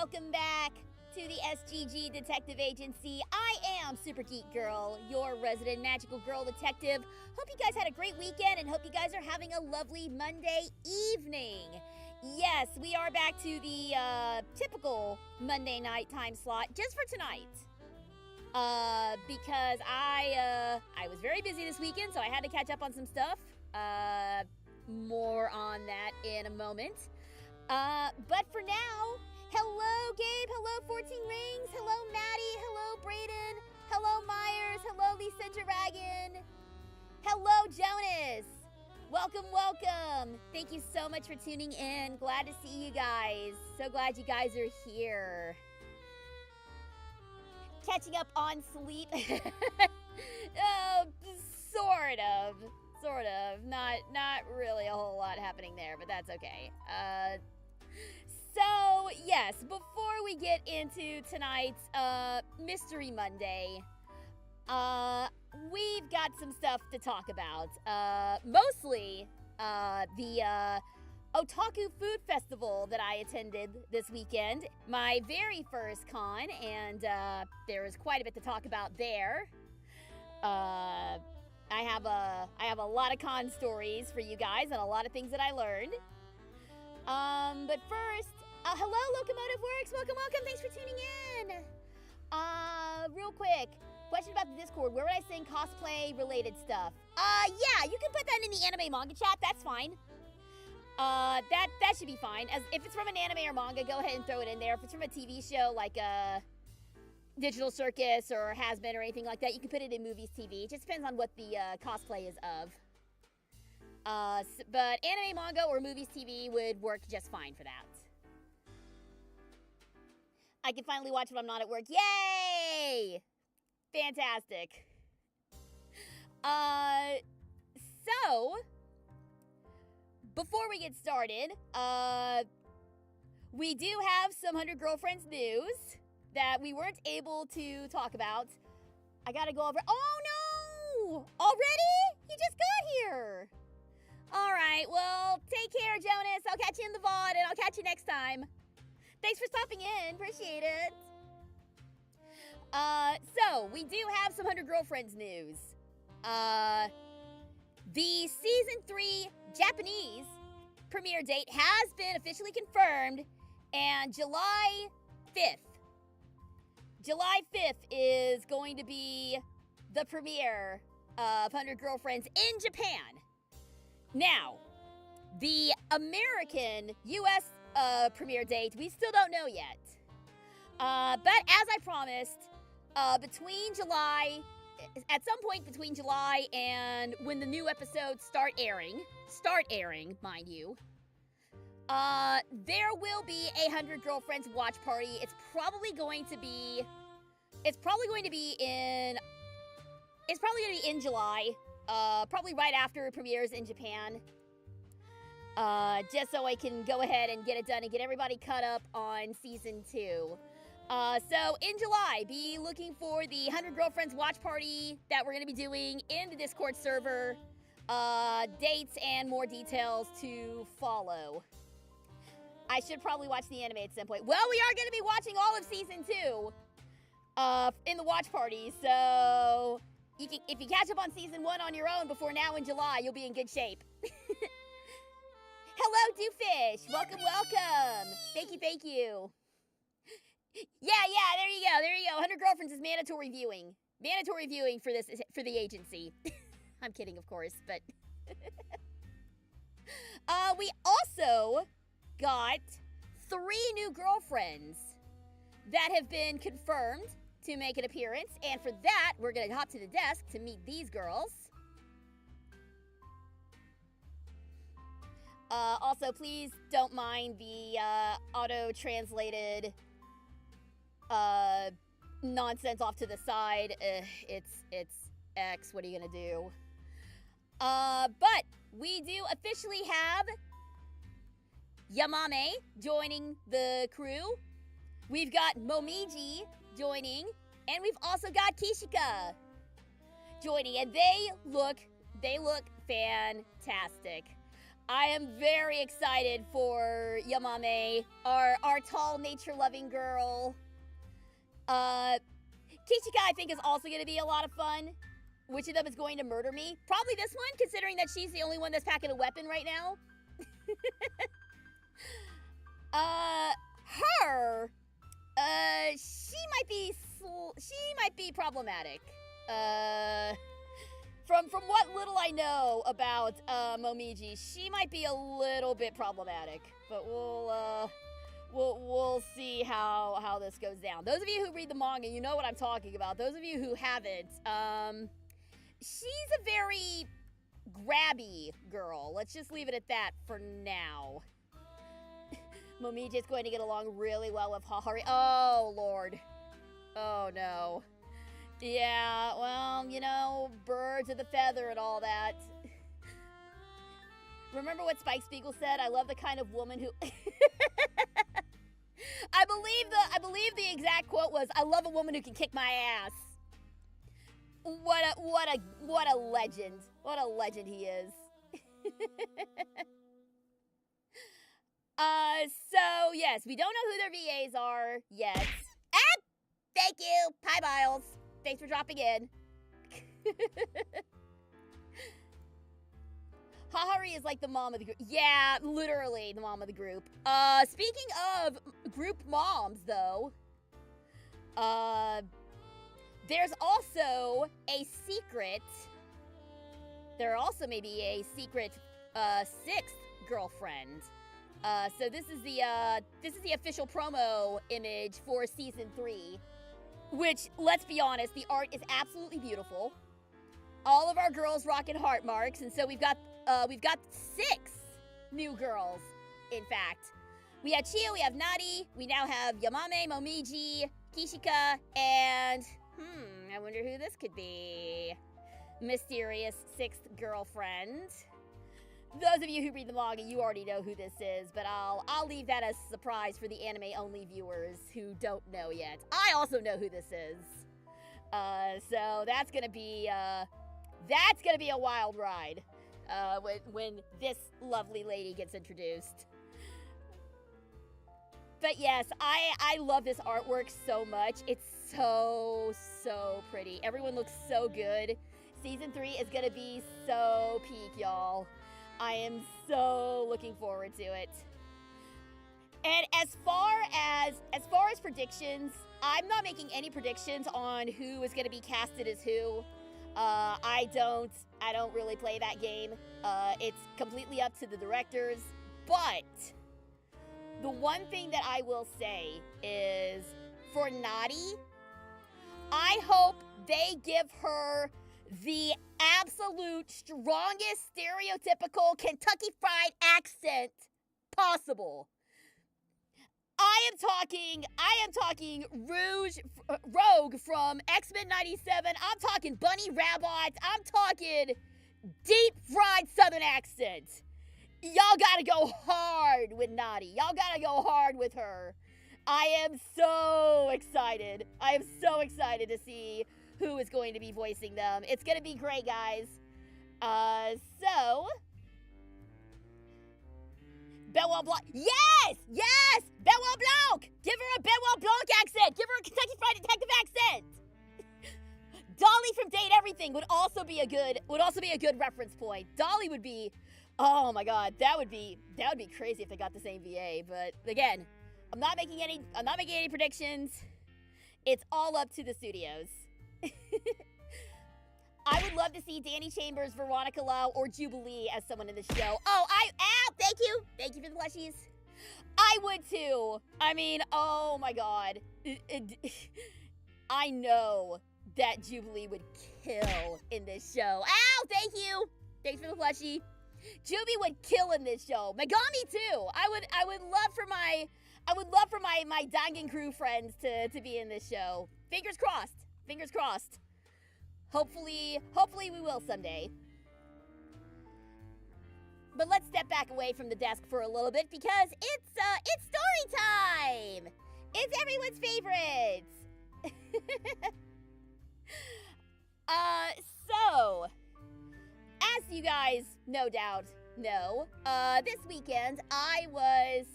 welcome back to the SGG Detective Agency. I am Super Geek Girl, your resident magical girl detective. Hope you guys had a great weekend and hope you guys are having a lovely Monday evening. Yes, we are back to the typical Monday night time slot just for tonight. Because I was very busy this weekend, so I had to catch up on some stuff. More on that in a moment. But for now, hello Gabe, hello 14 Rings, hello Maddie, hello Brayden, hello Myers, hello Lisa Dragon, hello Jonas. Welcome, welcome. Thank you so much for tuning in. Glad to see you guys. So glad you guys are here. Catching up on sleep. Sort of. Not really a whole lot happening there, but that's okay. So, yes, before we get into tonight's Mystery Monday, we've got some stuff to talk about. Mostly the Otaku Food Festival that I attended this weekend. My very first con, and there was quite a bit to talk about there. I have a lot of con stories for you guys and a lot of things that I learned. But first, hello Locomotive Works, welcome. Thanks for tuning in. Real quick, question about the Discord. Where would I send cosplay related stuff? Yeah, you can put that in the anime manga chat. That's fine. That should be fine. As if it's from an anime or manga, go ahead and throw it in there. If it's from a TV show like Digital Circus or Has Been or anything like that, you can put it in movies, TV. It just depends on what the cosplay is of. But anime, manga, or movies, TV would work just fine for that. I can finally watch when I'm not at work. Yay! Fantastic. So, before we get started, we do have some 100 Girlfriends news that we weren't able to talk about. I gotta go over. Oh no! Already? You just got here. All right, well, take care, Jonas. I'll catch you in the VOD, and I'll catch you next time. Thanks for stopping in. Appreciate it. So, we do have some 100 Girlfriends news. The Season 3 Japanese premiere date has been officially confirmed, and July 5th. July 5th is going to be the premiere of 100 Girlfriends in Japan. Now, the American U.S. Premiere date, we still don't know yet. But as I promised, at some point between July and when the new episodes start airing, mind you, there will be a 100 Girlfriends watch party. It's probably going to be in July, probably right after it premieres in Japan. Just so I can go ahead and get it done and get everybody caught up on Season 2. So in July, be looking for the 100 Girlfriends watch party that we're going to be doing in the Discord server. Dates and more details to follow. I should probably watch the anime at some point. Well, we are going to be watching all of Season 2 in the watch party, so if you catch up on Season 1 on your own before now in July, you'll be in good shape. Hello, Doofish. Welcome. Thank you. Yeah, there you go. 100 Girlfriends is mandatory viewing. Mandatory viewing for the agency. I'm kidding, of course, but we also got 3 new girlfriends that have been confirmed to make an appearance, and for that, we're gonna hop to the desk to meet these girls. Also, please don't mind the auto-translated nonsense off to the side. It's X. What are you gonna do? But we do officially have Yamame joining the crew. We've got Momiji joining, and we've also got Kishika joining, and they look fantastic. I am very excited for Yamame, our tall, nature-loving girl. Kishika, I think, is also going to be a lot of fun. Which of them is going to murder me? Probably this one, considering that she's the only one that's packing a weapon right now. Her, she might be problematic. From what little I know about Momiji, she might be a little bit problematic. But we'll see how this goes down. Those of you who read the manga, you know what I'm talking about. Those of you who haven't, she's a very grabby girl. Let's just leave it at that for now. Momiji is going to get along really well with Hahari. Oh, Lord. Oh, no. Yeah, well, you know, birds of the feather and all that. Remember what Spike Spiegel said? I love the kind of woman who... I believe the exact quote was, I love a woman who can kick my ass. What a legend. What a legend he is. So yes, we don't know who their VAs are yet. Ah! Thank you. Hi, Miles. Thanks for dropping in. Hahari is like the mom of the group. Yeah, literally the mom of the group. Speaking of group moms, though, there's also a secret. There also may be a secret sixth girlfriend. So this is the official promo image for season 3, which, let's be honest, the art is absolutely beautiful. All of our girls rocking heart marks, and so we've got 6 new girls. In fact, we have Chio, we have Nari, we now have Yamame, Momiji, Kishika, and I wonder who this could be. Mysterious 6th girlfriend. Those of you who read the manga, you already know who this is, but I'll leave that as a surprise for the anime-only viewers who don't know yet. I also know who this is. So that's gonna be a wild ride when this lovely lady gets introduced. But yes, I love this artwork so much. It's so pretty. Everyone looks so good. Season 3 is gonna be so peak, y'all. I am so looking forward to it. And as far as predictions, I'm not making any predictions on who is going to be casted as who. I don't really play that game. It's completely up to the directors. But the one thing that I will say is, for Nari, I hope they give her the absolute strongest stereotypical Kentucky Fried accent possible. I am talking Rogue from X-Men 97. I'm talking Bunny Rabbit. I'm talking deep fried Southern accent. Y'all gotta go hard with Nari. Y'all gotta go hard with her. I am so excited. I am so excited to see who is going to be voicing them. It's gonna be great, guys. So Benoit Blanc. Yes! Benoit Blanc! Give her a Benoit Blanc accent! Give her a Kentucky Fried Detective accent! Dolly from Date Everything would also be a good reference point. Dolly would be, oh my god, that would be crazy if they got the same VA. But again, I'm not making any predictions. It's all up to the studios. I would love to see Danny Chambers, Veronica Lau, or Jubilee as someone in the show. Thank you for the plushies. I would too. I mean, oh my god. I know that Jubilee would kill in this show. Thank you. Thanks for the plushie. Jubi would kill in this show. Megami too. I would love for my Dangan crew friends to be in this show. Fingers crossed. Fingers crossed. Hopefully we will someday. But let's step back away from the desk for a little bit because it's story time. It's everyone's favorites. So, as you guys no doubt No. This weekend I was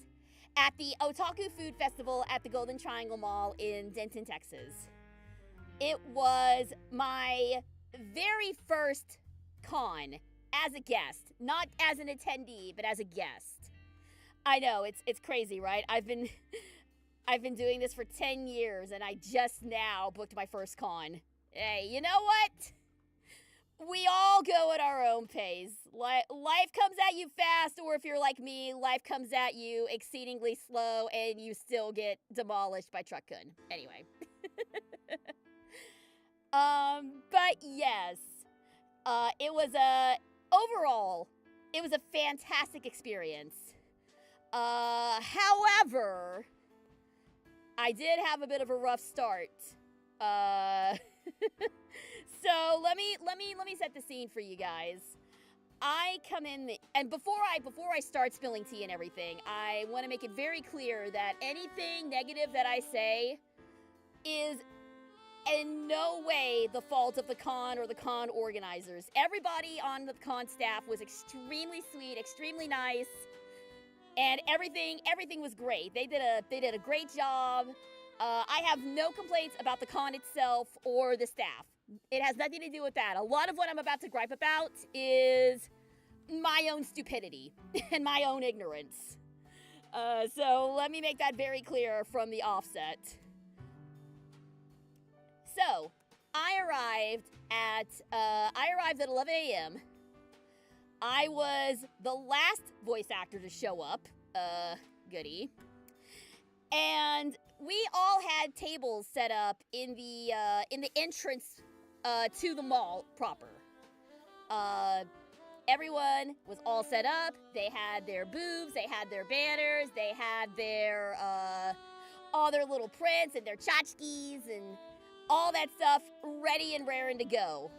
at the Otaku Food Festival at the Golden Triangle Mall in Denton, Texas. It was my very first con as a guest, not as an attendee, but as a guest. I know, it's crazy, right? I've been doing this for 10 years and I just now booked my first con. Hey, you know what? We all go at our own pace. Life comes at you fast, or if you're like me, life comes at you exceedingly slow and you still get demolished by Truck-kun. Anyway. But yes, overall, it was a fantastic experience. However, I did have a bit of a rough start. So let me set the scene for you guys. I come in, and before I start spilling tea and everything, I want to make it very clear that anything negative that I say is in no way the fault of the con or the con organizers. Everybody on the con staff was extremely sweet, extremely nice, and everything was great. They did a great job. I have no complaints about the con itself or the staff. It has nothing to do with that. A lot of what I'm about to gripe about is my own stupidity and my own ignorance. So let me make that very clear from the offset. So, I arrived at 11 a.m. I was the last voice actor to show up. Goody. And we all had tables set up in the entrance to the mall proper. Everyone was all set up. They had their booths, they had their banners, they had their all their little prints and their tchotchkes and all that stuff ready and raring to go.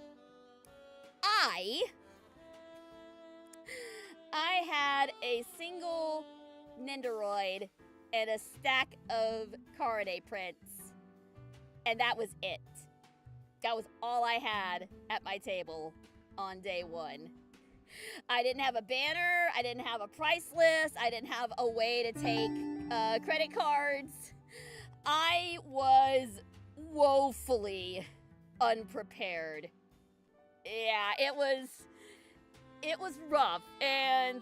I had a single Nendoroid and a stack of Karade prints, and that was it. That was all I had at my table on day one. I didn't have a banner, I didn't have a price list, I didn't have a way to take credit cards. I was woefully unprepared. Yeah, it was rough, and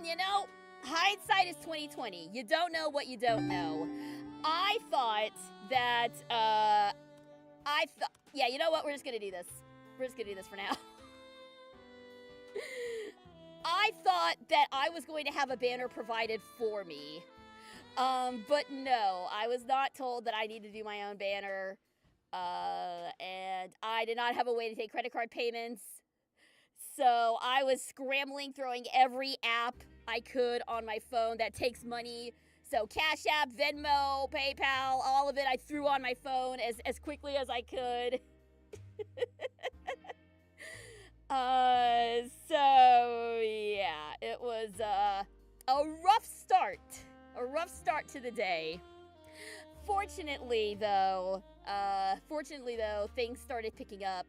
you know, hindsight is 20/20. You don't know what you don't know. I thought that yeah, you know what? We're just gonna do this. We're just gonna do this for now. I thought that I was going to have a banner provided for me. But no, I was not told that I needed to do my own banner. And I did not have a way to take credit card payments. So I was scrambling, throwing every app I could on my phone that takes money. So Cash App, Venmo, PayPal, all of it I threw on my phone as quickly as I could. So yeah, it was a rough start. A rough start to the day. Fortunately though, things started picking up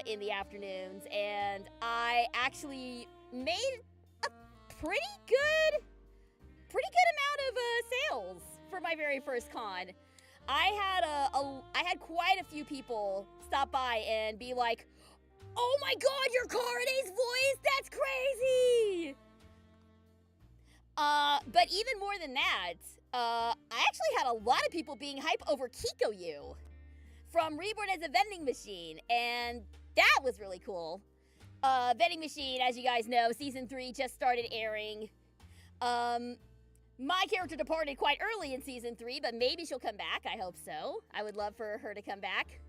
in the afternoons, and I actually made a pretty good amount of sales for my very first con. I had quite a few people stop by and be like, "Oh my God, you're Karade's voice! That's crazy!" But even more than that, I actually had a lot of people being hype over Kikoyu from Reborn as a Vending Machine, and that was really cool. Vending Machine, as you guys know, Season 3 just started airing. My character departed quite early in Season 3, but maybe she'll come back. I hope so. I would love for her to come back.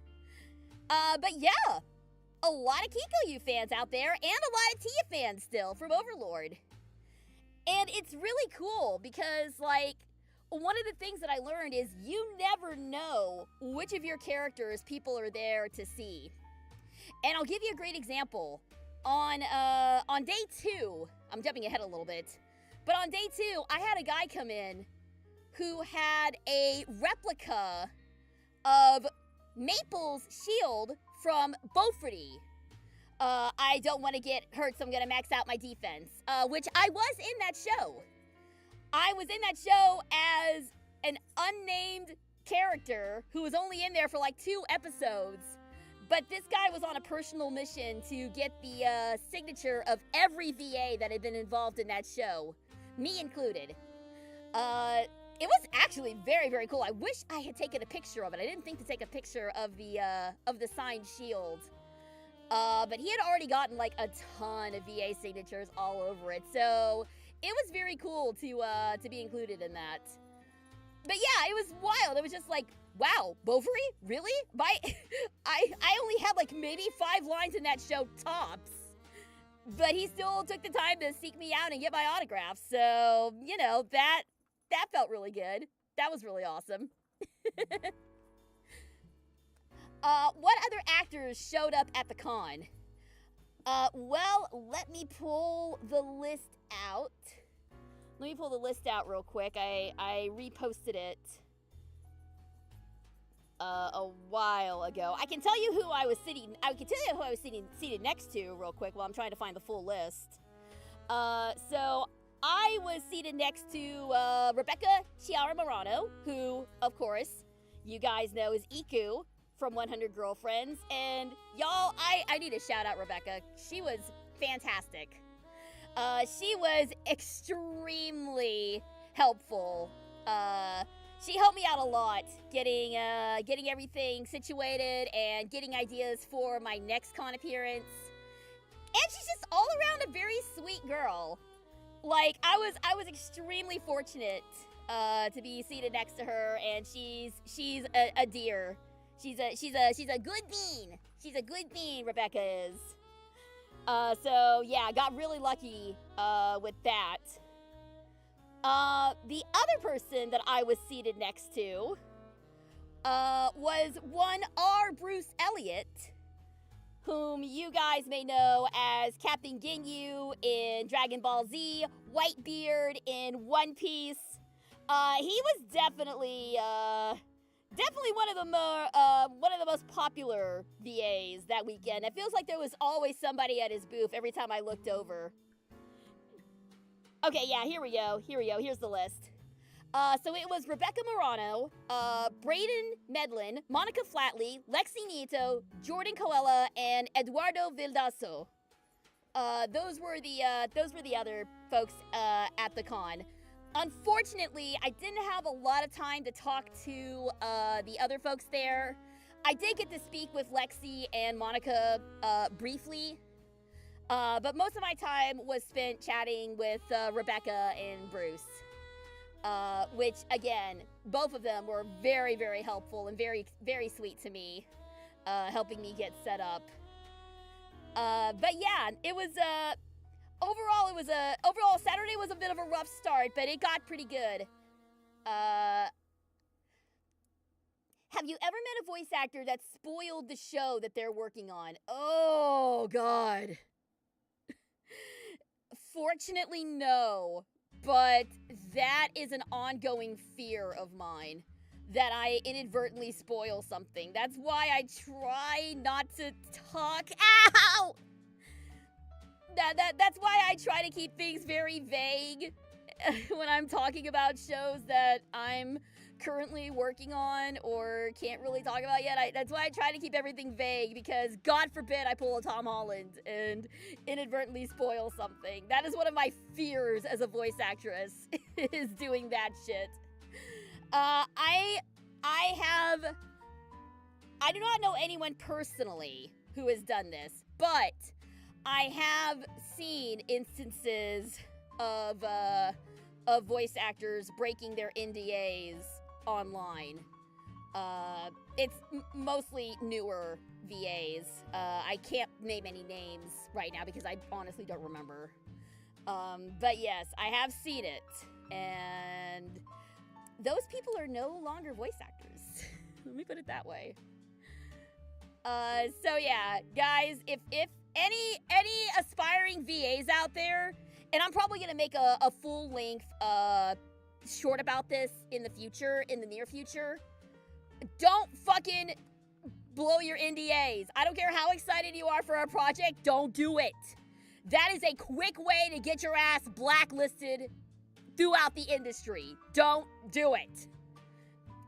But yeah, a lot of Kikoyu fans out there, and a lot of Tia fans still from Overlord. And it's really cool because, like, one of the things that I learned is you never know which of your characters people are there to see. And I'll give you a great example. On day 2, I'm jumping ahead a little bit, but on day 2, I had a guy come in who had a replica of Maple's shield from Beaufort. I don't want to get hurt, so I'm gonna max out my defense. Which I was in that show. I was in that show as an unnamed character who was only in there for like 2 episodes. But this guy was on a personal mission to get the signature of every VA that had been involved in that show, me included. It was actually very, very cool. I wish I had taken a picture of it. I didn't think to take a picture of the signed shield. But he had already gotten like a ton of VA signatures all over it, so it was very cool to be included in that. But yeah, it was wild. It was just like, wow, Bovary? Really? I only had like maybe 5 lines in that show tops. But he still took the time to seek me out and get my autograph. So, you know, that felt really good. That was really awesome. What other actors showed up at the con? Well, let me pull the list out. Let me pull the list out real quick. I reposted it a while ago. I can tell you who I was sitting. I can tell you who I was seated next to real quick while I'm trying to find the full list. So I was seated next to Rebecca Chiara Morano, who, of course, you guys know is Iku from 100 Girlfriends. And y'all, I need to shout out Rebecca. She was fantastic. She was extremely helpful. She helped me out a lot getting everything situated and getting ideas for my next con appearance. And she's just all around a very sweet girl. Like, I was extremely fortunate to be seated next to her, and she's a dear. She's a good bean. She's a good bean, Rebecca is. So yeah, I got really lucky with that. The other person that I was seated next to was one R. Bruce Elliott, whom you guys may know as Captain Ginyu in Dragon Ball Z, Whitebeard in One Piece. He was definitely one of the most popular VAs that weekend. It feels like there was always somebody at his booth every time I looked over. Okay, yeah, here we go. Here's the list. So it was Rebecca Morano, Braden Medlin, Monica Flatley, Lexi Nieto, Jordan Coella, and Eduardo Vildaso. Those were the other folks at the con. Unfortunately, I didn't have a lot of time to talk to the other folks there. I did get to speak with Lexi and Monica briefly, but most of my time was spent chatting with Rebecca and Bruce. Which, again, both of them were very, very helpful and very, very sweet to me, helping me get set up. But yeah, it was, overall, Saturday was a bit of a rough start, but it got pretty good. Have you ever met a voice actor that spoiled the show that they're working on? Oh, God. Fortunately, no. But that is an ongoing fear of mine, that I inadvertently spoil something. That's why I try not to talk. Ow! That's why I try to keep things very vague when I'm talking about shows that I'm currently working on or can't really talk about yet. That's why I try to keep everything vague, because God forbid I pull a Tom Holland and inadvertently spoil something. That is one of my fears as a voice actress, is doing that shit. I do not know anyone personally who has done this, but I have seen instances of voice actors breaking their NDAs online. It's mostly newer VAs. I can't name any names right now because I honestly don't remember. But yes, I have seen it, and those people are no longer voice actors. Let me put it that way. So yeah, guys, if any aspiring VAs out there, and I'm probably gonna make a full-length short about this in the near future. Don't fucking blow your NDAs. I don't care how excited you are for a project, don't do it. That is a quick way to get your ass blacklisted throughout the industry. Don't do it.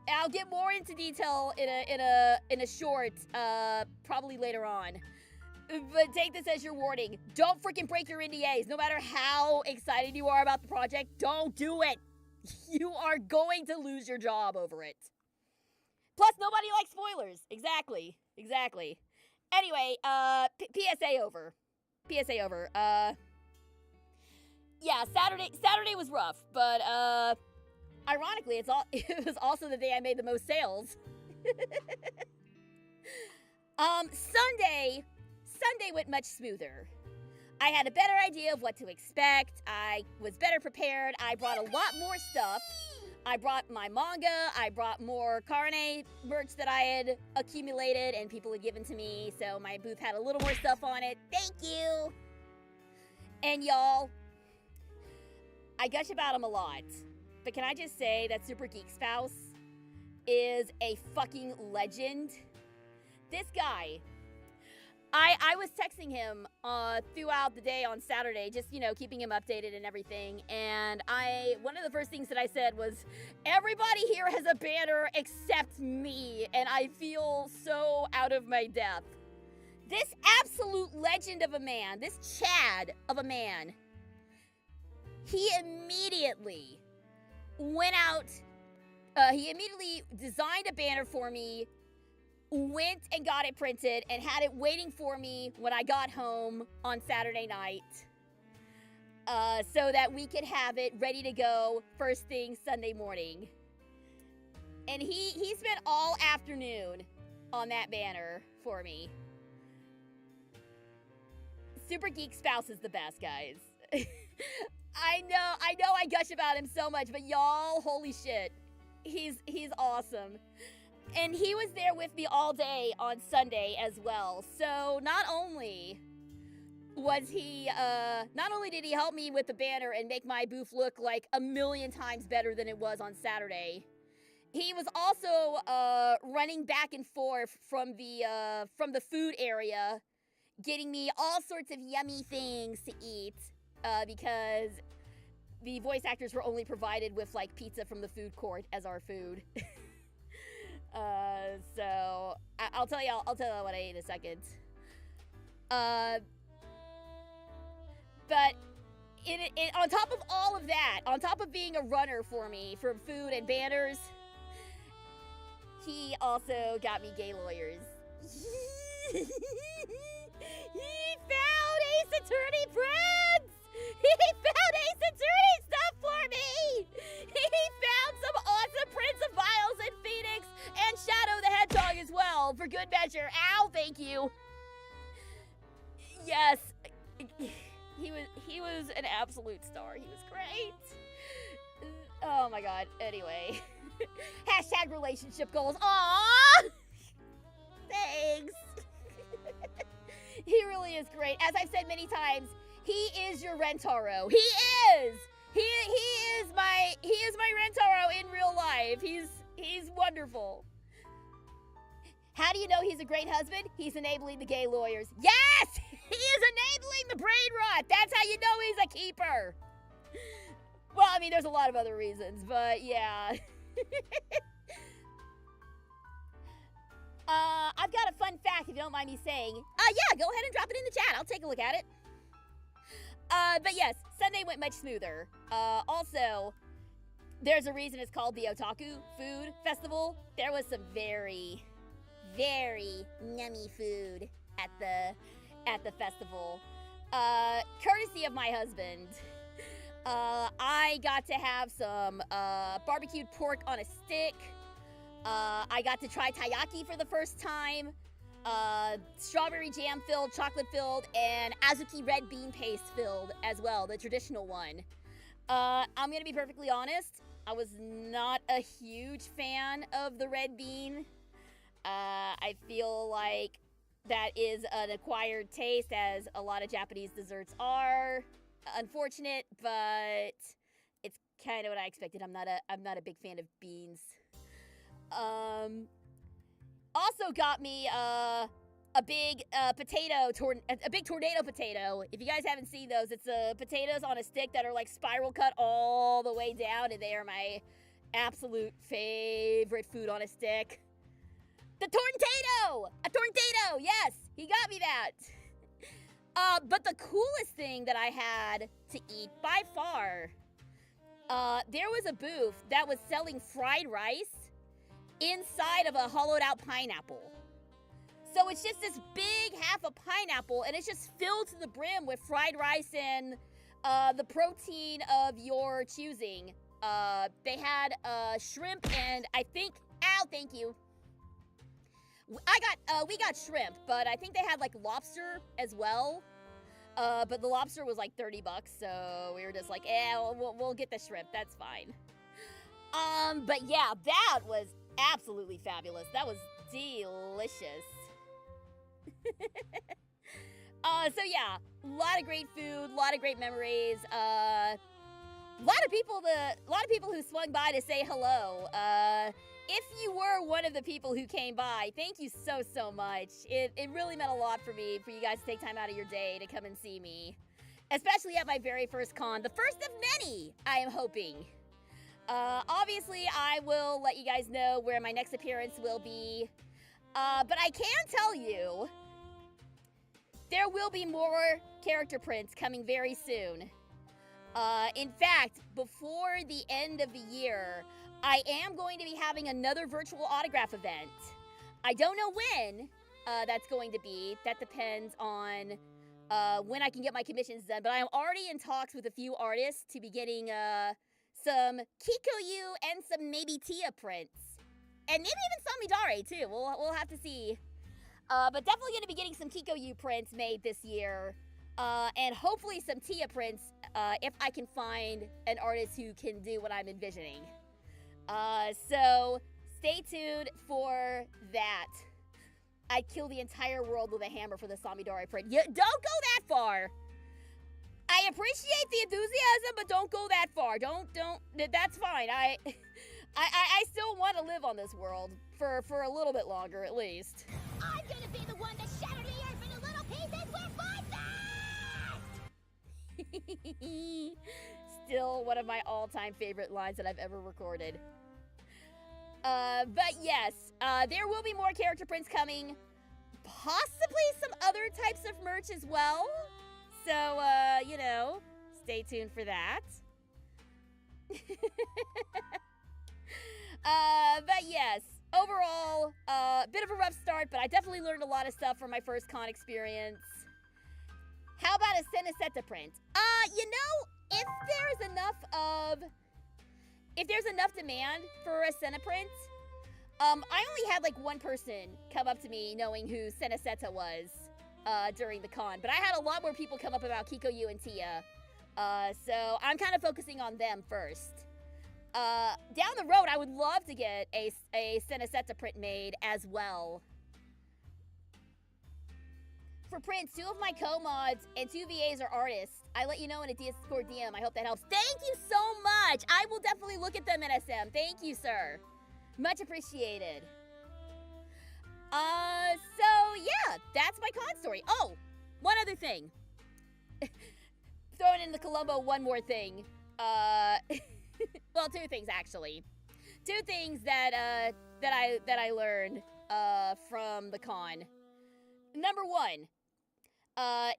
I'll get more into detail in a short, probably later on. But take this as your warning. Don't freaking break your NDAs. No matter how excited you are about the project, don't do it. You are going to lose your job over it. Plus, nobody likes spoilers. Exactly. Anyway, PSA over. Yeah, Saturday was rough, but ironically, it was also the day I made the most sales. Sunday went much smoother. I had a better idea of what to expect. I was better prepared. I brought a lot more stuff. I brought my manga. I brought more Carne merch that I had accumulated and people had given to me. So my booth had a little more stuff on it. Thank you. And y'all, I gush about him a lot. But can I just say that Super Geek Spouse is a fucking legend? This guy, I was texting him throughout the day on Saturday, just, keeping him updated and everything. And one of the first things that I said was, everybody here has a banner except me. And I feel so out of my depth. This absolute legend of a man, this Chad of a man, he immediately went out, he immediately designed a banner for me, went and got it printed, and had it waiting for me when I got home on Saturday night, so that we could have it ready to go first thing Sunday morning. And he spent all afternoon on that banner for me. Super Geek Spouse is the best, guys. I know I gush about him so much, but y'all, holy shit. He's awesome. And he was there with me all day on Sunday as well. So not only did he help me with the banner and make my booth look like a million times better than it was on Saturday, he was also running back and forth from the food area, getting me all sorts of yummy things to eat, because the voice actors were only provided with like pizza from the food court as our food. So I'll tell you what I ate in a second. But on top of all of that, on top of being a runner for me for food and banners, he also got me gay lawyers. He found Ace Attorney friends! He found Ace Attorney stuff for me! He found some awesome Prince of Miles and Phoenix and Shadow the Hedgehog as well, for good measure. Ow, thank you. Yes, he was an absolute star. He was great. Oh my god, anyway. Hashtag relationship goals. Aww! Thanks. He really is great. As I've said many times, he is your Rentaro. He is. He is my Rentaro in real life. He's wonderful. How do you know he's a great husband? He's enabling the gay lawyers. Yes! He is enabling the brain rot. That's how you know he's a keeper. Well, I mean, there's a lot of other reasons, but yeah. I've got a fun fact, if you don't mind me saying. Yeah, go ahead and drop it in the chat. I'll take a look at it. But yes, Sunday went much smoother. Also, there's a reason it's called the Otaku Food Festival. There was some very, very yummy food at the festival. Courtesy of my husband. I got to have some barbecued pork on a stick. I got to try taiyaki for the first time. Strawberry jam filled, chocolate filled, and azuki red bean paste filled as well, the traditional one. I'm gonna be perfectly honest, I was not a huge fan of the red bean. I feel like that is an acquired taste, as a lot of Japanese desserts are. Unfortunate, but it's kind of what I expected. I'm not a big fan of beans. also got me a big a big tornado potato. If you guys haven't seen those, it's potatoes on a stick that are like spiral cut all the way down, and they are my absolute favorite food on a stick. The tornado! A tornado! Yes, he got me that. But the coolest thing that I had to eat by far, there was a booth that was selling fried rice inside of a hollowed out pineapple. So it's just this big half a pineapple, and it's just filled to the brim with fried rice and the protein of your choosing. They had shrimp and I think, thank you. We got shrimp, but I think they had like lobster as well. But the lobster was like $30, so we were just like, we'll get the shrimp. That's fine. But yeah, that was absolutely fabulous. That was delicious. So yeah, a lot of great food, a lot of great memories. A lot of people who swung by to say hello. If you were one of the people who came by, thank you so much. It really meant a lot for me, for you guys to take time out of your day to come and see me. Especially at my very first con, the first of many, I am hoping. Obviously, I will let you guys know where my next appearance will be. But I can tell you, there will be more character prints coming very soon. In fact, before the end of the year, I am going to be having another virtual autograph event. I don't know when that's going to be. That depends on when I can get my commissions done. But I'm already in talks with a few artists to be getting some Kikoyu and some maybe Tia prints. And maybe even some Midare too. We'll have to see. But definitely going to be getting some Kikoyu prints made this year. And hopefully some Tia prints if I can find an artist who can do what I'm envisioning. So stay tuned for that. I'd kill the entire world with a hammer for the Samidare print. Don't go that far. I appreciate the enthusiasm, but don't go that far. Don't. That's fine. I still want to live on this world for a little bit longer, at least. I'm gonna be the one that shattered the earth into little pieces with my fist! Still one of my all-time favorite lines that I've ever recorded. But yes, there will be more character prints coming. Possibly some other types of merch as well. So, you know, stay tuned for that. But yes, overall, bit of a rough start, but I definitely learned a lot of stuff from my first con experience. How about a Seneseta print? You know, if there's enough demand for a Sena print, I only had like one person come up to me knowing who Seneseta was, during the con, but I had a lot more people come up about Kikoyu and Tia, so I'm kind of focusing on them first. Down the road, I would love to get a Seneseta print made as well. For prints, 2 of my co-mods and 2 VAs are artists. I let you know in a Discord DM. I hope that helps. Thank you so much! I will definitely look at them, NSM. Thank you, sir. Much appreciated. So yeah, that's my con story. Oh, one other thing. Throwing in the Columbo one more thing. Well, 2 things actually. 2 things that I learned from the con. Number 1,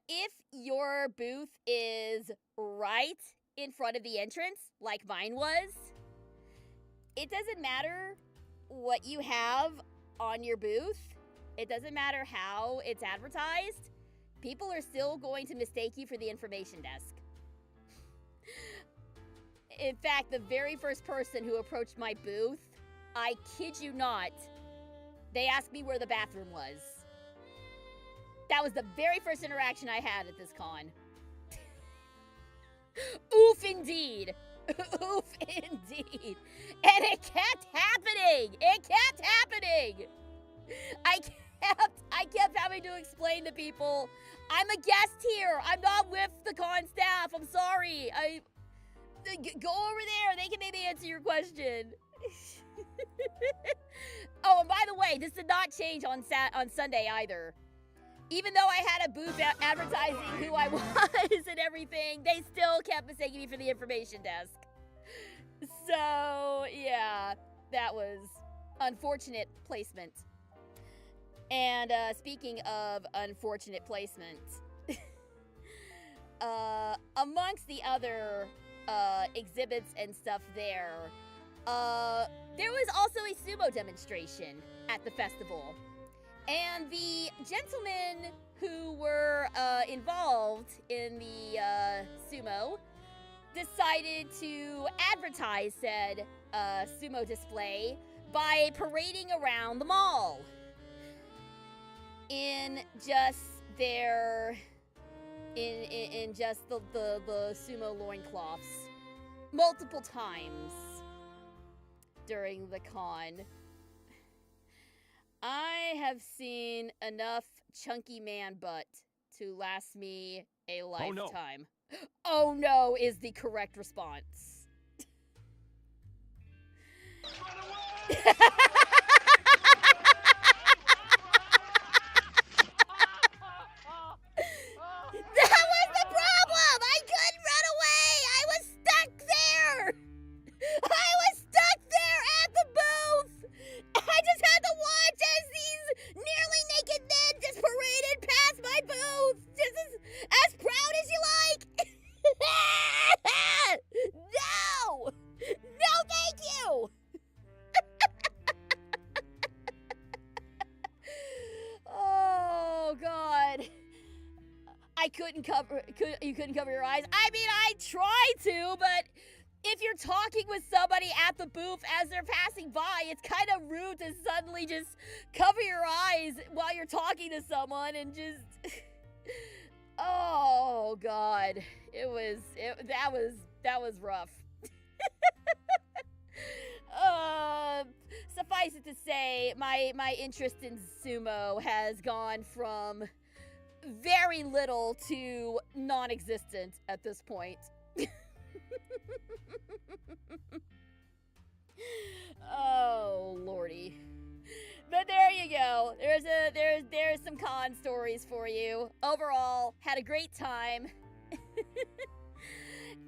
if your booth is right in front of the entrance, like mine was, it doesn't matter what you have on your booth. It doesn't matter how it's advertised. People are still going to mistake you for the information desk. In fact, the very first person who approached my booth, I kid you not, they asked me where the bathroom was. That was the very first interaction I had at this con. Oof indeed. Oof indeed. And it kept happening. It kept happening. I kept having to explain to people, I'm a guest here. I'm not with the con staff. I'm sorry. Go over there. They can maybe answer your question. Oh, and by the way, this did not change on Sunday either. Even though I had a booth advertising who I was and everything, they still kept mistaking me for the information desk. So, yeah, that was unfortunate placement. And speaking of unfortunate placement, amongst the other exhibits and stuff there was also a sumo demonstration at the festival. And the gentlemen who were involved in the sumo decided to advertise said sumo display by parading around the mall in just their in just the sumo loincloths multiple times during the con. I have seen enough chunky man butt to last me a lifetime. Oh no is the correct response. That was the problem! I couldn't run away! I was stuck there! I was stuck there at the booth! I just had to watch as these nearly naked men just paraded past my booth! Just as proud as you like! No! No, thank you! Oh, God. You couldn't cover your eyes? I mean, I tried to, but if you're talking with somebody at the booth as they're passing by, it's kind of rude to suddenly just cover your eyes while you're talking to someone and just... Oh, God. That was rough. Suffice it to say, my interest in sumo has gone from very little to non-existent at this point. Oh, lordy. But there you go. There's some con stories for you. Overall, had a great time.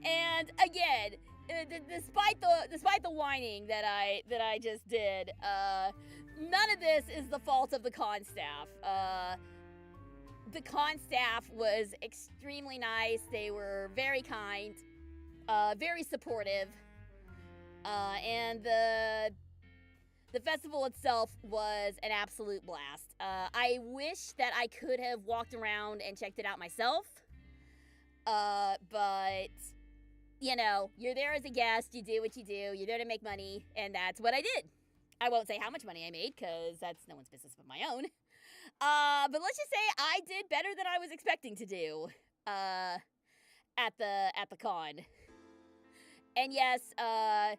And again, despite the whining that I just did, none of this is the fault of the con staff. The con staff was extremely nice. They were very kind, very supportive, and the festival itself was an absolute blast. I wish that I could have walked around and checked it out myself, but you know, you're there as a guest, you do what you do, you're there to make money, and that's what I did. I won't say how much money I made, because that's no one's business but my own. But let's just say I did better than I was expecting to do, at the con. And yes,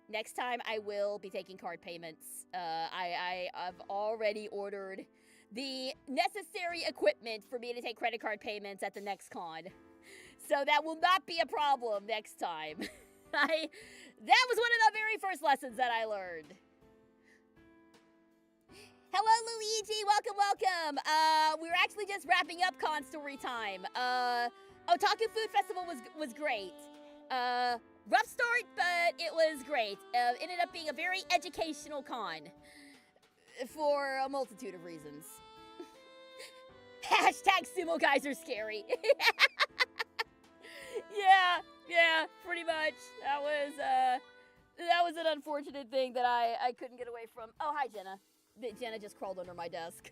next time I will be taking card payments. I've already ordered the necessary equipment for me to take credit card payments at the next con. So that will not be a problem next time. That was one of the very first lessons that I learned. Hello, Luigi. Welcome. We were actually just wrapping up con story time. Otaku Food Festival was great. Rough start, but it was great. Ended up being a very educational con for a multitude of reasons. Hashtag sumo guys are scary. Yeah, pretty much. That was an unfortunate thing that I couldn't get away from. Oh, hi, Jenna. Jenna just crawled under my desk.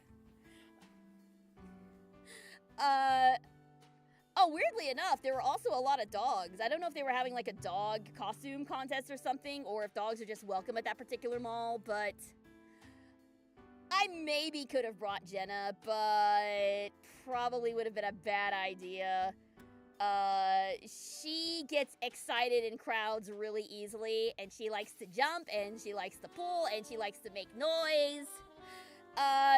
Oh, weirdly enough, there were also a lot of dogs. I don't know if they were having like a dog costume contest or something, or if dogs are just welcome at that particular mall, but I maybe could have brought Jenna, but probably would have been a bad idea. She gets excited in crowds really easily, and she likes to jump, and she likes to pull, and she likes to make noise.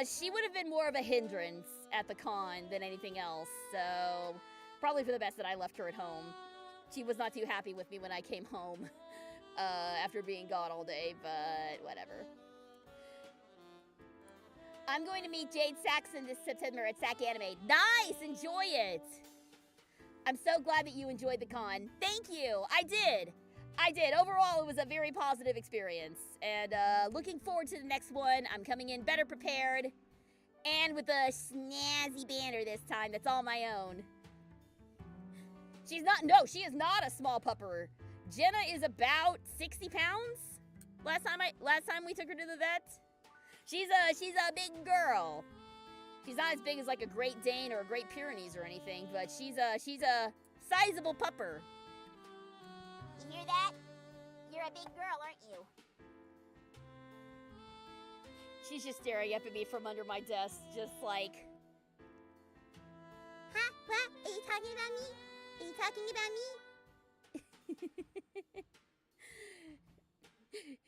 She would have been more of a hindrance at the con than anything else, so probably for the best that I left her at home. She was not too happy with me when I came home, after being gone all day, but whatever. I'm going to meet Jade Saxon this September at SAC Anime. Nice! Enjoy it! I'm so glad that you enjoyed the con. Thank you! I did! Overall, it was a very positive experience. And looking forward to the next one. I'm coming in better prepared. And with a snazzy banner this time that's all my own. She is not a small pupper. Jenna is about 60 pounds. Last time we took her to the vet. She's a big girl. She's not as big as like a Great Dane or a Great Pyrenees or anything, but she's a sizable pupper. You hear that? You're a big girl, aren't you? She's just staring up at me from under my desk, just like... Huh? What? Are you talking about me? Are you talking about me?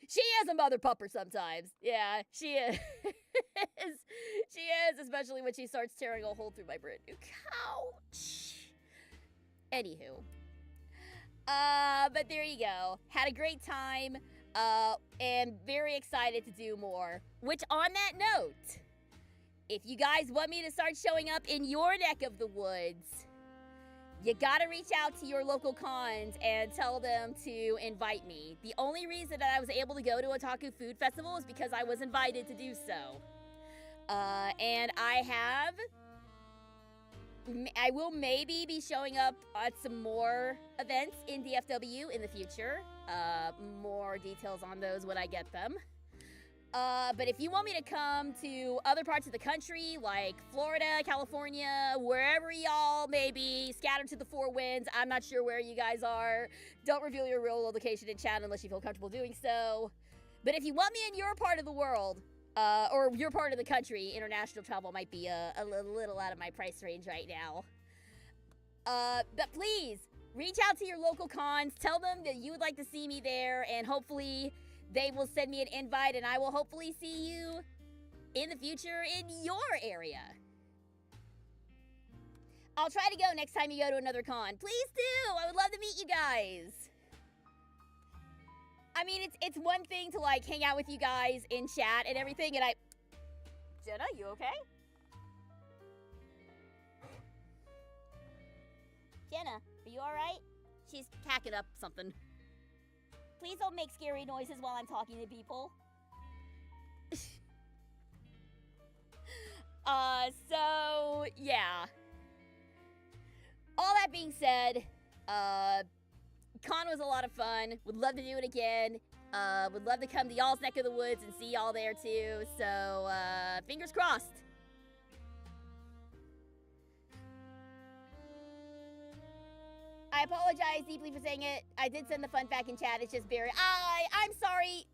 She is a mother pupper sometimes. Yeah, she is. She is, especially when she starts tearing a hole through my brand new couch. Anywho. But there you go. Had a great time. And very excited to do more. Which, on that note, if you guys want me to start showing up in your neck of the woods, you gotta reach out to your local cons and tell them to invite me. The only reason that I was able to go to Otaku Food Festival is because I was invited to do so. And I will maybe be showing up at some more events in DFW in the future. More details on those when I get them. But if you want me to come to other parts of the country, like Florida, California, wherever y'all may be, scattered to the four winds, I'm not sure where you guys are. Don't reveal your real location in chat unless you feel comfortable doing so. But if you want me in your part of the world, or your part of the country, international travel might be a little out of my price range right now. But please, reach out to your local cons, tell them that you would like to see me there, and hopefully they will send me an invite, and I will hopefully see you in the future in your area. I'll try to go next time you go to another con. Please do! I would love to meet you guys. I mean, it's one thing to, like, hang out with you guys in chat and everything, and Jenna, you okay? Jenna, are you alright? She's packing up something. Please don't make scary noises while I'm talking to people. So, yeah. All that being said, con was a lot of fun. Would love to do it again. Would love to come to y'all's neck of the woods and see y'all there too. So, fingers crossed. I apologize deeply for saying it. I did send the fun fact in chat. It's just buried. I'm sorry.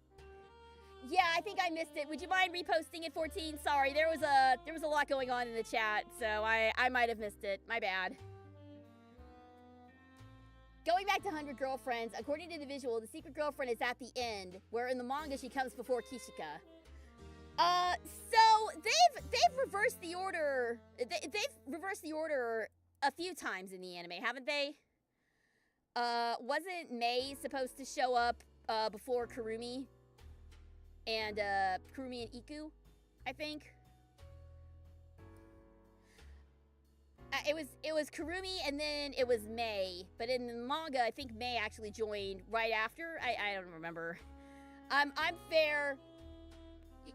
Yeah, I think I missed it. Would you mind reposting it, 14? Sorry, there was a lot going on in the chat, so I might have missed it. My bad. Going back to 100 Girlfriends, according to the visual, the secret girlfriend is at the end, where in the manga she comes before Kishika. So they've reversed the order. They've reversed the order a few times in the anime, haven't they? Wasn't Mei supposed to show up before Kurumi and Iku, I think? It was Kurumi and then it was Mei, but in the manga I think Mei actually joined right after. I don't remember. I'm fair.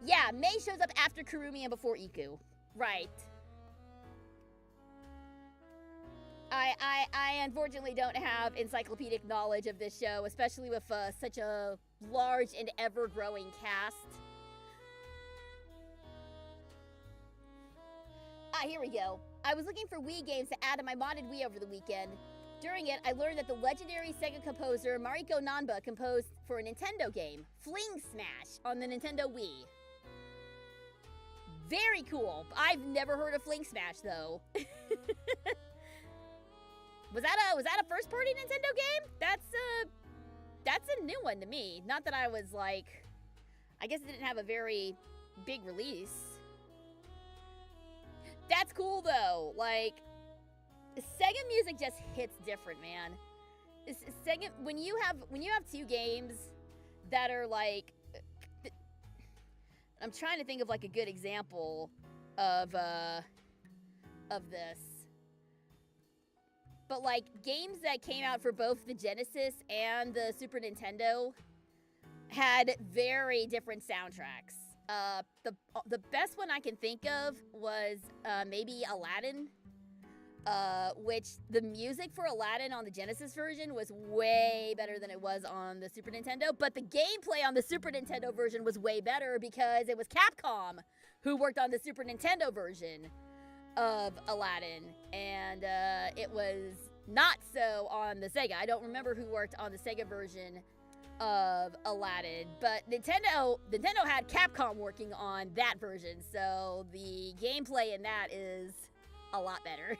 Yeah, Mei shows up after Kurumi and before Iku. Right. I unfortunately don't have encyclopedic knowledge of this show, especially with such a large and ever-growing cast. Here we go. I was looking for Wii games to add to my modded Wii over the weekend. During it, I learned that the legendary Sega composer Mariko Nanba composed for a Nintendo game, Fling Smash, on the Nintendo Wii. Very cool. I've never heard of Fling Smash, though. Was that a first-party Nintendo game? That's a new one to me. Not that I was like, I guess it didn't have a very big release. That's cool though. Like, Sega music just hits different, man. Sega, when you have two games that are like, I'm trying to think of like a good example of this. But like games that came out for both the Genesis and the Super Nintendo had very different soundtracks. The best one I can think of was maybe Aladdin, which the music for Aladdin on the Genesis version was way better than it was on the Super Nintendo, but the gameplay on the Super Nintendo version was way better because it was Capcom who worked on the Super Nintendo version of Aladdin, and it was not so on the Sega. I don't remember who worked on the Sega version of Aladdin, but Nintendo had Capcom working on that version, so the gameplay in that is a lot better.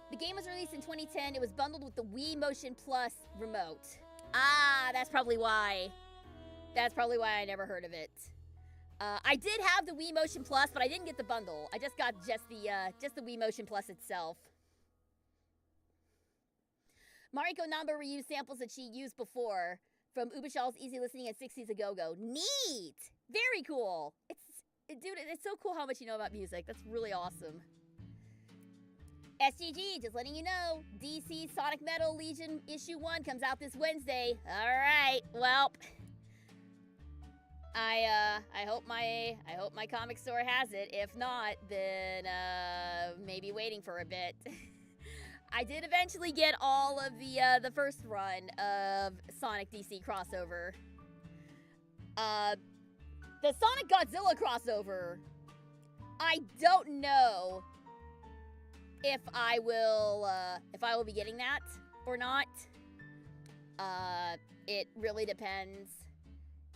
The game was released in 2010. It was bundled with the Wii Motion Plus remote. Ah, that's probably why I never heard of it. I did have the Wii Motion Plus, but I didn't get the bundle. I just got just the Wii Motion Plus itself. Mariko Namba reused samples that she used before from Ubishal's Easy Listening and 60s A Go-Go. Neat! Very cool. Dude, it's so cool how much you know about music. That's really awesome. SGG, just letting you know, DC Sonic Metal Legion Issue 1 comes out this Wednesday. All right, well, I hope my comic store has it. If not, then maybe waiting for a bit. I did eventually get all of the first run of Sonic DC crossover. The Sonic Godzilla crossover, I don't know if I will be getting that or not. It really depends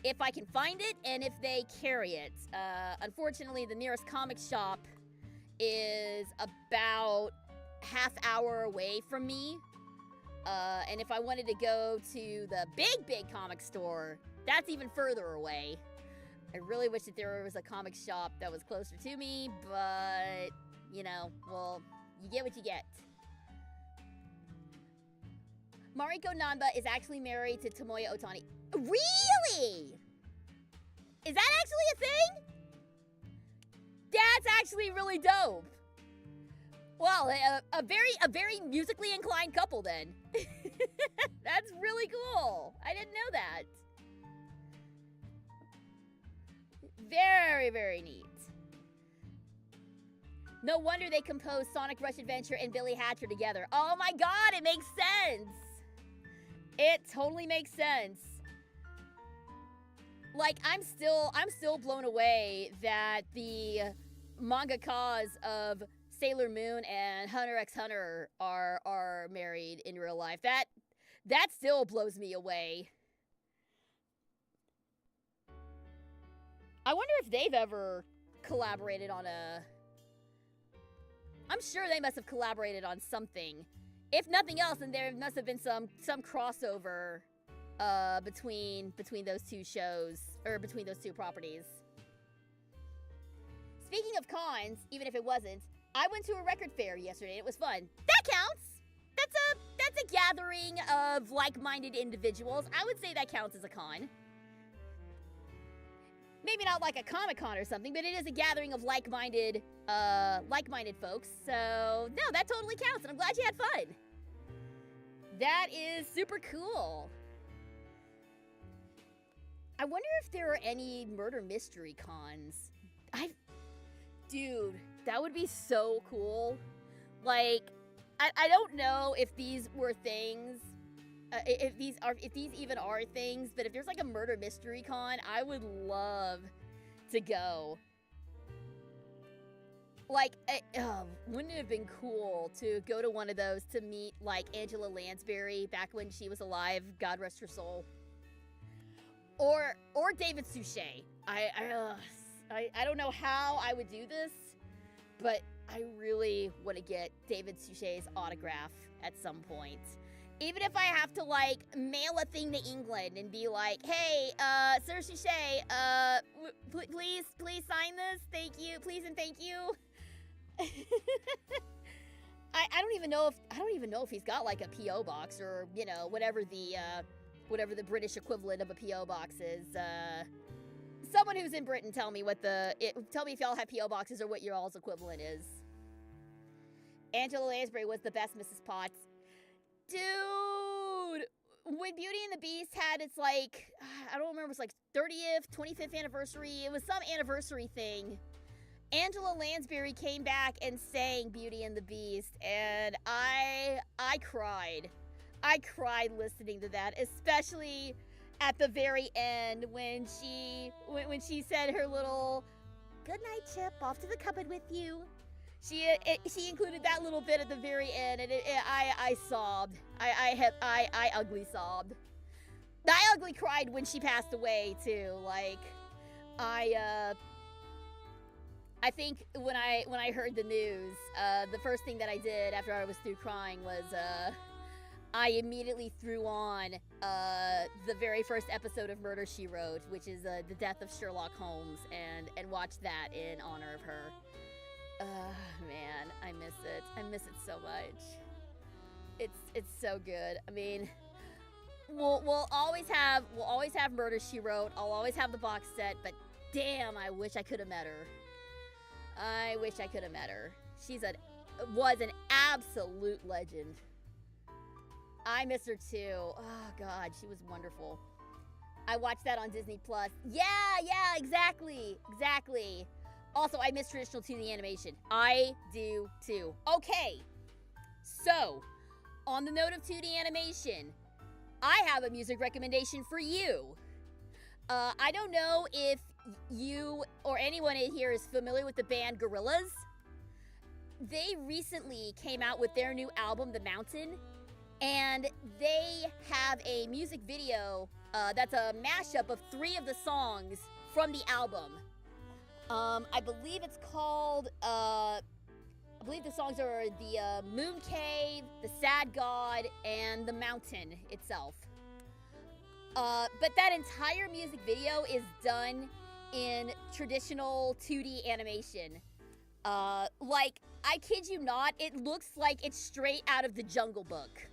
if I can find it and if they carry it. Unfortunately, the nearest comic shop is about half hour away from me. And if I wanted to go to the big comic store, that's even further away. I really wish that there was a comic shop that was closer to me, but, you know, well, you get what you get. Mariko Namba is actually married to Tomoya Otani. Really? Is that actually a thing? That's actually really dope. Well, a very musically inclined couple then. That's really cool. I didn't know that. Very, very neat. No wonder they composed Sonic Rush Adventure and Billy Hatcher together. Oh my god, it makes sense. It totally makes sense. Like, I'm still blown away that the mangakas of Sailor Moon and Hunter x Hunter are married in real life. That still blows me away. I wonder if they've ever collaborated on a... I'm sure they must have collaborated on something. If nothing else, then there must have been some crossover between those two shows, or between those two properties. Speaking of cons, even if it wasn't, I went to a record fair yesterday and it was fun. That counts! That's a gathering of like-minded individuals. I would say that counts as a con. Maybe not like a Comic-Con or something, but it is a gathering of like-minded folks. So, no, that totally counts, and I'm glad you had fun. That is super cool. I wonder if there are any murder mystery cons. Dude, that would be so cool. Like, I don't know if these were things, if these even are things, but if there's like a murder mystery con, I would love to go. Like, wouldn't it have been cool to go to one of those to meet like Angela Lansbury back when she was alive, God rest her soul, or David Suchet. I don't know how I would do this, but I really want to get David Suchet's autograph at some point. Even if I have to, like, mail a thing to England and be like, hey, Sir Suchet, please sign this. Thank you. Please and thank you. I don't even know if he's got, like, a P.O. box or, you know, whatever the whatever the British equivalent of a P.O. box is. Someone who's in Britain, tell me tell me if y'all have P.O. boxes or what your all's equivalent is. Angela Lansbury was the best Mrs. Potts. Dude! When Beauty and the Beast had its, like, I don't remember, it was like 30th, 25th anniversary. It was some anniversary thing. Angela Lansbury came back and sang Beauty and the Beast, and I cried. I cried listening to that, especially at the very end when she said her little "Good night, Chip, off to the cupboard with you." She included that little bit at the very end, and I sobbed. I ugly sobbed. I ugly cried when she passed away too. Like, I think when I heard the news, the first thing that I did after I was through crying was I immediately threw on the very first episode of Murder, She Wrote, which is the death of Sherlock Holmes, and watched that in honor of her. Man, I miss it. I miss it so much. It's so good. I mean, we'll always have Murder, She Wrote. I'll always have the box set, but damn, I wish I could have met her. I wish I could have met her. Was an absolute legend. I miss her too. Oh God, she was wonderful. I watched that on Disney Plus. Yeah, exactly. Also, I miss traditional 2D animation. I do too. Okay, so on the note of 2D animation, I have a music recommendation for you. I don't know if you or anyone in here is familiar with the band Gorillaz. They recently came out with their new album, The Mountain, and they have a music video that's a mashup of 3 of the songs from the album. I believe it's called, I believe the songs are the Moon Cave, The Sad God, and The Mountain itself. But that entire music video is done in traditional 2D animation. Like, I kid you not, it looks like it's straight out of the Jungle Book.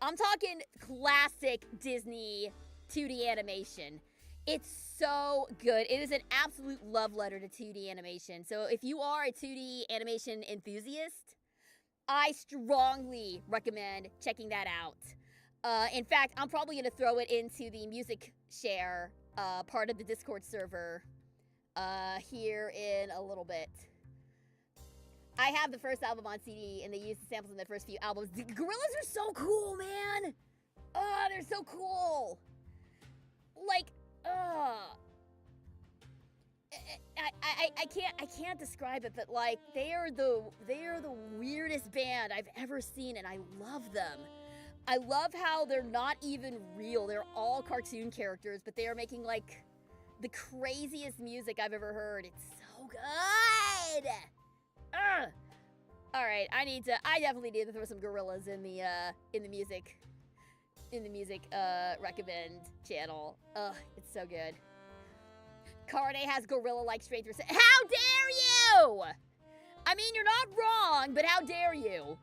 I'm talking classic Disney 2D animation. It's so good. It is an absolute love letter to 2D animation. So if you are a 2D animation enthusiast, I strongly recommend checking that out. In fact, I'm probably going to throw it into the music share part of the Discord server here in a little bit. I have the first album on CD, and they used the samples in the first few albums. The Gorillaz are so cool, man! Oh, they're so cool! Like, I can't describe it, but like, they are the weirdest band I've ever seen, and I love them. I love how they're not even real. They're all cartoon characters, but they are making like the craziest music I've ever heard. It's so good! All right, I definitely need to throw some Gorillaz in the music recommend channel. It's so good. Carde has gorilla-like strength. How dare you? I mean, you're not wrong, but how dare you?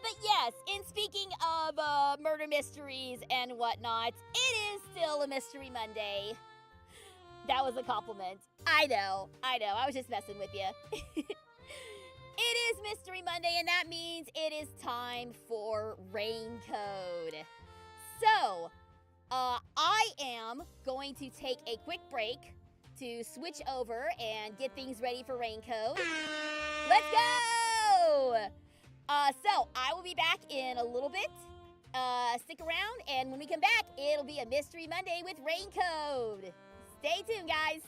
But yes, in speaking of murder mysteries and whatnot, it is still a Mystery Monday. That was a compliment. I know. I was just messing with you. It is Mystery Monday, and that means it is time for Rain Code. So, I am going to take a quick break to switch over and get things ready for Rain Code. Let's go! So, I will be back in a little bit. Stick around, and when we come back, it'll be a Mystery Monday with Rain Code. Stay tuned, guys.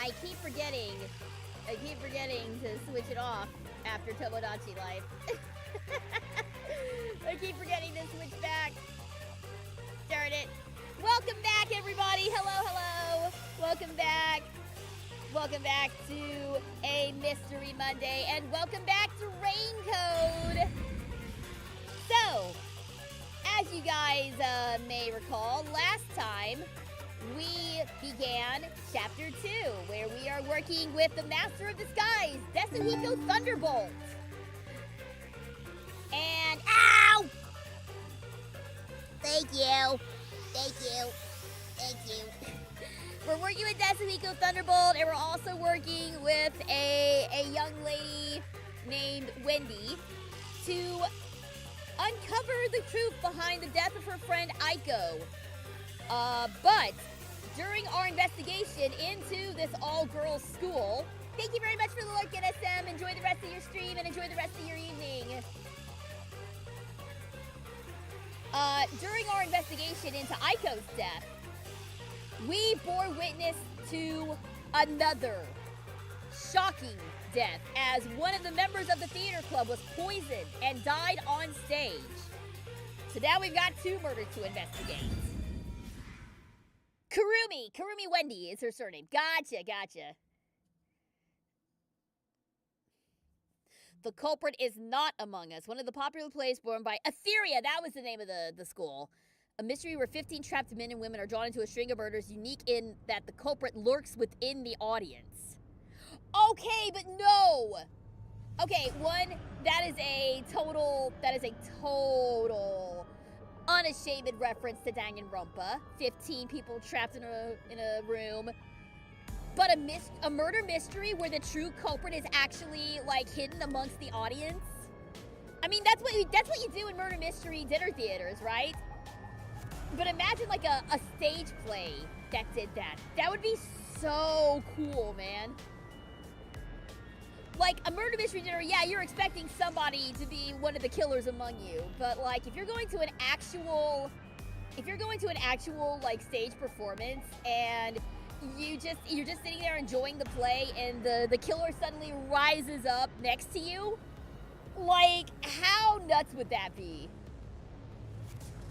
I keep forgetting to switch it off after Tomodachi Life. I keep forgetting to switch back. Darn it. Welcome back, everybody. Hello, hello. Welcome back. Welcome back to a Mystery Monday, and welcome back to Raincode. So, as you guys may recall, last time we began Chapter 2, where we are working with the Master of the Skies, Desuhiko Thunderbolt. And, ow! Thank you. Thank you. Thank you. We're working with Desuhiko Thunderbolt, and we're also working with a young lady named Wendy to uncover the truth behind the death of her friend Aiko. But during our investigation into this all-girls school, thank you very much for the look at SM. Enjoy the rest of your stream and enjoy the rest of your evening. During our investigation into Aiko's death, we bore witness to another shocking death as one of the members of the theater club was poisoned and died on stage. So now we've got two murders to investigate. Kurumi Wendy is her surname. Gotcha. The culprit is not among us. One of the popular plays born by Etheria, that was the name of the school. A mystery where 15 trapped men and women are drawn into a string of murders, unique in that the culprit lurks within the audience. Okay, but no! Okay, one, that is a total unashamed reference to Danganronpa. 15 people trapped in a room. But a murder mystery where the true culprit is actually, like, hidden amongst the audience? I mean, that's what you do in murder mystery dinner theaters, right? But imagine, like, a stage play that did that. That would be so cool, man. Like, a murder mystery dinner, yeah, you're expecting somebody to be one of the killers among you. But, like, if you're going to an actual, like, stage performance and you're just sitting there enjoying the play and the killer suddenly rises up next to you, like, how nuts would that be?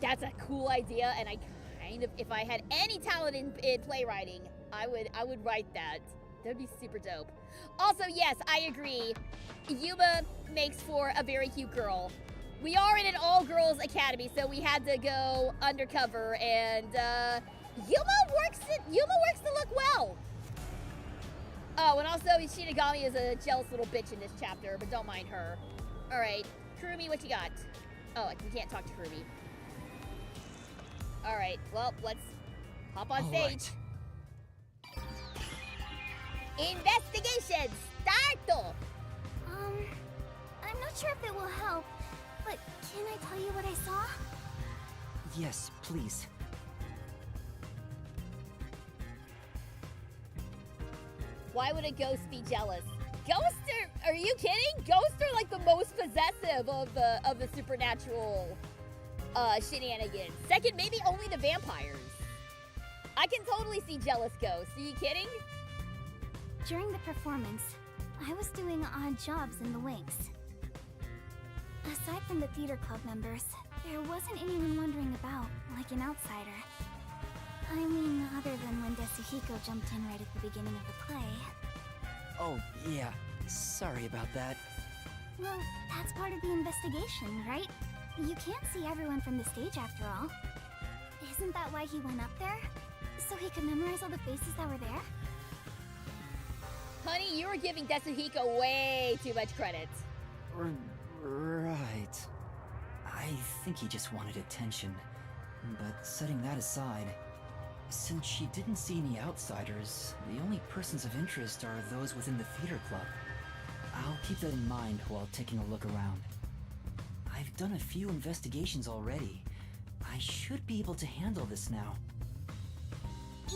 That's a cool idea, and I kind of, if I had any talent in playwriting, I would write that. That'd be super dope. Also, yes, I agree. Yuma makes for a very cute girl. We are in an all-girls academy, so we had to go undercover, and Yuma works to look well. Oh, and also Shinigami is a jealous little bitch in this chapter, but don't mind her. All right, Kurumi, what you got? Oh, we can't talk to Kurumi. All right, well, let's hop on stage. Right. Investigation, start! I'm not sure if it will help, but can I tell you what I saw? Yes, please. Why would a ghost be jealous? Ghosts are you kidding? Ghosts are like the most possessive of the supernatural shenanigans. Second, maybe only the vampires. I can totally see jealous ghosts. Are you kidding? During the performance, I was doing odd jobs in the wings. Aside from the theater club members, there wasn't anyone wandering about, like an outsider. I mean, other than when Desuhiko jumped in right at the beginning of the play. Oh, yeah. Sorry about that. Well, that's part of the investigation, right? You can't see everyone from the stage after all. Isn't that why he went up there? So he could memorize all the faces that were there? Honey, you were giving Desuhiko way too much credit. Right. I think he just wanted attention. But setting that aside, since she didn't see any outsiders, the only persons of interest are those within the theater club. I'll keep that in mind while taking a look around. I've done a few investigations already. I should be able to handle this now.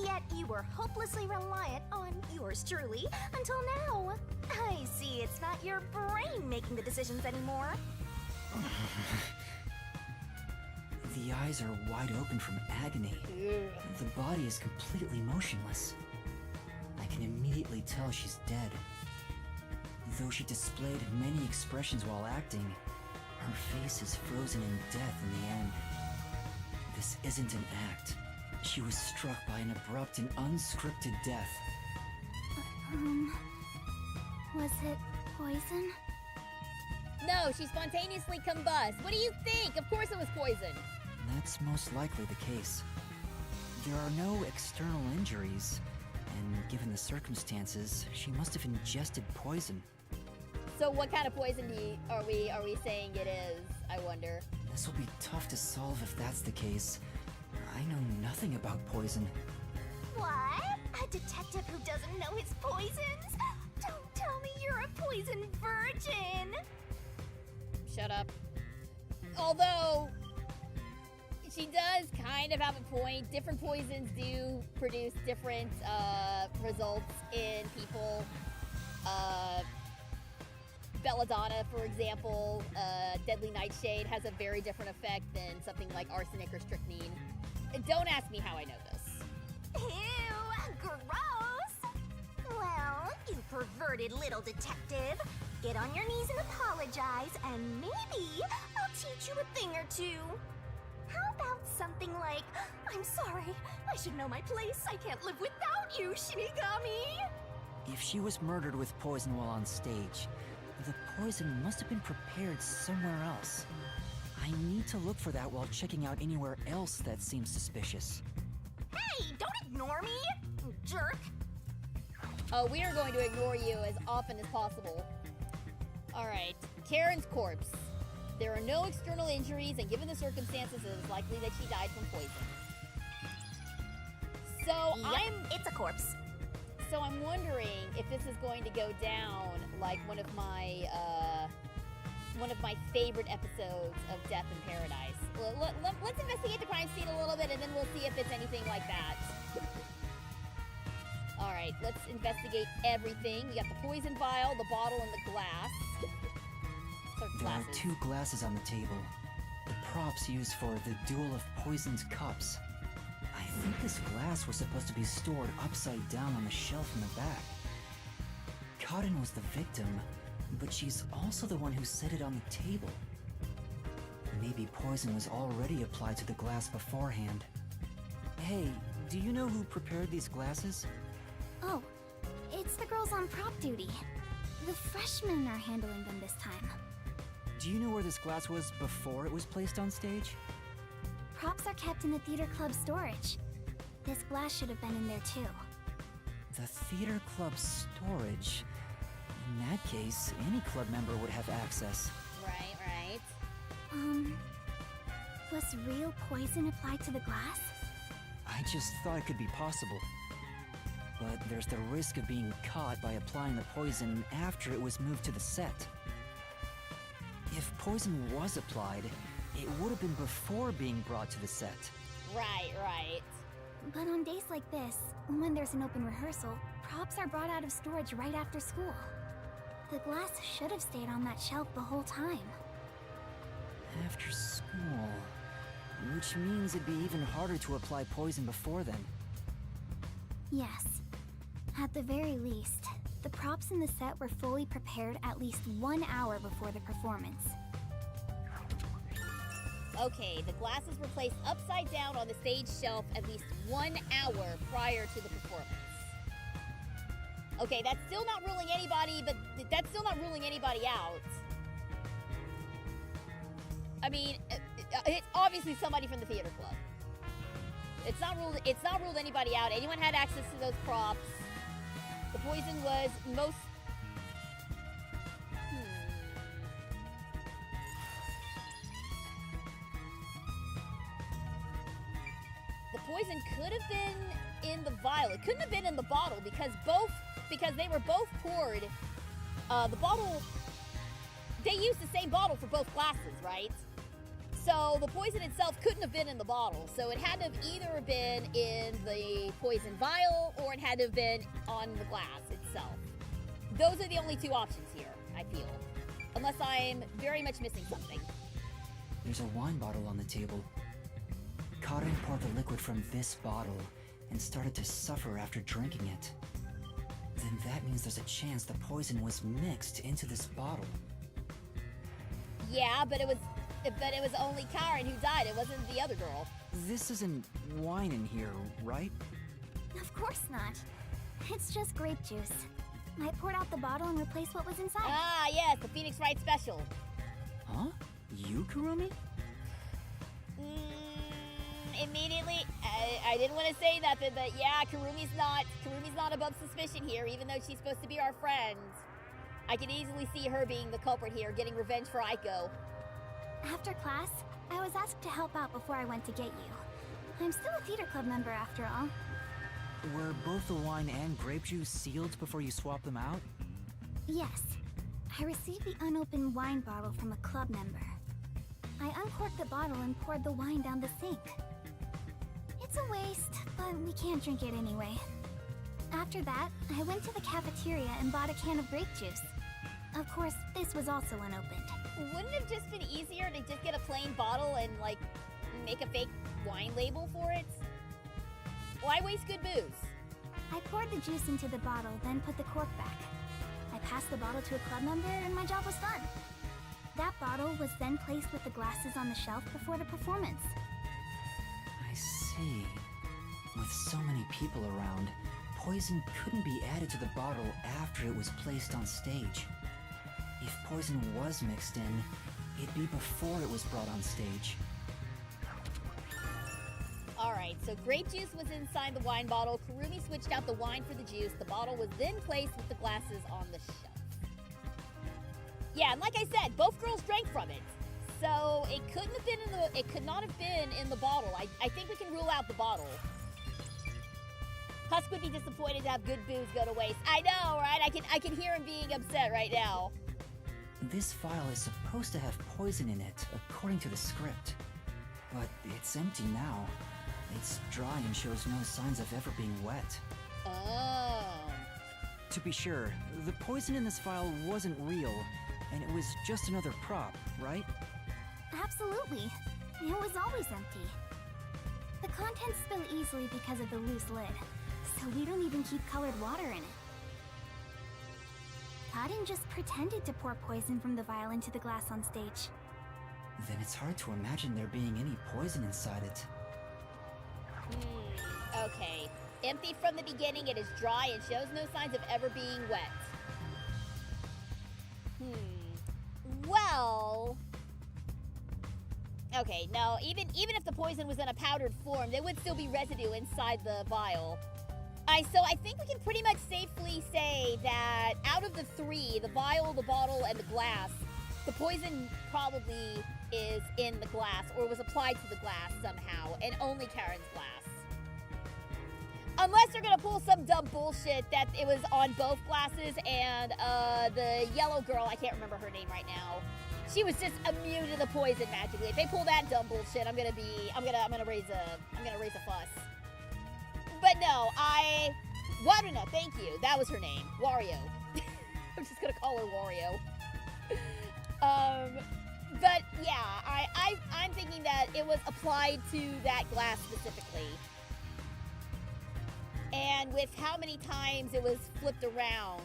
Yet you were hopelessly reliant on yours truly until now. I see it's not your brain making the decisions anymore. The eyes are wide open from agony. The body is completely motionless. I can can immediately tell she's dead. Though she displayed many expressions while acting, her face is frozen in death in the end. This isn't an act. She was struck by an abrupt and unscripted death. Was it poison? No, she spontaneously combust. What do you think? Of course it was poison. That's most likely the case. There are no external injuries, and given the circumstances, she must have ingested poison. So what kind of poison are we saying it is, I wonder? This will be tough to solve if that's the case. I know nothing about poison. What? A detective who doesn't know his poisons? Don't tell me you're a poison virgin! Shut up. Although, she does kind of have a point. Different poisons do produce different results in people. Belladonna, for example, Deadly Nightshade has a very different effect than something like arsenic or strychnine. Don't ask me how I know this. Ew, gross! Well, you perverted little detective. Get on your knees and apologize, and maybe I'll teach you a thing or two. How about something like, I'm sorry, I should know my place. I can't live without you, Shinigami. If she was murdered with poison while on stage, the poison must have been prepared somewhere else. I need to look for that while checking out anywhere else that seems suspicious. Hey, don't ignore me, jerk. We are going to ignore you as often as possible. Alright, Karen's corpse. There are no external injuries, and given the circumstances, it is likely that she died from poison. So Yep, it's a corpse. So I'm wondering if this is going to go down like one of my favorite episodes of Death in Paradise. Let's investigate the crime scene a little bit, and then we'll see if it's anything like that. All right, let's investigate everything. We got the poison vial, the bottle, and the glass. There are two glasses on the table. The props used for the duel of poisoned cups. I think this glass was supposed to be stored upside down on the shelf in the back. Cotton was the victim, but she's also the one who set it on the table. Maybe poison was already applied to the glass beforehand. Hey, do you know who prepared these glasses? Oh, it's the girls on prop duty. The freshmen are handling them this time. Do you know where this glass was before it was placed on stage? Props are kept in the theater club storage. This glass should have been in there too. The theater club storage? In that case, any club member would have access. Right. Was real poison applied to the glass? I just thought it could be possible. But there's the risk of being caught by applying the poison after it was moved to the set. If poison was applied, it would have been before being brought to the set. Right. But on days like this, when there's an open rehearsal, props are brought out of storage right after school. The glass should have stayed on that shelf the whole time. After school... which means it'd be even harder to apply poison before then. Yes. At the very least, the props in the set were fully prepared at least 1 hour before the performance. Okay, the glasses were placed upside down on the stage shelf at least 1 hour prior to the performance. Okay, that's still not ruling anybody, but that's still not ruling anybody out. I mean, it's obviously somebody from the theater club. It's not ruled anybody out. Anyone had access to those props. The poison was most... The poison could have been in the vial. It couldn't have been in the bottle because they were both poured. The bottle... They used the same bottle for both glasses, right? So the poison itself couldn't have been in the bottle. So it had to have either been in the poison vial or it had to have been on the glass itself. Those are the only two options here, I feel. Unless I'm very much missing something. There's a wine bottle on the table. Karin poured the liquid from this bottle and started to suffer after drinking it. then that means there's a chance the poison was mixed into this bottle. Yeah, but it was only Karen who died. It wasn't the other girl. This isn't wine in here, right? Of course not. It's just grape juice. I poured out the bottle and replaced what was inside. Ah, yes, the Phoenix Wright special. Huh? You, Kurumi? Immediately, I didn't want to say nothing, but yeah, Kurumi's not above suspicion here, even though she's supposed to be our friend. I can easily see her being the culprit here, getting revenge for Aiko. After class, I was asked to help out before I went to get you. I'm still a theater club member after all. Were both the wine and grape juice sealed before you swapped them out? Yes. I received the unopened wine bottle from a club member. I uncorked the bottle and poured the wine down the sink. It's a waste, but we can't drink it anyway. After that, I went to the cafeteria and bought a can of grape juice. Of course, this was also unopened. Wouldn't it have just been easier to just get a plain bottle and, like, make a fake wine label for it? Why waste good booze? I poured the juice into the bottle, then put the cork back. I passed the bottle to a club member and my job was done. That bottle was then placed with the glasses on the shelf before the performance. I see. With so many people around, poison couldn't be added to the bottle after it was placed on stage. If poison was mixed in, it'd be before it was brought on stage. Alright, so grape juice was inside the wine bottle. Kurumi switched out the wine for the juice. The bottle was then placed with the glasses on the shelf. Yeah, and like I said, both girls drank from it. So it couldn't have been it could not have been in the bottle. I think we can rule out the bottle. Husk would be disappointed to have good booze go to waste. I know, right? I can hear him being upset right now. This vial is supposed to have poison in it, according to the script. But it's empty now. It's dry and shows no signs of ever being wet. Oh. To be sure, the poison in this vial wasn't real, and it was just another prop, right? Absolutely. It was always empty. The contents spill easily because of the loose lid, so we don't even keep colored water in it. Kaden just pretended to pour poison from the vial into the glass on stage. Then it's hard to imagine there being any poison inside it. Okay. Empty from the beginning, it is dry and shows no signs of ever being wet. Well... Okay, no, even if the poison was in a powdered form, there would still be residue inside the vial. So I think we can pretty much safely say that out of the three, the vial, the bottle, and the glass, the poison probably is in the glass or was applied to the glass somehow, and only Karen's glass. Unless they're gonna pull some dumb bullshit that it was on both glasses and the yellow girl, I can't remember her name right now, she was just immune to the poison magically. If they pull that dumb bullshit, I'm gonna raise a fuss. But no, Waruna, thank you. That was her name, Wario. I'm just gonna call her Wario. But yeah, I'm thinking that it was applied to that glass specifically. And with how many times it was flipped around.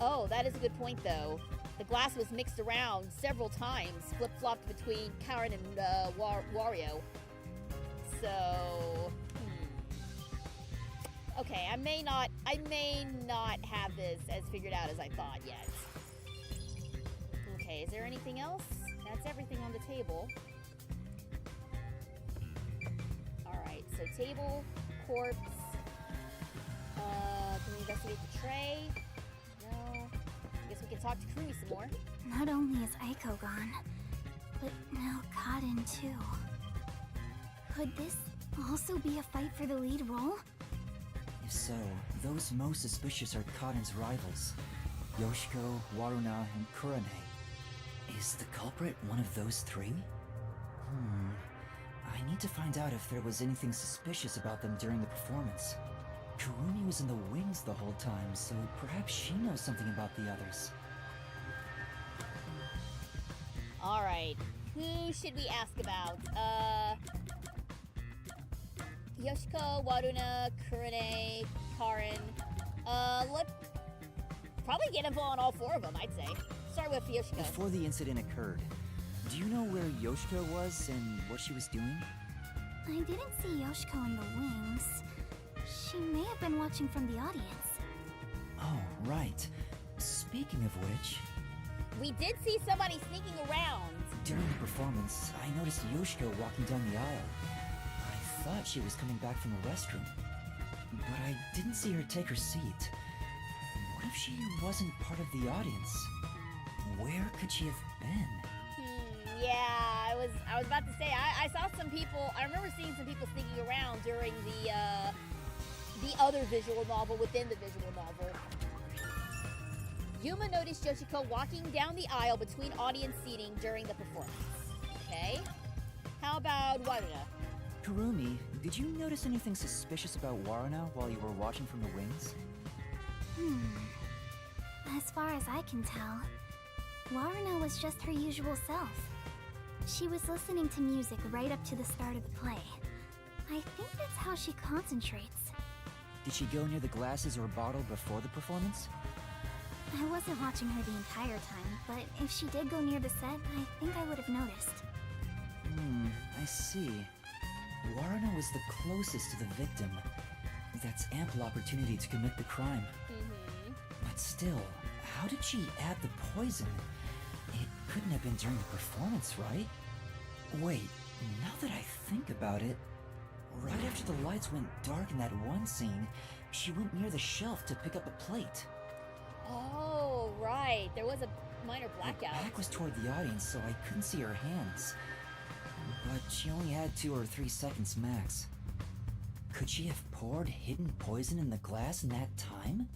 Oh, that is a good point though. The glass was mixed around several times, flip-flopped between Karen and Wario. So, okay, I may not have this as figured out as I thought yet. Okay, is there anything else? That's everything on the table. Alright, so table, corpse. Can we investigate the tray? No. I guess we can talk to Kurumi some more. Not only is Aiko gone, but now Kaden too. Could this also be a fight for the lead role? If so, those most suspicious are Kaden's rivals, Yoshiko, Waruna, and Kurane. Is the culprit one of those three? I need to find out if there was anything suspicious about them during the performance. Kurumi was in the wings the whole time, so perhaps she knows something about the others. Alright, who should we ask about? Yoshiko, Waruna, Kurane, Karen. Let's probably get info on all 4 of them, I'd say. Start with Yoshiko. Before the incident occurred, do you know where Yoshiko was and what she was doing? I didn't see Yoshiko in the wings. She may have been watching from the audience. Oh, right. Speaking of which, We did see somebody sneaking around. during the performance, I noticed Yoshiko walking down the aisle. I thought she was coming back from the restroom, but I didn't see her take her seat. What if she wasn't part of the audience? Where could she have been? Yeah, I was about to say, I saw some people, I remember seeing some people sneaking around during the other visual novel within the visual novel. Yuma noticed Yoshiko walking down the aisle between audience seating during the performance. Okay. How about Waruna? Kurumi, did you notice anything suspicious about Waruna while you were watching from the wings? As far as I can tell, Waruna was just her usual self. She was listening to music right up to the start of the play. I think that's how she concentrates. Did she go near the glasses or bottle before the performance? I wasn't watching her the entire time, but if she did go near the set, I think I would have noticed. I see. Waruna was the closest to the victim. That's ample opportunity to commit the crime. But still, how did she add the poison? It couldn't have been during the performance, right? Wait, now that I think about it, right after the lights went dark in that one scene, she went near the shelf to pick up a plate. Oh, right. There was a minor blackout. Her back was toward the audience, so I couldn't see her hands. But she only had 2 or 3 seconds max. Could she have poured hidden poison in the glass in that time?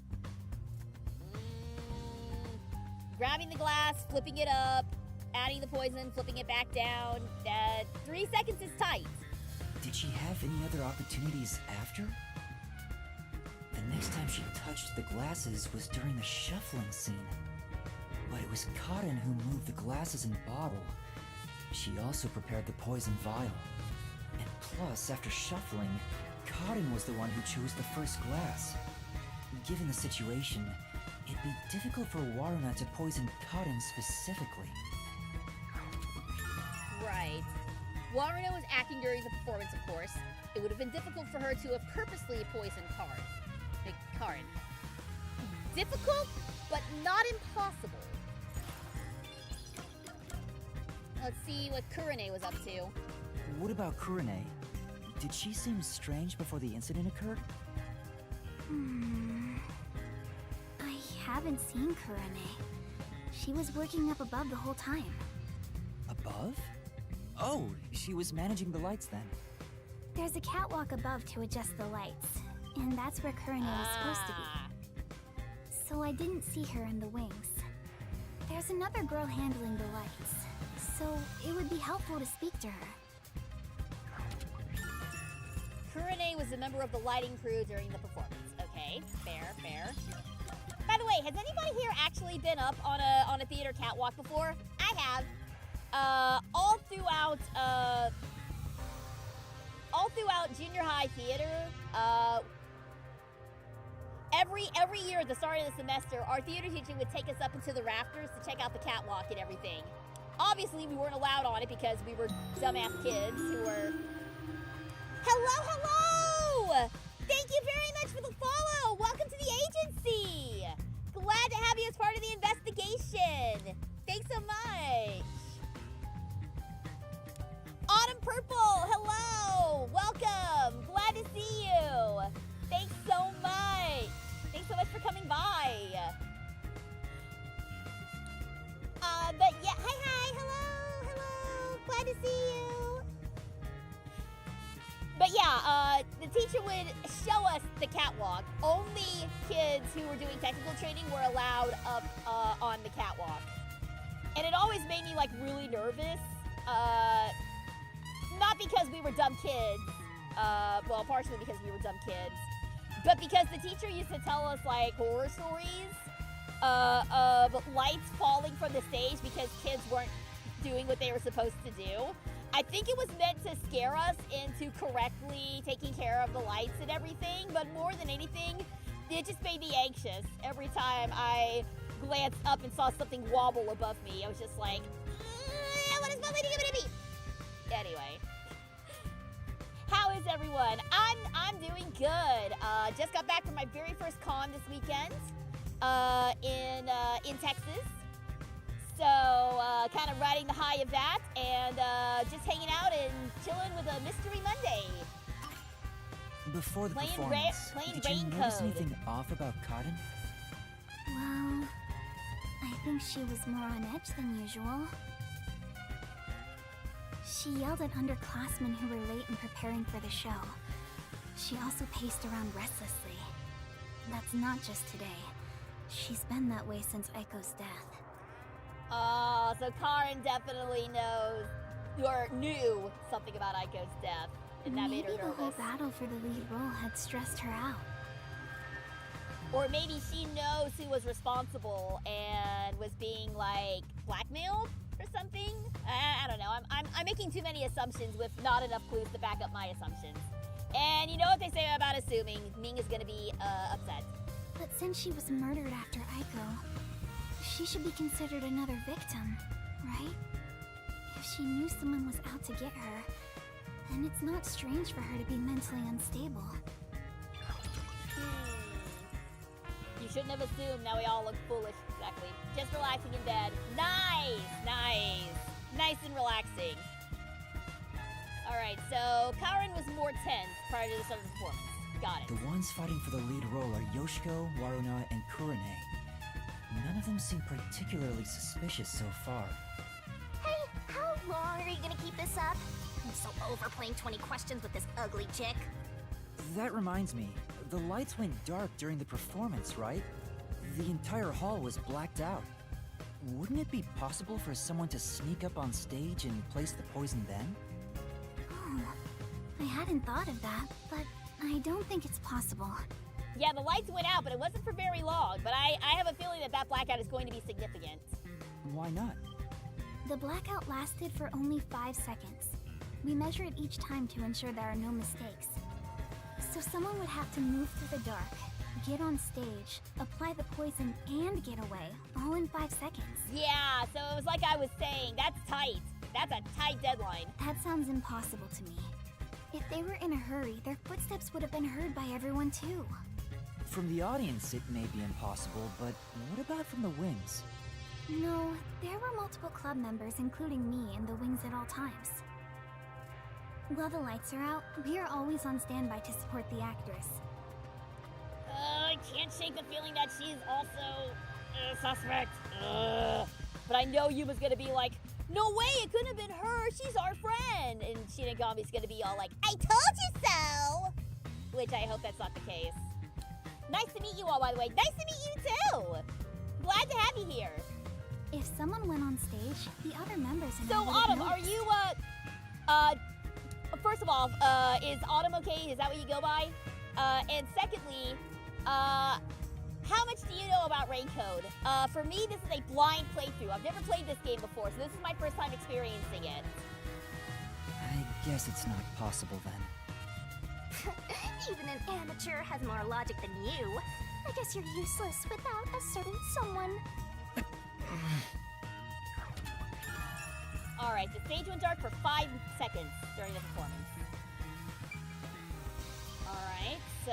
Grabbing the glass, flipping it up, adding the poison, flipping it back down. 3 seconds is tight. Did she have any other opportunities after? The next time she touched the glasses was during the shuffling scene. But it was Karin who moved the glasses and bottle. She also prepared the poison vial. And plus, after shuffling, Karin was the one who chose the first glass. Given the situation, it'd be difficult for Waruna to poison Karin specifically. Right. Waruna was acting during the performance, of course. It would have been difficult for her to have purposely poisoned Karin. Difficult, but not impossible. Let's see what Kurane was up to. What about Kurane? Did she seem strange before the incident occurred? I haven't seen Kurane. She was working up above the whole time. Above? Oh, she was managing the lights then. There's a catwalk above to adjust the lights, and that's where Kurane was supposed to be. So I didn't see her in the wings. There's another girl handling the lights, so it would be helpful to speak to her. Kurane was a member of the lighting crew during the performance. Okay, fair. By the way, has anybody here actually been up on a theater catwalk before? I have. All throughout junior high theater, every year at the start of the semester, our theater teacher would take us up into the rafters to check out the catwalk and everything. Obviously, we weren't allowed on it because we were dumbass kids who were... Hello! Thank you very much for the follow! Welcome to the agency! Glad to have you as part of the investigation! Thanks so much! Autumn Purple, hello! Welcome! Glad to see you! Thanks so much! Thanks so much for coming by! But yeah, hi, hello! Glad to see you! But yeah, the teacher would show us the catwalk. Only kids who were doing technical training were allowed up on the catwalk. And it always made me like really nervous. Not because we were dumb kids, well, partially because we were dumb kids, but because the teacher used to tell us like horror stories of lights falling from the stage because kids weren't doing what they were supposed to do. I think it was meant to scare us into correctly taking care of the lights and everything, but more than anything, it just made me anxious every time I glanced up and saw something wobble above me. I was just like, what is my lady gonna be? Anyway. How is everyone? I'm doing good. Just got back from my very first con this weekend in Texas. So kind of riding the high of that and just hanging out and chilling with a Mystery Monday. Before the Playing performance, playing did you Rain notice Code. anything off about Cotton? Well, I think she was more on edge than usual. She yelled at underclassmen who were late in preparing for the show. She also paced around restlessly. That's not just today. She's been that way since Aiko's death. Oh, so Karin definitely knows or knew something about Aiko's death, and that made Maybe her the whole nervous. battle for the lead role had stressed her out. Or maybe she knows who was responsible and was being like blackmailed or something. I don't know. I'm making too many assumptions with not enough clues to back up my assumptions. And you know what they say about assuming? Ming is gonna be upset. But since she was murdered after Aiko, she should be considered another victim, right? If she knew someone was out to get her, then it's not strange for her to be mentally unstable. You shouldn't have assumed. Now we all look foolish. Exactly. Just relaxing in bed. Nice, nice, nice and relaxing. All right. So Karin was more tense prior to the start of the performance. Got it. The ones fighting for the lead role are Yoshiko, Waruna, and Kurane. None of them seem particularly suspicious so far. Hey, how long are you gonna keep this up? I'm so over playing 20 questions with this ugly chick. That reminds me, the lights went dark during the performance, right? The entire hall was blacked out. Wouldn't it be possible for someone to sneak up on stage and place the poison then? Oh, I hadn't thought of that, but I don't think it's possible. Yeah, the lights went out, but it wasn't for very long. But I have a feeling that blackout is going to be significant. Why not? The blackout lasted for only 5 seconds. We measure it each time to ensure there are no mistakes. So someone would have to move through the dark, get on stage, apply the poison, and get away, all in 5 seconds. Yeah, so it was like I was saying, that's tight. That's a tight deadline. That sounds impossible to me. If they were in a hurry, their footsteps would have been heard by everyone too. From the audience, it may be impossible, but what about from the wings? No, there were multiple club members, including me, in the wings at all times. While the lights are out, we are always on standby to support the actress. I can't shake the feeling that she's also a suspect. But I know Yuma's gonna be like, no way, it couldn't have been her. She's our friend. And Shinigami's gonna be all like, I told you so. Which I hope that's not the case. Nice to meet you all, by the way. Nice to meet you too. Glad to have you here. If someone went on stage, the other members in So it would have Autumn, are noticed. you first of all, is Autumn okay? Is that what you go by? And secondly, how much do you know about Rain Code? For me, this is a blind playthrough. I've never played this game before, so this is my first time experiencing it. I guess it's not possible then. Even an amateur has more logic than you. I guess you're useless without a certain someone. All right, the stage went dark for 5 seconds during the performance. All right, so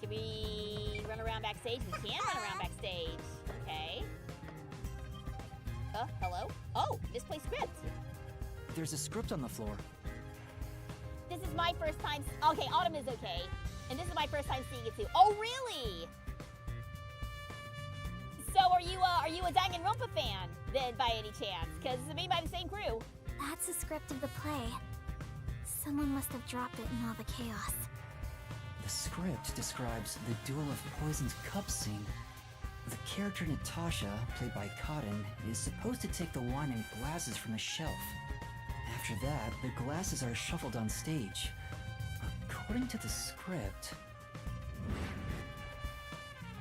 can we run around backstage? We can run around backstage. Okay. Hello? Oh, misplaced script. There's a script on the floor. This is my first time. Okay, Autumn is okay. And this is my first time seeing it too. Oh, really? So are you a Danganronpa fan then by any chance? Because it's made by the same crew. That's the script of the play. Someone must have dropped it in all the chaos. The script describes the Duel of Poison's Cup scene. The character Natasha, played by Cotton, is supposed to take the wine and glasses from the shelf. After that, the glasses are shuffled on stage. According to the script...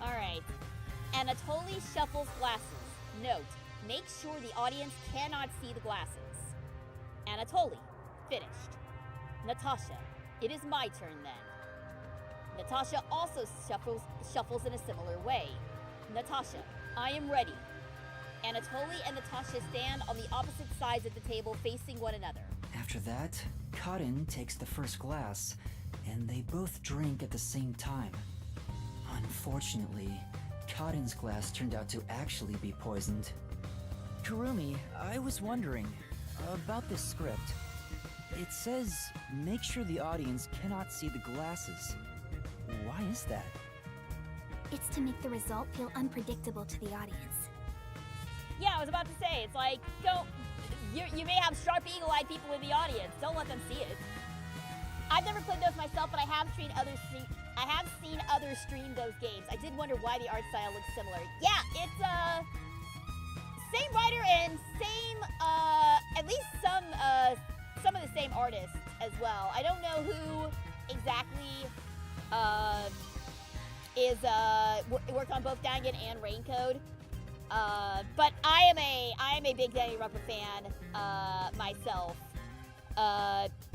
Alright. Anatoly shuffles glasses. Note, make sure the audience cannot see the glasses. Anatoly, finished. Natasha, it is my turn then. Natasha also shuffles in a similar way. Natasha, I am ready. Anatoly and Natasha stand on the opposite sides of the table facing one another. After that, Cotton takes the first glass, and they both drink at the same time. Unfortunately, Cotton's glass turned out to actually be poisoned. Kurumi, I was wondering about this script. It says, make sure the audience cannot see the glasses. Why is that? It's to make the result feel unpredictable to the audience. Yeah, I was about to say, it's like, don't... You may have sharp eagle-eyed people in the audience. Don't let them see it. I've never played those myself, but I have seen others stream those games. I did wonder why the art style looks similar. Yeah, it's same writer and same at least some of the same artists as well. I don't know who exactly worked on both Dangan and Raincode. But I am a big Danganronpa fan myself.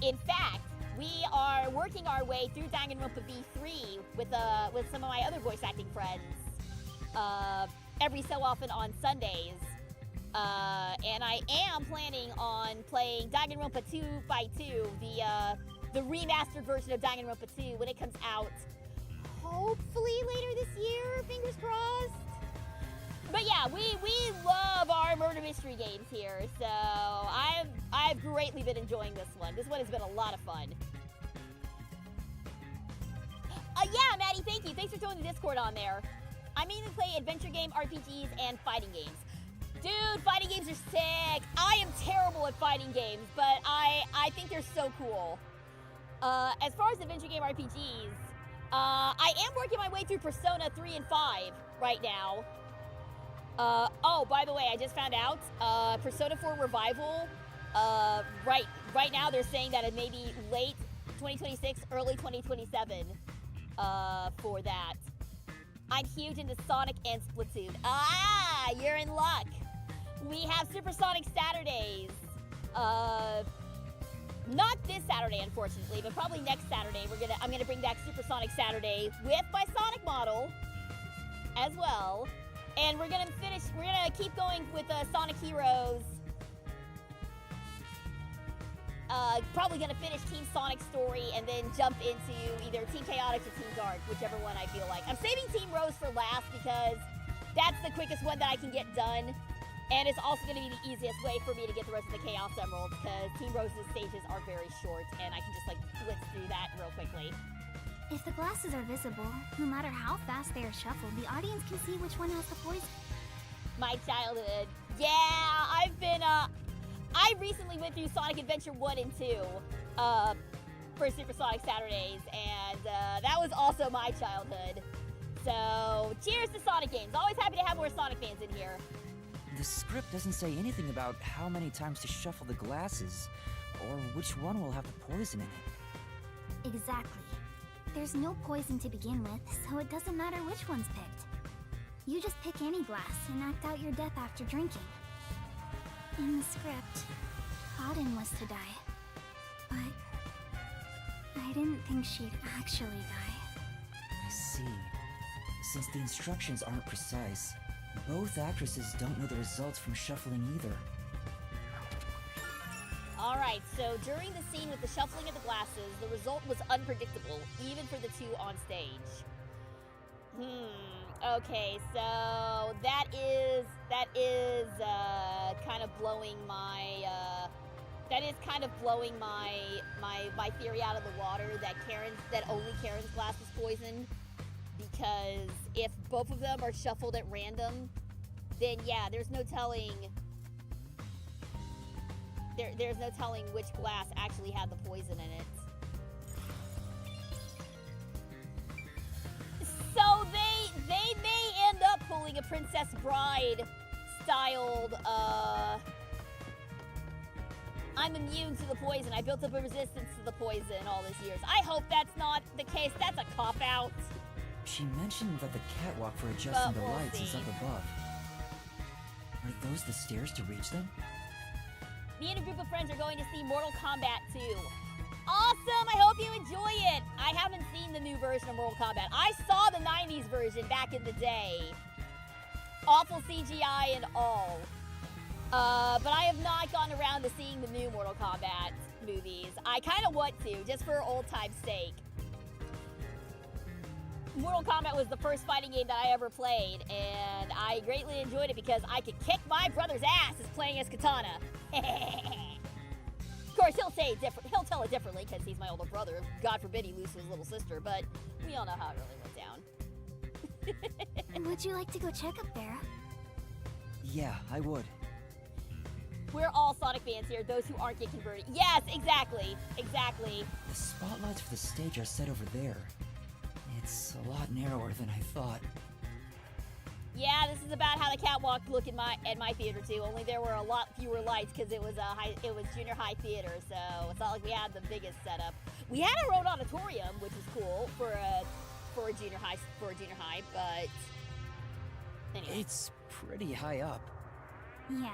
In fact, we are working our way through Danganronpa V3 with some of my other voice acting friends every so often on Sundays. And I am planning on playing Danganronpa 2x2, the remastered version of Danganronpa 2 when it comes out, hopefully later this year, fingers crossed. But yeah, we love our murder mystery games here, so I've greatly been enjoying this one. This one has been a lot of fun. Yeah, Maddie, thank you. Thanks for throwing the Discord on there. I mainly play adventure game, RPGs, and fighting games. Dude, fighting games are sick. I am terrible at fighting games, but I think they're so cool. As far as adventure game RPGs, I am working my way through Persona 3 and 5 right now. Oh, by the way, I just found out, Persona 4 Revival, right now they're saying that it may be late 2026, early 2027, for that. I'm huge into Sonic and Splatoon. Ah, you're in luck. We have Supersonic Saturdays. Not this Saturday, unfortunately, but probably next Saturday. I'm gonna bring back Supersonic Saturday with my Sonic model as well. And we're gonna keep going with Sonic Heroes. Probably gonna finish Team Sonic story and then jump into either Team Chaotix or Team Dark, whichever one I feel like. I'm saving Team Rose for last because that's the quickest one that I can get done. And it's also gonna be the easiest way for me to get the rest of the Chaos Emeralds because Team Rose's stages are very short and I can just like blitz through that real quickly. If the glasses are visible, no matter how fast they are shuffled, the audience can see which one has the poison. My childhood. Yeah, I recently went through Sonic Adventure 1 and 2 for Supersonic Saturdays, and that was also my childhood. So, cheers to Sonic games. Always happy to have more Sonic fans in here. The script doesn't say anything about how many times to shuffle the glasses, or which one will have the poison in it. Exactly. There's no poison to begin with, so it doesn't matter which one's picked. You just pick any glass and act out your death after drinking. In the script, Cotton was to die. But I didn't think she'd actually die. I see. Since the instructions aren't precise, both actresses don't know the results from shuffling either. Alright, so during the scene with the shuffling of the glasses, the result was unpredictable, even for the two on stage. Okay, so that is kind of blowing my my theory out of the water that only Karen's glass was poisoned, because if both of them are shuffled at random, then yeah, there's no telling which glass actually had the poison in it. So they may end up pulling a Princess Bride styled, I'm immune to the poison. I built up a resistance to the poison all these years. I hope that's not the case. That's a cop-out. She mentioned that the catwalk for adjusting the lights is up above. Are those the stairs to reach them? Me and a group of friends are going to see Mortal Kombat 2. Awesome! I hope you enjoy it! I haven't seen the new version of Mortal Kombat. I saw the 90s version back in the day. Awful CGI and all. But I have not gotten around to seeing the new Mortal Kombat movies. I kind of want to, just for old time's sake. Mortal Kombat was the first fighting game that I ever played, and I greatly enjoyed it because I could kick my brother's ass as playing as Katana. Of course, he'll tell it differently because he's my older brother. God forbid he loses his little sister, but we all know how it really went down. Would you like to go check up there? Yeah, I would. We're all Sonic fans here, those who aren't get converted. Yes, exactly. Exactly. The spotlights for the stage are set over there. It's a lot narrower than I thought. Yeah, this is about how the catwalk looked at my theater too. Only there were a lot fewer lights because it was junior high theater, so it's not like we had the biggest setup. We had our own auditorium, which is cool for a junior high, but anyway. It's pretty high up. Yeah.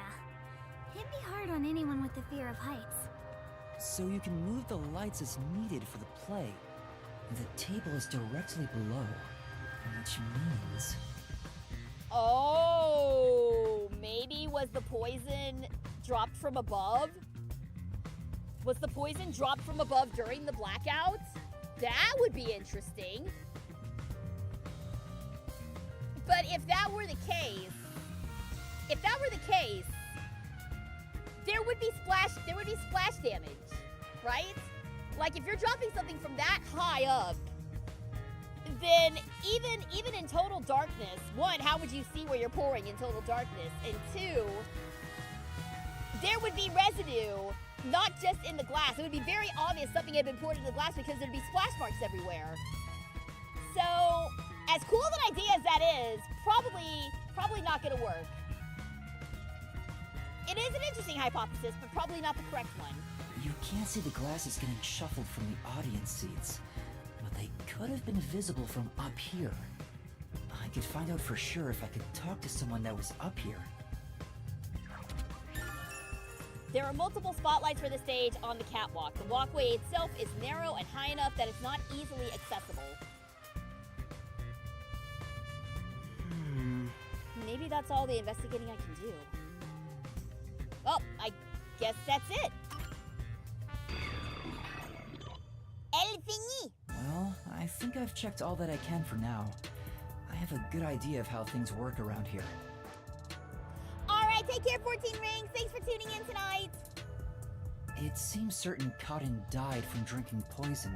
It'd be hard on anyone with the fear of heights. So you can move the lights as needed for the play. The table is directly below, which means... Oh, maybe was the poison dropped from above? Was the poison dropped from above during the blackout? That would be interesting. But if that were the case, there would be splash damage, right? Like if you're dropping something from that high up, then even in total darkness, one, how would you see where you're pouring in total darkness? And two, there would be residue, not just in the glass. It would be very obvious something had been poured into the glass because there'd be splash marks everywhere. So, as cool of an idea as that is, probably not gonna work. It is an interesting hypothesis, but probably not the correct one. You can't see the glasses getting shuffled from the audience seats, but they could have been visible from up here. I could find out for sure if I could talk to someone that was up here. There are multiple spotlights for the stage on the catwalk. The walkway itself is narrow and high enough that it's not easily accessible. Maybe that's all the investigating I can do. Well, I guess that's it. El fini! Well, I think I've checked all that I can for now. I have a good idea of how things work around here. Alright, take care, 14 Rings. Thanks for tuning in tonight. It seems certain Cotton died from drinking poison,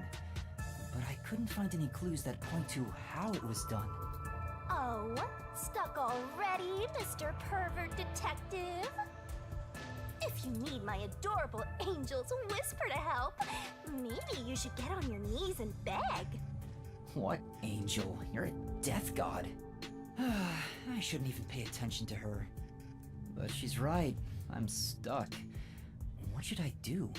but I couldn't find any clues that point to how it was done. Oh, stuck already, Mr. Pervert Detective? If you need my adorable angel's whisper to help, maybe you should get on your knees and beg. What angel? You're a death god. I shouldn't even pay attention to her. But she's right. I'm stuck. What should I do?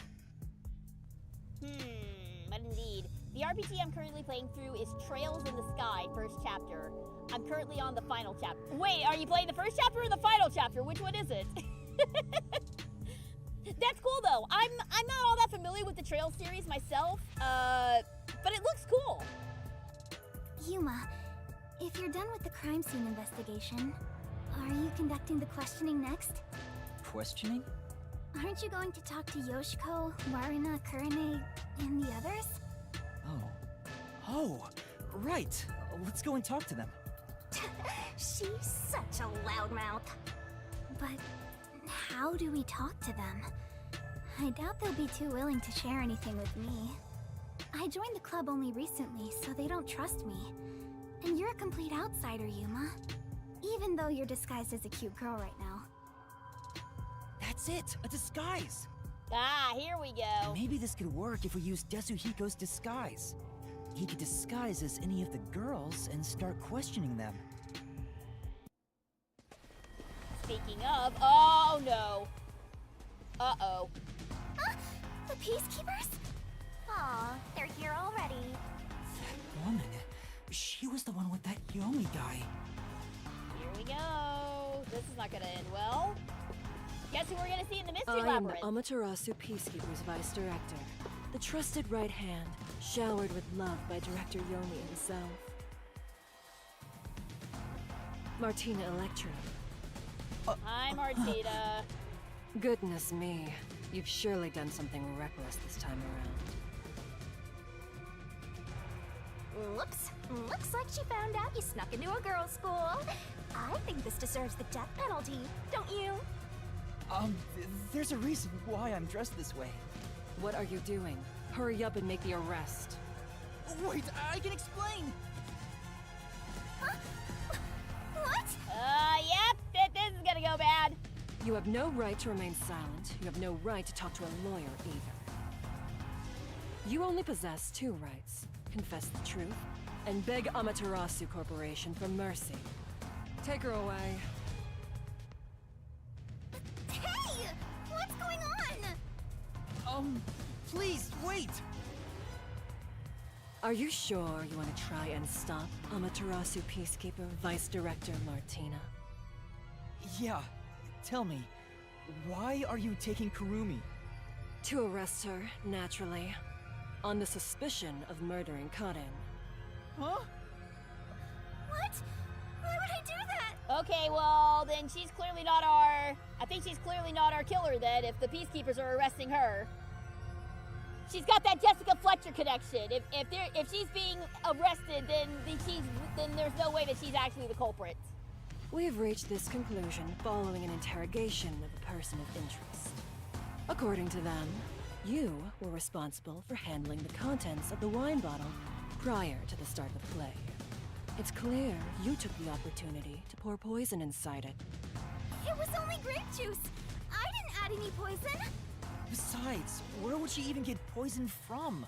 But indeed. The RPG I'm currently playing through is Trails in the Sky, first chapter. I'm currently on the final chapter. Wait, are you playing the first chapter or the final chapter? Which one is it? That's cool though. I'm not all that familiar with the Trails series myself, but it looks cool. Yuma, if you're done with the crime scene investigation, are you conducting the questioning next? Questioning? Aren't you going to talk to Yoshiko, Warina, Kurane, and the others? Oh, right. Let's go and talk to them. She's such a loudmouth. But how do we talk to them? I doubt they'll be too willing to share anything with me. I joined the club only recently, so they don't trust me. And you're a complete outsider, Yuma. Even though you're disguised as a cute girl right now. That's it! A disguise! Ah, here we go. Maybe this could work if we use Desuhiko's disguise. He could disguise as any of the girls and start questioning them. Speaking of, oh no. Uh-oh. The Peacekeepers? Aw, they're here already. That woman, she was the one with that Yomi guy. Here we go. This is not gonna end well. Guess who we're gonna see in the Mystery I am Labyrinth? the Amaterasu Peacekeepers Vice Director. The trusted right hand, showered with love by Director Yomi himself. Martina Electra. Hi, Martina. Goodness me. You've surely done something reckless this time around. Whoops. Looks like she found out you snuck into a girls' school. I think this deserves the death penalty, don't you? There's a reason why I'm dressed this way. What are you doing? Hurry up and make the arrest. Wait, I can explain! What? Yep, this is gonna go bad. You have no right to remain silent. You have no right to talk to a lawyer either. You only possess two rights. Confess the truth, and beg Amaterasu Corporation for mercy. Take her away. Hey! What's going on? Please, wait! Are you sure you want to try and stop Amaterasu Peacekeeper Vice Director Martina? Yeah, tell me, why are you taking Kurumi? To arrest her, naturally. On the suspicion of murdering Karin. Huh? What? Why would I do that? Okay, well, then she's clearly not our... I think she's clearly not our killer then, if the Peacekeepers are arresting her. She's got that Jessica Fletcher connection. If she's being arrested, then there's no way that she's actually the culprit. We've reached this conclusion following an interrogation of a person of interest. According to them, you were responsible for handling the contents of the wine bottle prior to the start of play. It's clear you took the opportunity to pour poison inside it. It was only grape juice. I didn't add any poison. Besides, where would she even get poison from?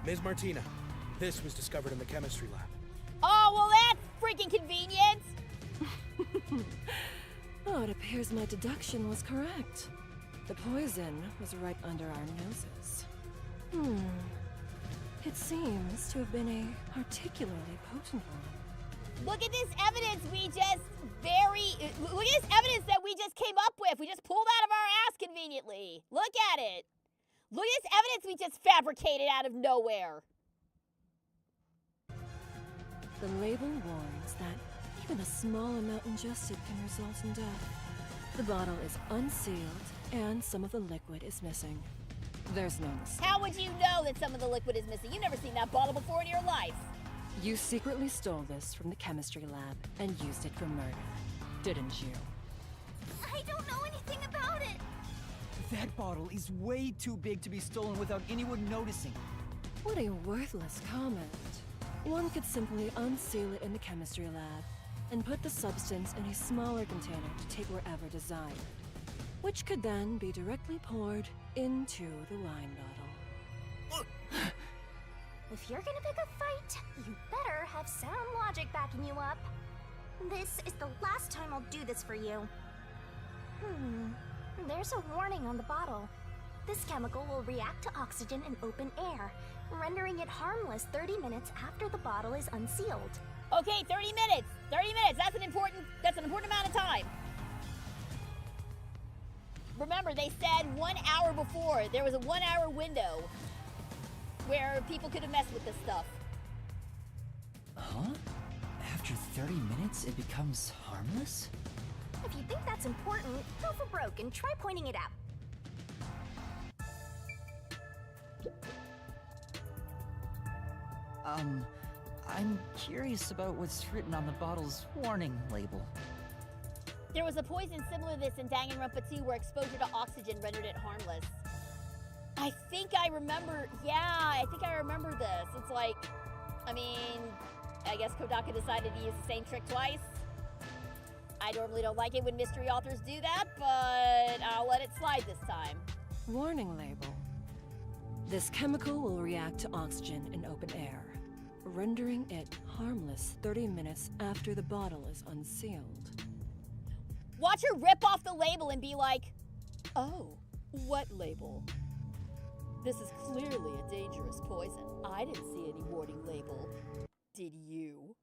Ms. Martina, this was discovered in the chemistry lab. Oh, well, that's freaking convenient. Oh, it appears my deduction was correct. The poison was right under our noses. It seems to have been a particularly potent one. Look at this evidence look at this evidence that we just came up with. We just pulled out of our ass conveniently. Look at it. Look at this evidence we just fabricated out of nowhere. The label warns that even a small amount ingested can result in death. The bottle is unsealed, and some of the liquid is missing. There's no mistake. How would you know that some of the liquid is missing? You've never seen that bottle before in your life. You secretly stole this from the chemistry lab and used it for murder, didn't you? I don't know anything about it. That bottle is way too big to be stolen without anyone noticing. What a worthless comment. One could simply unseal it in the chemistry lab and put the substance in a smaller container to take wherever desired, which could then be directly poured into the wine bottle. If you're gonna pick a fight, you better have sound logic backing you up. This is the last time I'll do this for you. There's a warning on the bottle. This chemical will react to oxygen in open air, rendering it harmless 30 minutes after the bottle is unsealed. Okay, 30 minutes. 30 minutes. That's an important amount of time. Remember, they said 1 hour before. There was a 1 hour window where people could have messed with this stuff. Huh? After 30 minutes, it becomes harmless? If you think that's important, go for broke and try pointing it out. I'm curious about what's written on the bottle's warning label. There was a poison similar to this in Danganronpa 2 where exposure to oxygen rendered it harmless. I think I remember this. It's like, I guess Kodaka decided to use the same trick twice. I normally don't like it when mystery authors do that, but I'll let it slide this time. Warning label. This chemical will react to oxygen in open air, rendering it harmless 30 minutes after the bottle is unsealed. Watch her rip off the label and be like, oh, what label? This is clearly a dangerous poison. I didn't see any warning label. Did you?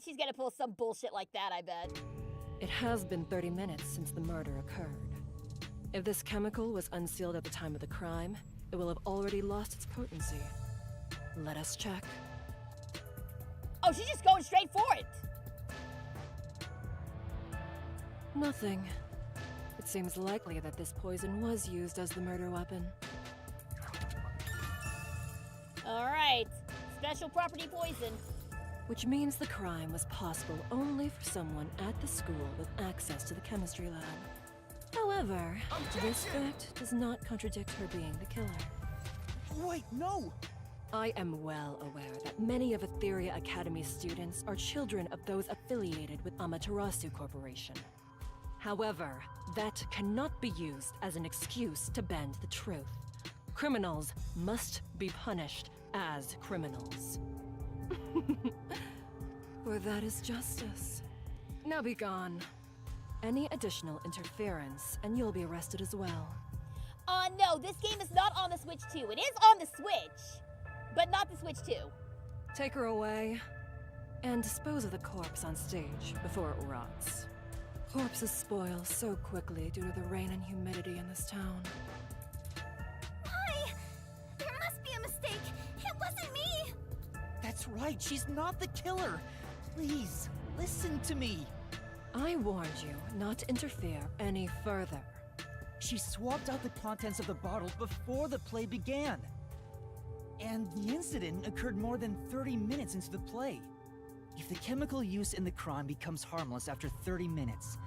She's gonna pull some bullshit like that, I bet. It has been 30 minutes since the murder occurred. If this chemical was unsealed at the time of the crime, it will have already lost its potency. Let us check. Oh, she's just going straight for it. Nothing. It seems likely that this poison was used as the murder weapon. All right. Special property poison. Which means the crime was possible only for someone at the school with access to the chemistry lab. However, this fact does not contradict her being the killer. Wait, no! I am well aware that many of Etheria Academy's students are children of those affiliated with Amaterasu Corporation. However, that cannot be used as an excuse to bend the truth. Criminals must be punished as criminals. For that is justice. Now be gone. Any additional interference, and you'll be arrested as well. No, this game is not on the Switch 2. It is on the Switch, but not the Switch 2. Take her away, and dispose of the corpse on stage before it rots. Corpses spoil so quickly due to the rain and humidity in this town. Why? There must be a mistake. It wasn't me. That's right, she's not the killer! Please, listen to me! I warned you not to interfere any further. She swapped out the contents of the bottle before the play began. And the incident occurred more than 30 minutes into the play. If the chemical used in the crime becomes harmless after 30 minutes,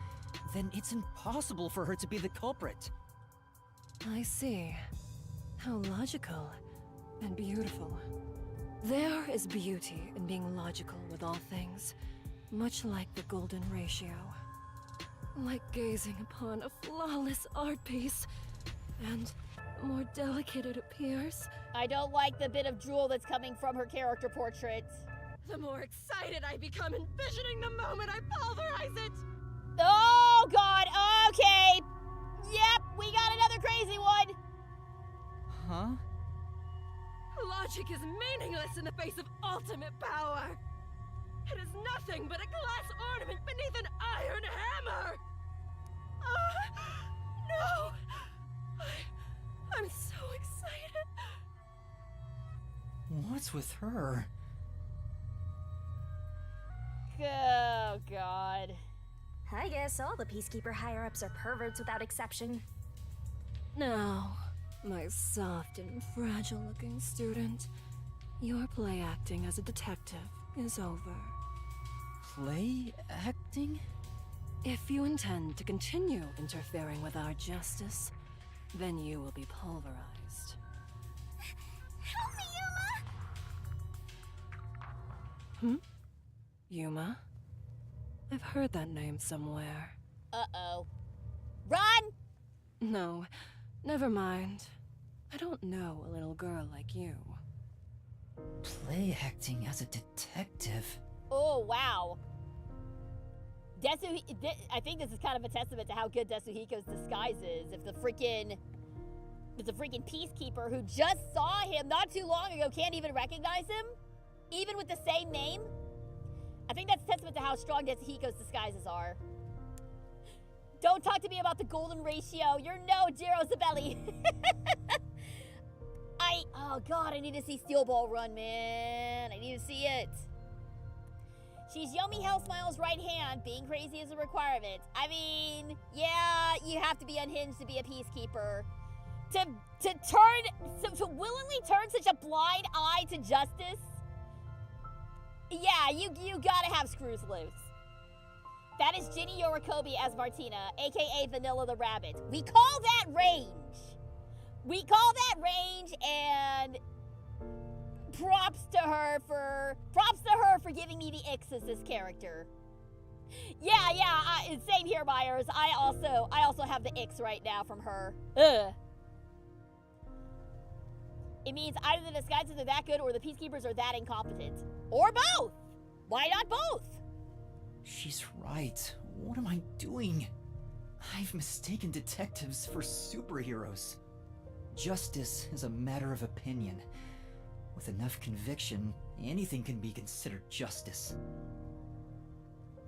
then it's impossible for her to be the culprit. I see. How logical and beautiful. There is beauty in being logical with all things, much like the golden ratio. Like gazing upon a flawless art piece, and the more delicate it appears, I don't like the bit of drool that's coming from her character portrait. the more excited I become envisioning the moment I pulverize it! Oh, God, okay. Yep, we got another crazy one. Huh? Logic is meaningless in the face of ultimate power! It is nothing but a glass ornament beneath an iron hammer! No! I'm so excited! What's with her? Oh, God. I guess all the Peacekeeper higher-ups are perverts without exception. Now, my soft and fragile-looking student, your play acting as a detective is over. Play acting? If you intend to continue interfering with our justice, then you will be pulverized. Help me, Yuma! Yuma? I've heard that name somewhere. Uh-oh. Run! No, never mind. I don't know a little girl like you. Play acting as a detective? Oh, wow. I think this is kind of a testament to how good Desuhiko's disguise is. If the freaking Peacekeeper who just saw him not too long ago can't even recognize him, even with the same name, I think that's a testament to how strong Desuhiko's disguises are. Don't talk to me about the golden ratio. You're no Jiro Zabelli. Oh God, I need to see Steel Ball run, man. I need to see it. She's Yomi Hellsmile's right hand. Being crazy is a requirement. I mean, yeah, you have to be unhinged to be a Peacekeeper. To willingly turn such a blind eye to justice. Yeah, you gotta have screws loose. That is Ginny Yorikobi as Martina, aka Vanilla the Rabbit. We call that range. And props to her for giving me the icks as this character. Yeah, same here, Myers. I also have the icks right now from her. Ugh. It means either the disguises are that good or the Peacekeepers are that incompetent. Or both! Why not both? She's right. What am I doing? I've mistaken detectives for superheroes. Justice is a matter of opinion. With enough conviction, anything can be considered justice.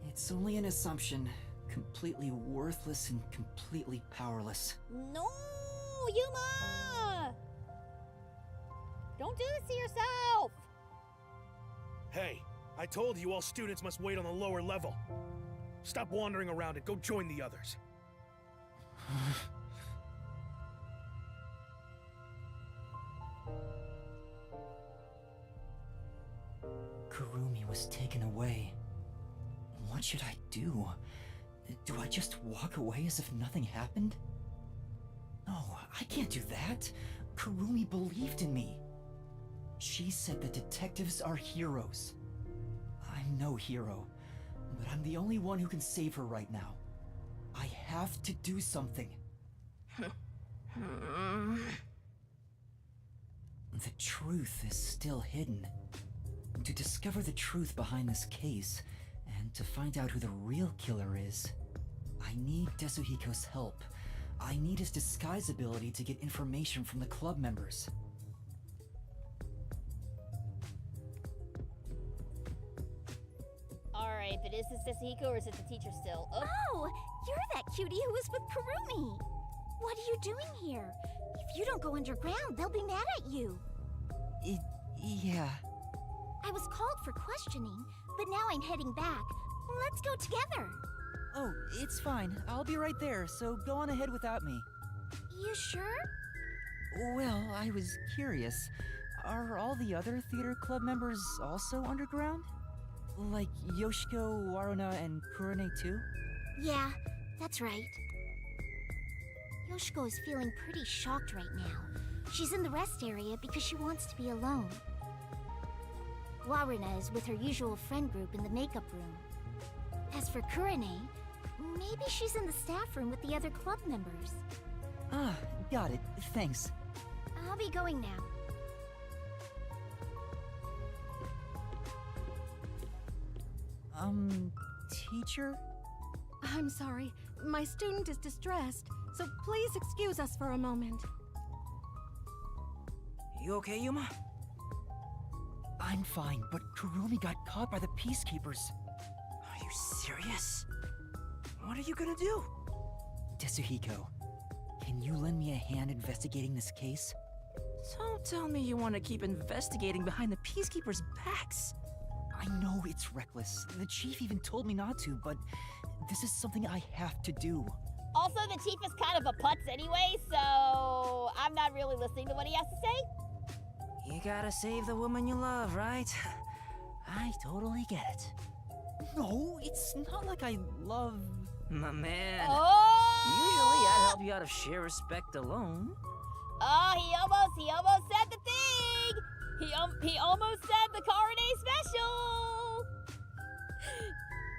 It's only an assumption, completely worthless and completely powerless. No, Yuma! Don't do this to yourself! Hey, I told you all students must wait on the lower level. Stop wandering around and go join the others. Kurumi was taken away. What should I do? Do I just walk away as if nothing happened? No, I can't do that. Kurumi believed in me. She said that detectives are heroes. I'm no hero, but I'm the only one who can save her right now. I have to do something. The truth is still hidden. To discover the truth behind this case, and to find out who the real killer is, I need Desuhiko's help. I need his disguise ability to get information from the club members. Alright, but is this Desuhiko or is it the teacher still? Oh, Oh, you're that cutie who was with Kurumi. What are you doing here? If you don't go underground, they'll be mad at you. Yeah. I was called for questioning, but now I'm heading back. Let's go together. Oh, it's fine. I'll be right there, so go on ahead without me. You sure? Well, I was curious. Are all the other theater club members also underground? Like Yoshiko, Waruna, and Kurane too? Yeah, that's right. Yoshiko is feeling pretty shocked right now. She's in the rest area because she wants to be alone. Waruna is with her usual friend group in the makeup room. As for Kurane, maybe she's in the staff room with the other club members. Ah, got it. Thanks. I'll be going now. Teacher? I'm sorry. My student is distressed, so please excuse us for a moment. You okay, Yuma? I'm fine, but Kurumi got caught by the Peacekeepers. Are you serious? What are you gonna do? Desuhiko, can you lend me a hand investigating this case? Don't tell me you want to keep investigating behind the Peacekeepers' backs. I know it's reckless. The chief even told me not to, but this is something I have to do. also, the chief is kind of a putz anyway, so I'm not really listening to what he has to say. You gotta save the woman you love, right? I totally get it. No, it's not like I love... My man. Oh! Usually I'd help you out of sheer respect alone. Oh, he almost said the thing! He almost said the Carne special!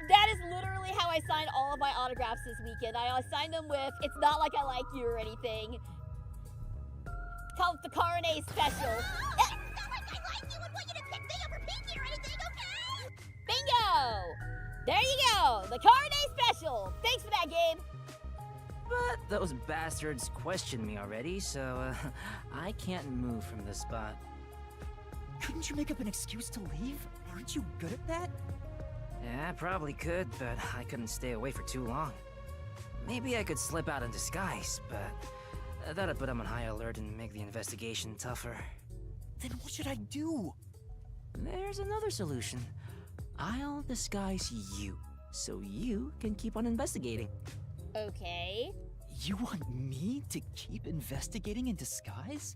That is literally how I signed all of my autographs this weekend. I signed them with, it's not like I like you or anything. Call it the Carne special. It's not like I like you and want you to pick me over Pinky or anything, okay? Bingo! There you go! The Carne special! Thanks for that, game! But those bastards questioned me already, so I can't move from this spot. Couldn't you make up an excuse to leave? Aren't you good at that? Yeah, I probably could, but I couldn't stay away for too long. Maybe I could slip out in disguise, but that'd put them on high alert and make the investigation tougher. Then what should I do? There's another solution. I'll disguise you, so you can keep on investigating. Okay. You want me to keep investigating in disguise?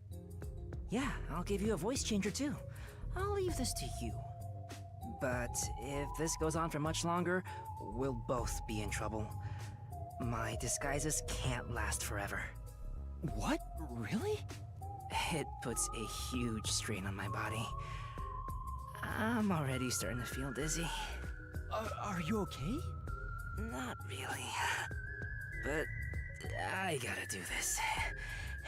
Yeah, I'll give you a voice changer too. I'll leave this to you. But if this goes on for much longer, we'll both be in trouble. My disguises can't last forever. What? Really? It puts a huge strain on my body. I'm already starting to feel dizzy. Are you okay? Not really. But I gotta do this.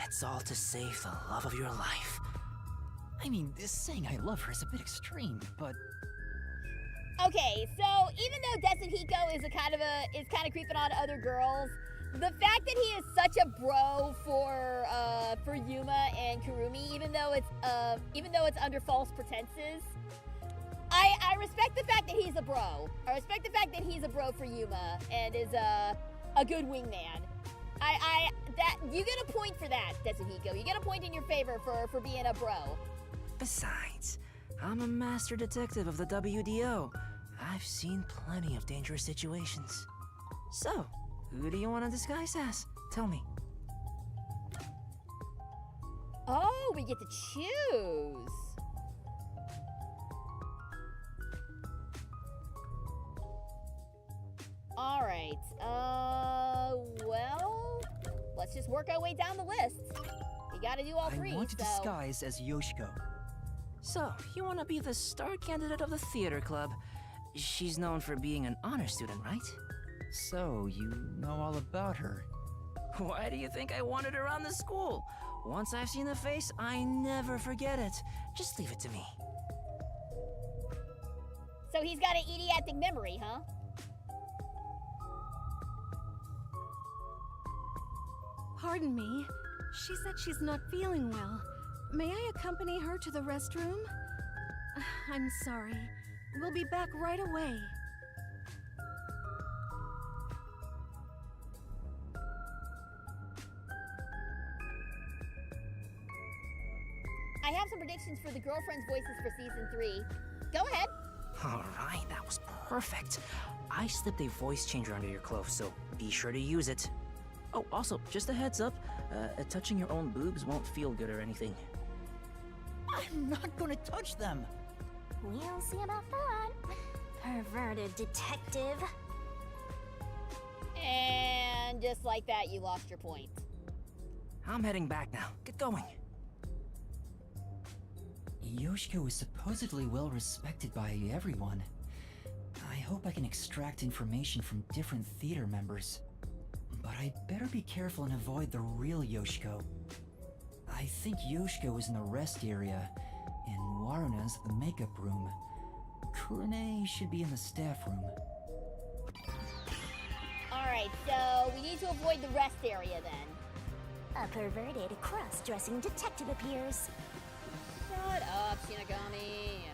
It's all to save the love of your life. I mean, saying I love her is a bit extreme, but... Okay, so even though Desuhiko is kind of creeping on other girls, the fact that he is such a bro for Yuma and Kurumi, even though it's under false pretenses, I respect the fact that he's a bro. I respect the fact that he's a bro for Yuma and is a good wingman. That you get a point for that, Tetsuhiko. You get a point in your favor for being a bro. Besides, I'm a master detective of the WDO. I've seen plenty of dangerous situations. So, who do you want to disguise as? Tell me. Oh, we get to choose. All right. Well, let's just work our way down the list. We gotta do all three. I want to disguise as Yoshiko. So, you want to be the star candidate of the theater club. She's known for being an honor student, right? So, you know all about her. Why do you think I wanted her on the school? Once I've seen the face, I never forget it. Just leave it to me. So he's got an idiotic memory, huh? Pardon me. She said she's not feeling well. May I accompany her to the restroom? I'm sorry. We'll be back right away. I have some predictions for the girlfriend's voices for season 3. Go ahead. Alright, that was perfect. I slipped a voice changer under your clothes, so be sure to use it. Oh, also, just a heads up, touching your own boobs won't feel good or anything. I'm not gonna touch them! We'll see about that. Perverted detective. And just like that, you lost your point. I'm heading back now. Get going. Yoshiko is supposedly well respected by everyone. I hope I can extract information from different theater members. But I better be careful and avoid the real Yoshiko. I think Yoshiko is in the rest area, and Waruna's the makeup room. Kurune should be in the staff room. Alright, so we need to avoid the rest area then. A perverted cross-dressing detective appears. Shut up, Shinigami.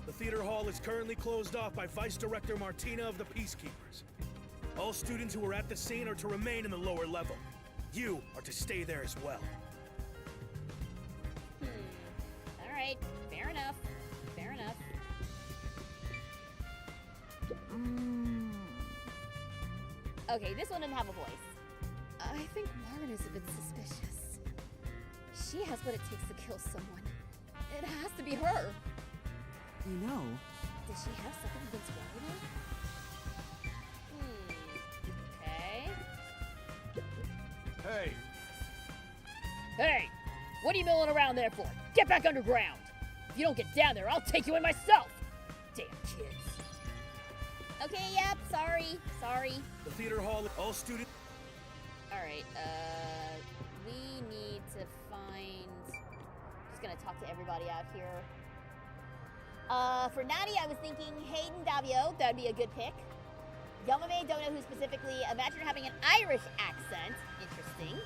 The theater hall is currently closed off by Vice Director Martina of the Peacekeepers. All students who are at the scene are to remain in the lower level. You are to stay there as well. Alright, fair enough. Fair enough. Okay, this one didn't have a voice. I think Waruna's a bit suspicious. She has what it takes to kill someone. It has to be her. You know, Does she have something against Waruna? Okay. Hey, Hey! What are you milling around there for? Get back underground! If you don't get down there, I'll take you in myself! Damn kids. Okay, yep, sorry. the theater hall, all students... Alright, we need to find... Just gonna talk to everybody out here. For Natty, I was thinking Hayden Davio. That'd be a good pick. Yamame, don't know who specifically. Imagine her having an Irish accent. Interesting.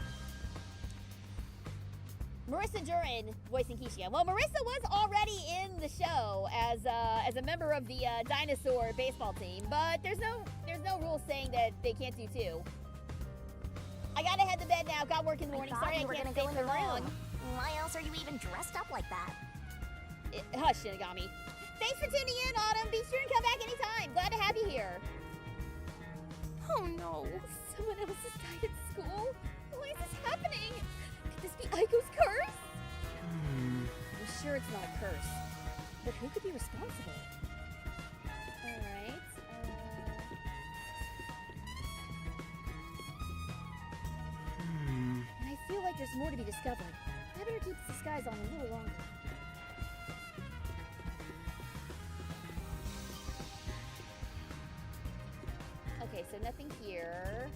Marissa Durin voicing Keisha. Well, Marissa was already in the show as a member of the dinosaur baseball team, but there's no rule saying that they can't do two. I gotta head to bed now. Got work in the morning. Sorry I can't stay for long. Why else are you even dressed up like that? Hush, Shinigami. Thanks for tuning in, Autumn. Be sure and come back anytime. Glad to have you here. Oh no, someone else has died at school? Why is this happening? Could this be Aiko's curse? I'm sure it's not a curse. But who could be responsible? Alright, I feel like there's more to be discovered. I better keep this disguise on a little longer. Okay, so nothing here.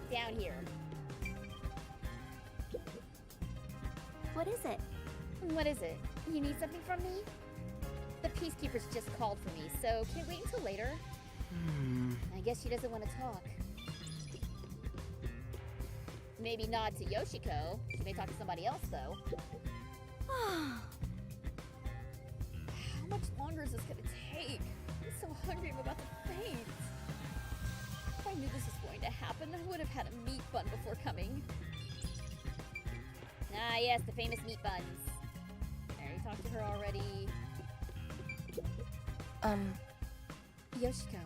Down here. What is it? What is it? You need something from me? The Peacekeepers just called for me, so can it wait until later? I guess she doesn't want to talk. Maybe nod to Yoshiko. She may talk to somebody else, though. How much longer is this gonna take? I'm so hungry, I'm about to faint. If I knew this was going to happen, I would have had a meat bun before coming. Ah, yes, the famous meat buns. I already talked to her already. Yoshiko,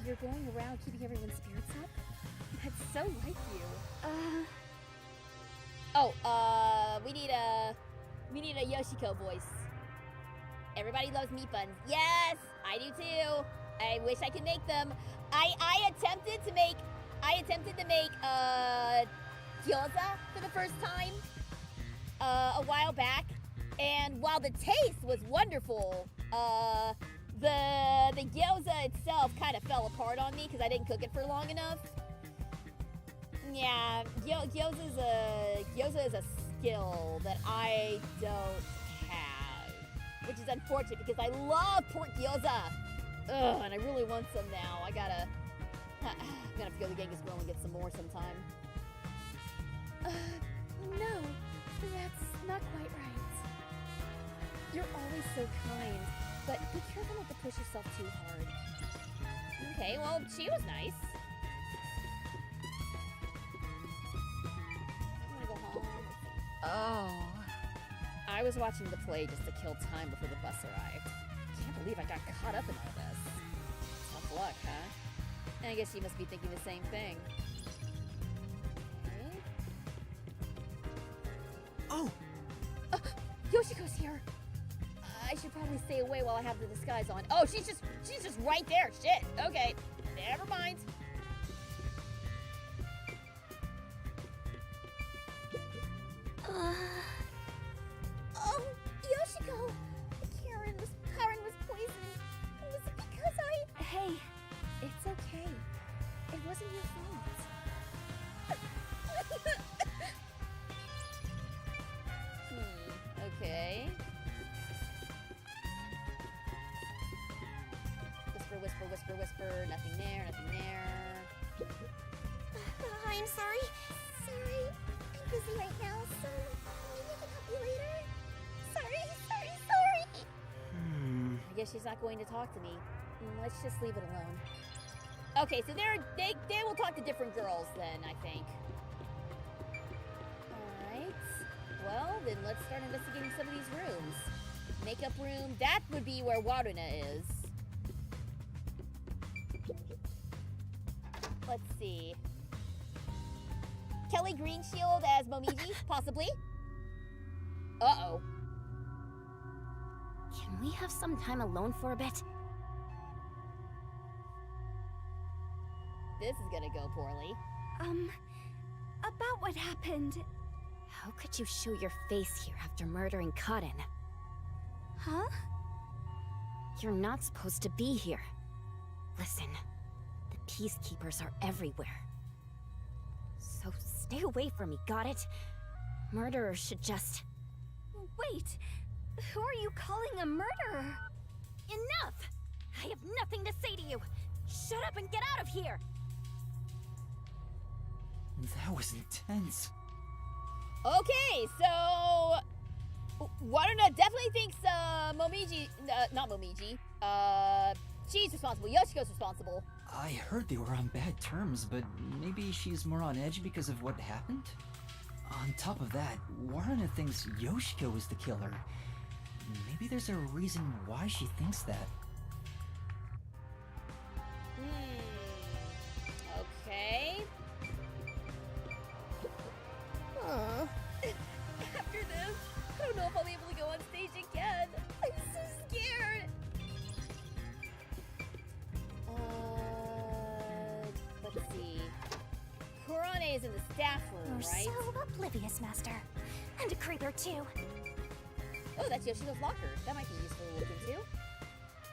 you're going around keeping everyone's spirits up? That's so like you. We need a Yoshiko voice. Everybody loves meat buns. Yes, I do too. I wish I could make them. I attempted to make gyoza for the first time a while back, and while the taste was wonderful, the gyoza itself kind of fell apart on me because I didn't cook it for long enough. Yeah, gyoza is a skill that I don't have, which is unfortunate because I love pork gyoza. Ugh, and I really want some now. I'm gonna have to go to Genghis Grill and get some more sometime. No, that's not quite right. You're always so kind, but be careful not to push yourself too hard. Okay, well, she was nice. I'm gonna go home. Oh. I was watching the play just to kill time before the bus arrived. Can't believe I got caught up in all this. Tough luck, huh? I guess you must be thinking the same thing. Okay. Oh! Yoshiko's here! I should probably stay away while I have the disguise on. Oh, she's just right there. Shit. Okay. Never mind. Yoshiko! Karen was poisoned. Was it because I... Hey, it's okay. It wasn't your fault. Okay. Whisper, whisper, whisper, whisper. Nothing there, nothing there. I'm sorry. Sorry. I'm busy right now, so maybe I can help you later. Sorry. I guess she's not going to talk to me. Let's just leave it alone. Okay, so they will talk to different girls then, I think. Alright. Well, then let's start investigating some of these rooms. Makeup room, that would be where Waruna is. Let's see. Kelly Greenshield as Momiji, possibly. Uh-oh. Can we have some time alone for a bit? This is gonna go poorly. About what happened. How could you show your face here after murdering Karin? Huh? You're not supposed to be here. Listen, the Peacekeepers are everywhere. So stay away from me, got it? Murderers should just... Wait! Who are you calling a murderer? Enough! I have nothing to say to you! Shut up and get out of here! That was intense. Okay, so Waruna definitely thinks Momiji, not Momiji. She's responsible. Yoshiko's responsible. I heard they were on bad terms, but maybe she's more on edge because of what happened? On top of that, Waruna thinks Yoshiko was the killer. Maybe there's a reason why she thinks that. Okay. After this, I don't know if I'll be able to go on stage again. I'm so scared. Let's see. Kurane is in the staff room, You're right? so oblivious, Master. And a creeper, too. Oh, that's Yoshiko's locker. That might be useful to look into.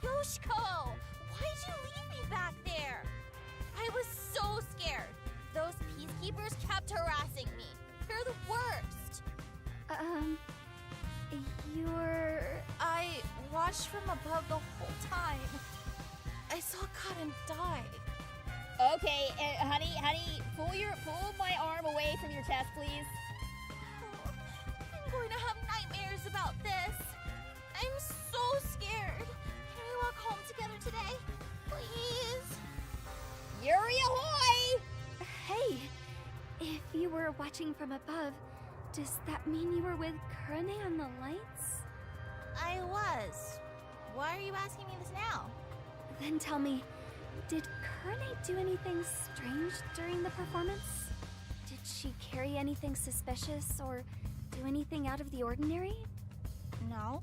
Yoshiko! Why'd you leave me back there? I was so scared. Those peacekeepers kept harassing me. They're the worst. I watched from above the whole time. I saw Karin die. Okay, honey, pull my arm away from your chest, please. Oh, I'm going to have nightmares about this. I'm so scared. Can we walk home together today? Please? Yuri ahoy! Hey, if you were watching from above, does that mean you were with Kurane on the lights? I was. Why are you asking me this now? Then tell me, did Kurane do anything strange during the performance? Did she carry anything suspicious or do anything out of the ordinary? No.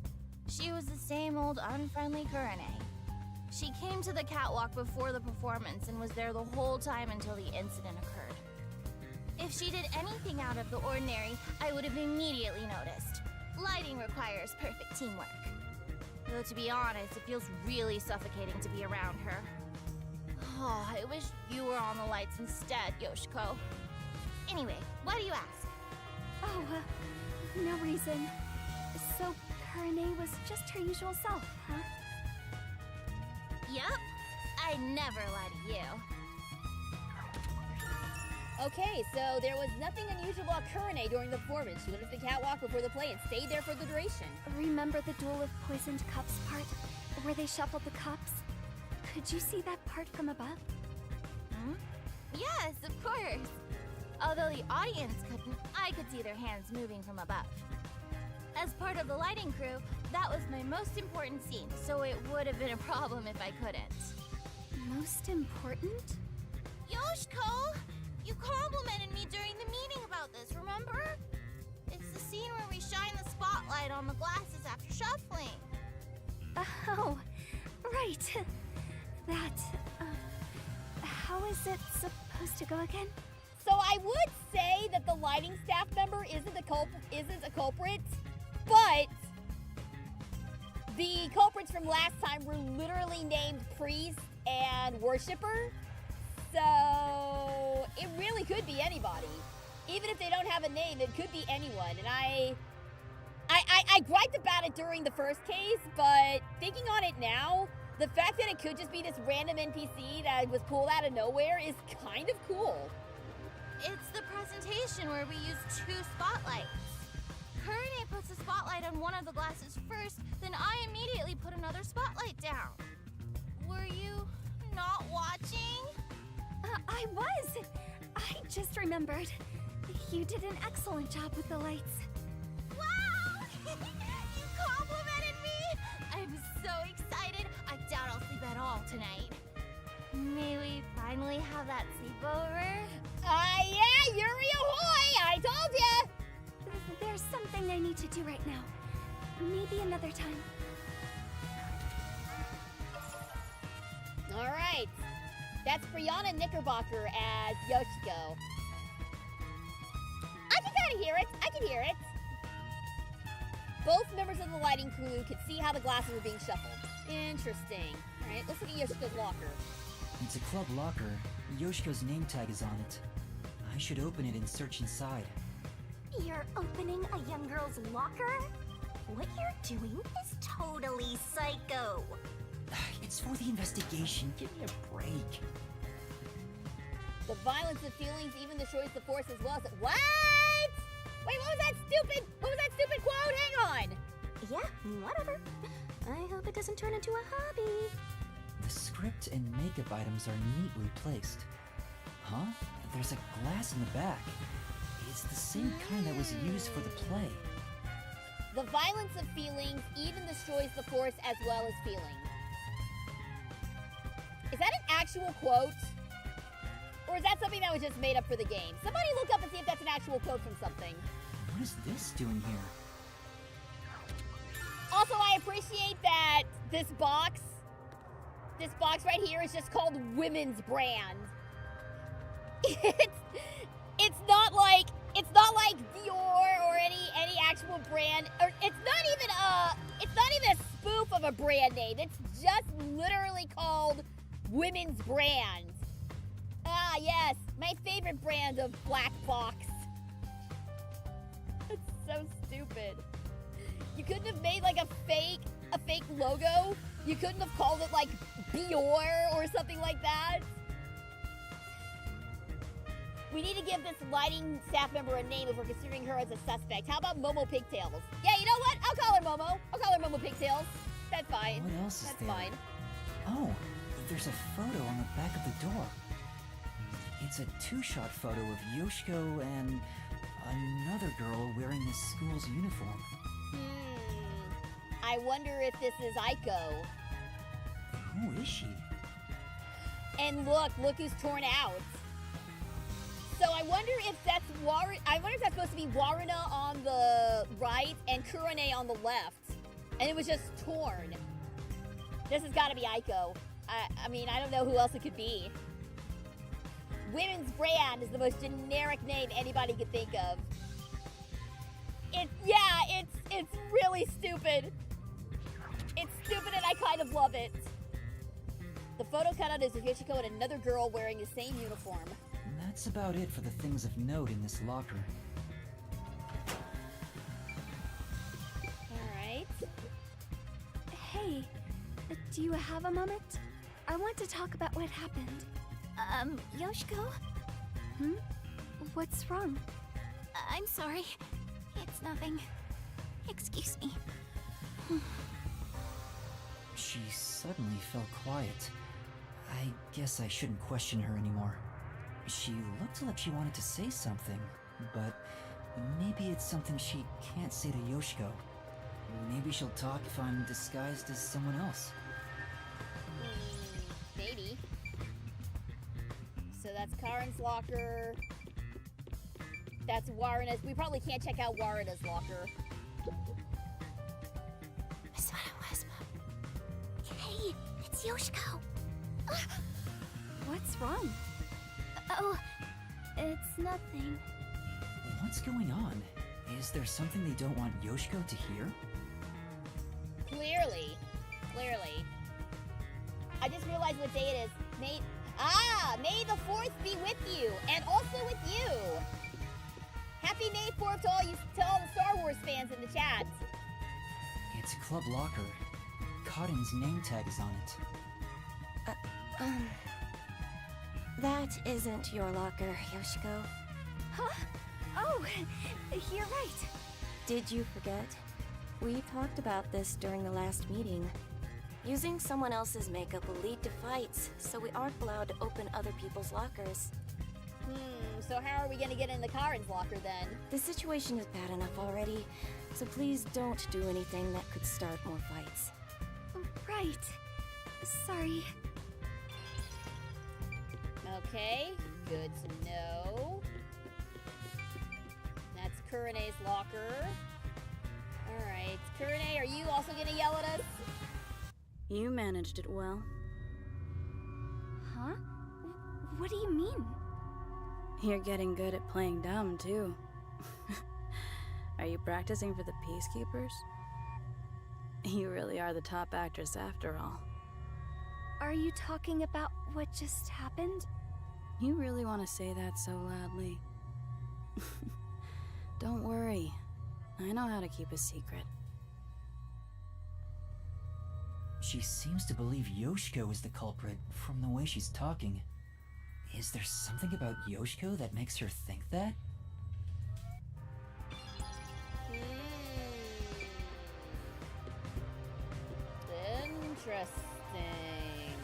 She was the same old unfriendly Kurane. She came to the catwalk before the performance and was there the whole time until the incident occurred. If she did anything out of the ordinary, I would have immediately noticed. Lighting requires perfect teamwork. Though to be honest, it feels really suffocating to be around her. Oh, I wish you were on the lights instead, Yoshiko. Anyway, why do you ask? Oh, no reason. So, Kurane was just her usual self, huh? Yup. I never lie to you. Okay, so there was nothing unusual about Kurane during the performance. She went up the catwalk before the play and stayed there for the duration. Remember the Duel of Poisoned Cups part, where they shuffled the cups? Could you see that part from above? Hmm? Yes, of course. Although the audience couldn't, I could see their hands moving from above. As part of the lighting crew, that was my most important scene, so it would have been a problem if I couldn't. Most important? Yoshiko! You complimented me during the meeting about this, remember? It's the scene where we shine the spotlight on the glasses after shuffling. Oh, right. That, how is it supposed to go again? So I would say that the lighting staff member isn't a culprit, but the culprits from last time were literally named priest and worshiper. So it really could be anybody. Even if they don't have a name, it could be anyone. And I griped about it during the first case, but thinking on it now, the fact that it could just be this random NPC that was pulled out of nowhere is kind of cool. It's the presentation where we use 2 spotlights. Kurane puts the spotlight on one of the glasses first, then I immediately put another spotlight down. Were you not watching? I was! I just remembered. You did an excellent job with the lights. Wow! You complimented me! I'm so excited. I doubt I'll sleep at all tonight. May we finally have that sleepover? Yeah, Yuri ahoy! I told ya! There's something I need to do right now. Maybe another time. All right. That's Brianna Knickerbocker as Yoshiko. I can kind of hear it. I can hear it. Both members of the lighting crew could see how the glasses were being shuffled. Interesting. All right, let's look at Yoshiko's locker. It's a club locker. Yoshiko's name tag is on it. I should open it and search inside. You're opening a young girl's locker? What you're doing is totally psycho. It's for the investigation. Give me a break. The violence of feelings even destroys the force as well as it. What? Wait, what was that stupid? What was that stupid quote? Hang on. Yeah, whatever. I hope it doesn't turn into a hobby. The script and makeup items are neatly placed. Huh? There's a glass in the back. It's the same kind that was used for the play. The violence of feelings even destroys the force as well as feelings. Is that an actual quote? Or is that something that was just made up for the game? Somebody look up and see if that's an actual quote from something. What is this doing here? Also, I appreciate that this box right here is just called Women's Brand. It's not like Dior or any actual brand, or it's not even a spoof of a brand name. It's just literally called Women's Brand. Ah, yes, my favorite brand of black box. That's so stupid. You couldn't have made like a fake logo. You couldn't have called it like Dior or something like that. We need to give this lighting staff member a name if we're considering her as a suspect. How about Momo Pigtails? Yeah, you know what? I'll call her Momo. I'll call her Momo Pigtails. That's fine. What else is That's there? fine. Oh, there's a photo on the back of the door. It's a two-shot photo of Yoshiko and another girl wearing the school's uniform. I wonder if this is Aiko. Who is she? And look who's torn out. So I wonder if that's supposed to be Waruna on the right and Kurone on the left. And it was just torn. This has got to be Aiko. I mean, I don't know who else it could be. Women's brand is the most generic name anybody could think of. It's really stupid. It's stupid and I kind of love it. The photo cutout is of Yoshiko and another girl wearing the same uniform. That's about it for the things of note in this locker. Alright. Hey, do you have a moment? I want to talk about what happened. Yoshiko? What's wrong? I'm sorry. It's nothing. Excuse me. She suddenly fell quiet. I guess I shouldn't question her anymore. She looked like she wanted to say something, but maybe it's something she can't say to Yoshiko. Maybe she'll talk if I'm disguised as someone else. Maybe. So that's Karen's locker. That's Waruna's. We probably can't check out Waruna's locker. Hey, it's Yoshiko. What's wrong? Oh, it's nothing. What's going on? Is there something they don't want Yoshiko to hear? Clearly. I just realized what day it is. May the 4th be with you, and also with you. Happy May 4th to all the Star Wars fans in the chat. It's Club Locker. Cotton's name tag is on it. That isn't your locker, Yoshiko. Huh? Oh, you're right. Did you forget? We talked about this during the last meeting. Using someone else's makeup will lead to fights, so we aren't allowed to open other people's lockers. So how are we gonna get in the Karen's locker then? The situation is bad enough already, so please don't do anything that could start more fights. Right. Sorry. Okay, good to know. That's Kurene's locker. Alright, Kurene, are you also gonna yell at us? You managed it well. Huh? What do you mean? You're getting good at playing dumb, too. Are you practicing for the Peacekeepers? You really are the top actress after all. Are you talking about what just happened? You really want to say that so loudly? Don't worry. I know how to keep a secret. She seems to believe Yoshiko is the culprit from the way she's talking. Is there something about Yoshiko that makes her think that? Interesting.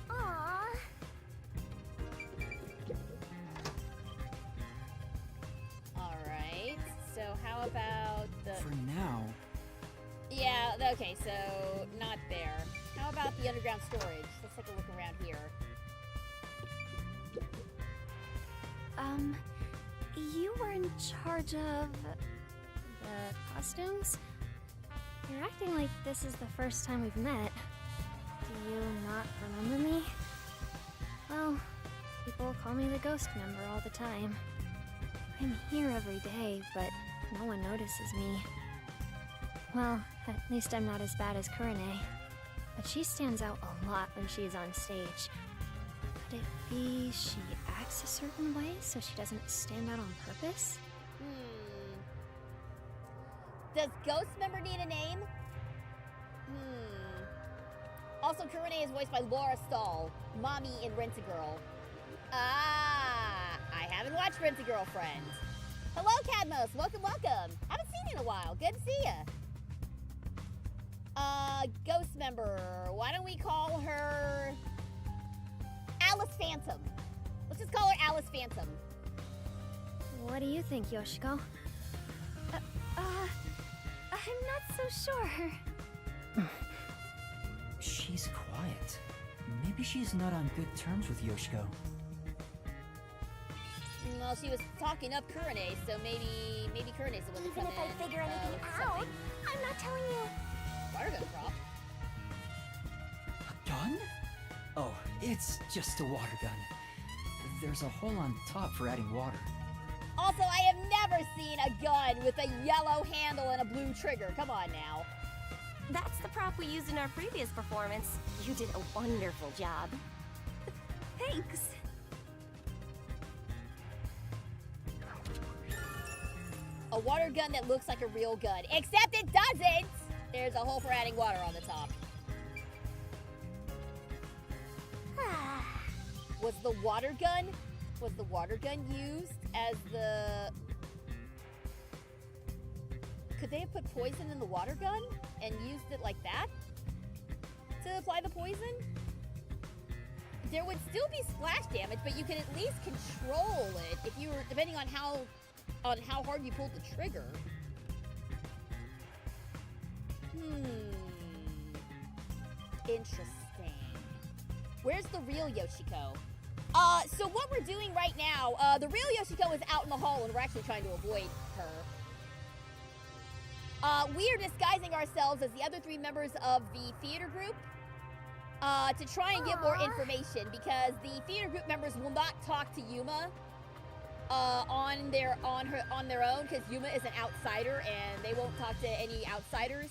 Aww. Alright, so how about the... For now, Yeah, okay, so not there. How about the underground storage? Let's take a look around here. You were in charge of the costumes? You're acting like this is the first time we've met. Do you not remember me? Well, people call me the ghost member all the time. I'm here every day, but no one notices me. Well, at least I'm not as bad as Kurene. But she stands out a lot when she's on stage. Could it be she acts a certain way so she doesn't stand out on purpose? Does Ghost Member need a name? Also, Kurune is voiced by Laura Stahl, Mommy in Rent-A-Girl. Ah, I haven't watched Rent-A-Girlfriend. Hello, Cadmos. Welcome, welcome. Haven't seen you in a while. Good to see ya. Ghost member. Why don't we call her Alice Phantom? Let's just call her Alice Phantom. What do you think, Yoshiko? I'm not so sure. She's quiet. Maybe she's not on good terms with Yoshiko. Well, she was talking up Kurune, so maybe Kurune's the one to Even come if in. I figure anything out, I'm not telling you. Water gun prop. A gun? Oh, it's just a water gun. There's a hole on top for adding water. Also, I have never seen a gun with a yellow handle and a blue trigger. Come on now. That's the prop we used in our previous performance. You did a wonderful job. Thanks. A water gun that looks like a real gun, except it doesn't! There's a hole for adding water on the top. Was the water gun used as the... Could they have put poison in the water gun and used it like that to apply the poison? There would still be splash damage, but you could at least control it if you were, depending on how hard you pulled the trigger. Interesting. Where's the real Yoshiko? So what we're doing right now, the real Yoshiko is out in the hall and we're actually trying to avoid her. We are disguising ourselves as the other three members of the theater group to try and get more information because the theater group members will not talk to Yuma on their own because Yuma is an outsider and they won't talk to any outsiders.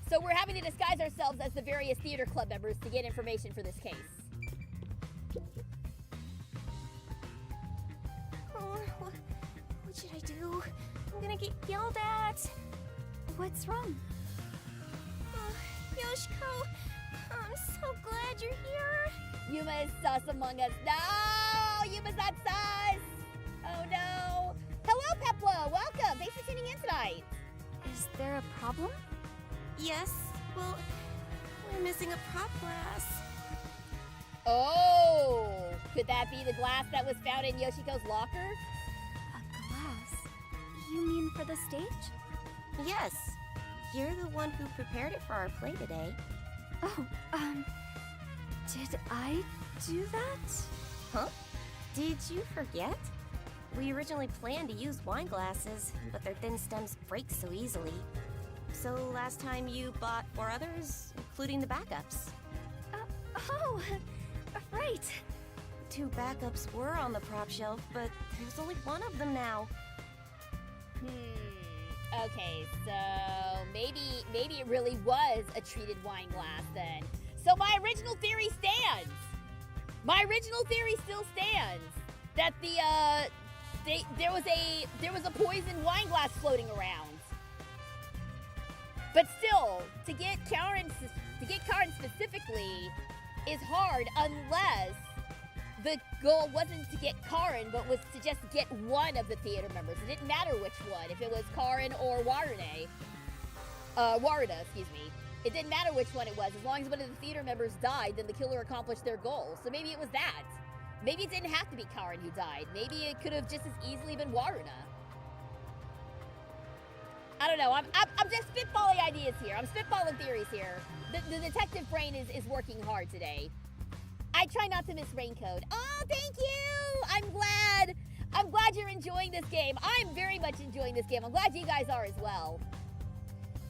So we're having to disguise ourselves as the various theater club members to get information for this case. Oh, what should I do? I'm gonna get yelled at. What's wrong? Yoshiko, I'm so glad you're here. Yuma is sus among us. No! Yuma's not sus! Oh no! Hello, Pepla! Welcome! Thanks for tuning in tonight! Is there a problem? Yes, well, we're missing a prop glass. Oh! Could that be the glass that was found in Yoshiko's locker? A glass? You mean for the stage? Yes, you're the one who prepared it for our play today. Oh, did I do that? Huh? Did you forget? We originally planned to use wine glasses, but their thin stems break so easily. So last time you bought 4 others, including the backups. Oh, right. 2 backups were on the prop shelf, but there's only 1 of them now. Okay, so maybe it really was a treated wine glass then. So my original theory stands. My original theory still stands that there was a poisoned wine glass floating around. But still, to get Karen specifically is hard unless the goal wasn't to get Karin, but was to just get one of the theater members. It didn't matter which one, if it was Karin or Warida, excuse me. It didn't matter which one it was. As long as one of the theater members died, then the killer accomplished their goal. So maybe it was that. Maybe it didn't have to be Karin who died. Maybe it could have just as easily been Warida. I don't know. I'm just spitballing ideas here. I'm spitballing theories here. The detective brain is working hard today. I try not to miss Raincode. Oh, thank you! I'm glad you're enjoying this game. I'm very much enjoying this game. I'm glad you guys are as well.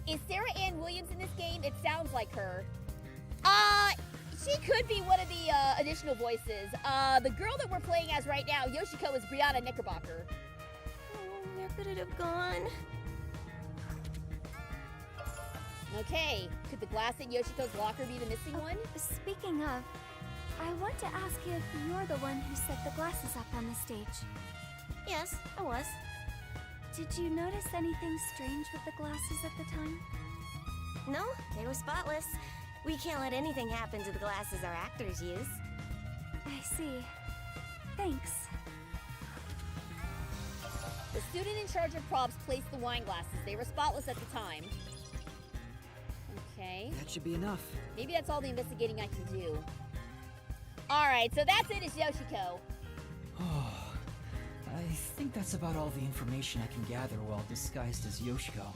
Is Sarah Ann Williams in this game? It sounds like her. She could be one of the additional voices. The girl that we're playing as right now, Yoshiko, is Brianna Knickerbocker. Oh, where could it have gone? Okay, could the glass in Yoshiko's locker be the missing one? Speaking of, I want to ask if you're the one who set the glasses up on the stage. Yes, I was. Did you notice anything strange with the glasses at the time? No, they were spotless. We can't let anything happen to the glasses our actors use. I see. Thanks. The student in charge of props placed the wine glasses. They were spotless at the time. Okay. That should be enough. Maybe that's all the investigating I can do. Alright, so that's it, it's Yoshiko. Oh, I think that's about all the information I can gather while disguised as Yoshiko.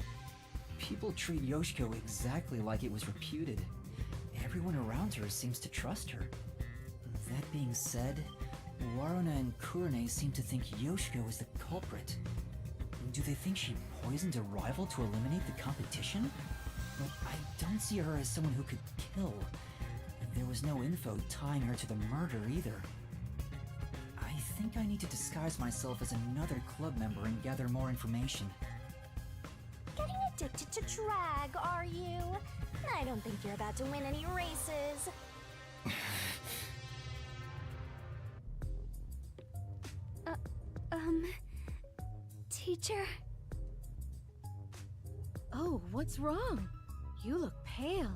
People treat Yoshiko exactly like it was reputed. Everyone around her seems to trust her. That being said, Waruna and Kurone seem to think Yoshiko is the culprit. Do they think she poisoned a rival to eliminate the competition? But I don't see her as someone who could kill. There was no info tying her to the murder either. I think I need to disguise myself as another club member and gather more information. Getting addicted to drag, are you? I don't think you're about to win any races. Teacher? Oh, what's wrong? You look pale.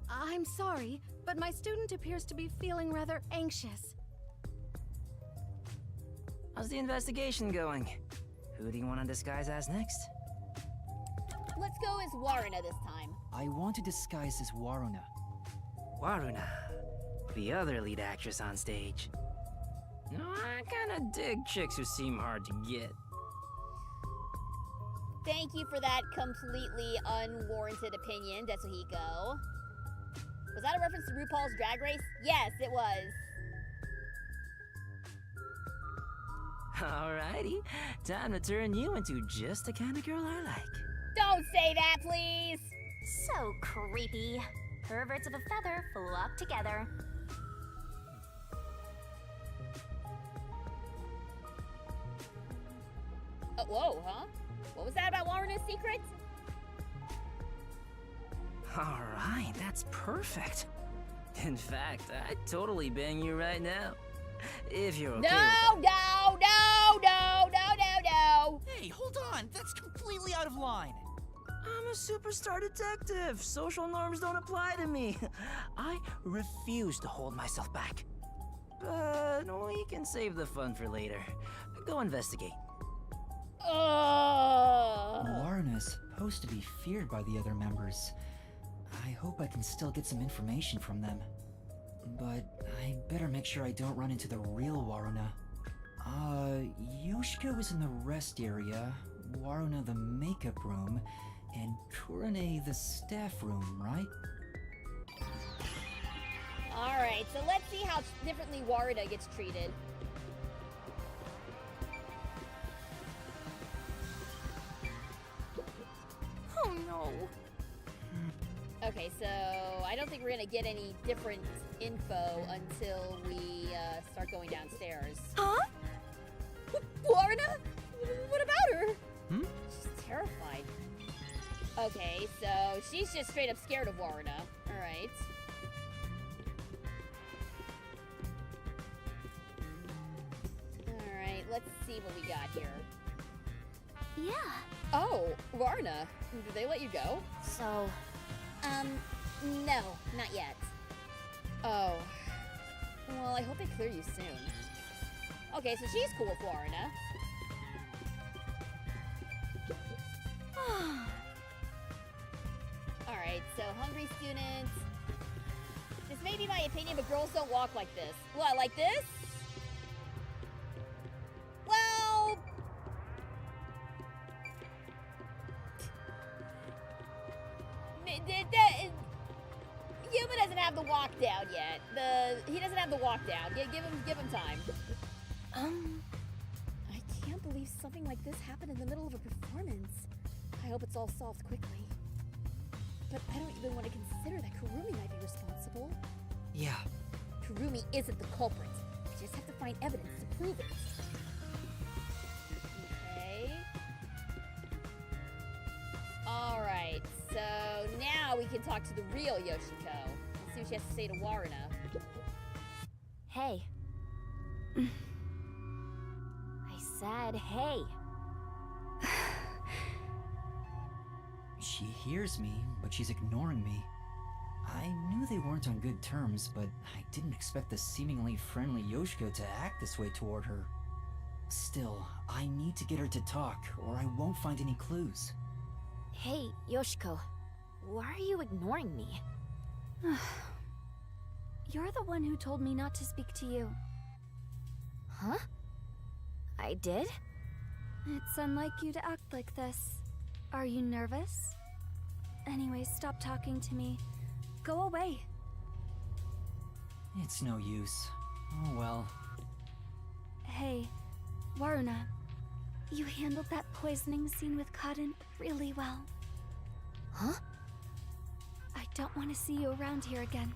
I'm sorry, but my student appears to be feeling rather anxious. How's the investigation going? Who do you want to disguise as next? Let's go as Waruna this time. I want to disguise as Waruna. Waruna, the other lead actress on stage. No, I kinda dig chicks who seem hard to get. Thank you for that completely unwarranted opinion, Tetsuhiko. Was that a reference to RuPaul's Drag Race? Yes, it was. Alrighty, time to turn you into just the kind of girl I like. Don't say that, please! So creepy. Perverts of a feather flock together. Whoa, huh? What was that about Waruna's secret? Alright, that's perfect. In fact, I'd totally bang you right now. If you're okay with No, it. no, no, no, no, no, no! Hey, hold on! That's completely out of line! I'm a superstar detective. Social norms don't apply to me. I refuse to hold myself back. But we can save the fun for later. Go investigate. Waruna is supposed to be feared by the other members. I hope I can still get some information from them. But I better make sure I don't run into the real Waruna. Yoshiko is in the rest area, Waruna the makeup room, and Kurone the staff room, right? Alright, so let's see how differently Waruna gets treated. Oh no. Okay, so I don't think we're gonna get any different info until we start going downstairs. Huh? Waruna? What about her? Hmm? She's terrified. Okay, so she's just straight up scared of Waruna. Alright. Alright, let's see what we got here. Yeah. Oh, Waruna, did they let you go? So, No, not yet. Oh. Well, I hope they clear you soon. Okay, so she's cool with Waruna. Alright, so hungry students. This may be my opinion, but girls don't walk like this. What, like this? Well... Yuma doesn't have the walk down yet. He doesn't have the walk down. Give him time. I can't believe something like this happened in the middle of a performance. I hope it's all solved quickly. But I don't even want to consider that Kurumi might be responsible. Yeah. Kurumi isn't the culprit. I just have to find evidence to prove it. Okay. Alright, so now we can talk to the real Yoshiko. Let's see what she has to say to Waruna. hey. I said hey. She hears me, but she's ignoring me. I knew knew they weren't on good terms, but I didn't expect the seemingly friendly Yoshiko to act this way toward her. Still, I need to get her to talk, or I won't find any clues. Hey, Yoshiko. Why are you ignoring me? You're the one who told me not to speak to you. Huh? I did? It's unlike you to act like this. Are you nervous? Anyway, stop talking to me. Go away. It's no use. Oh well. Hey, Waruna. You handled that poisoning scene with Cotton really well. Huh? I don't want to see you around here again.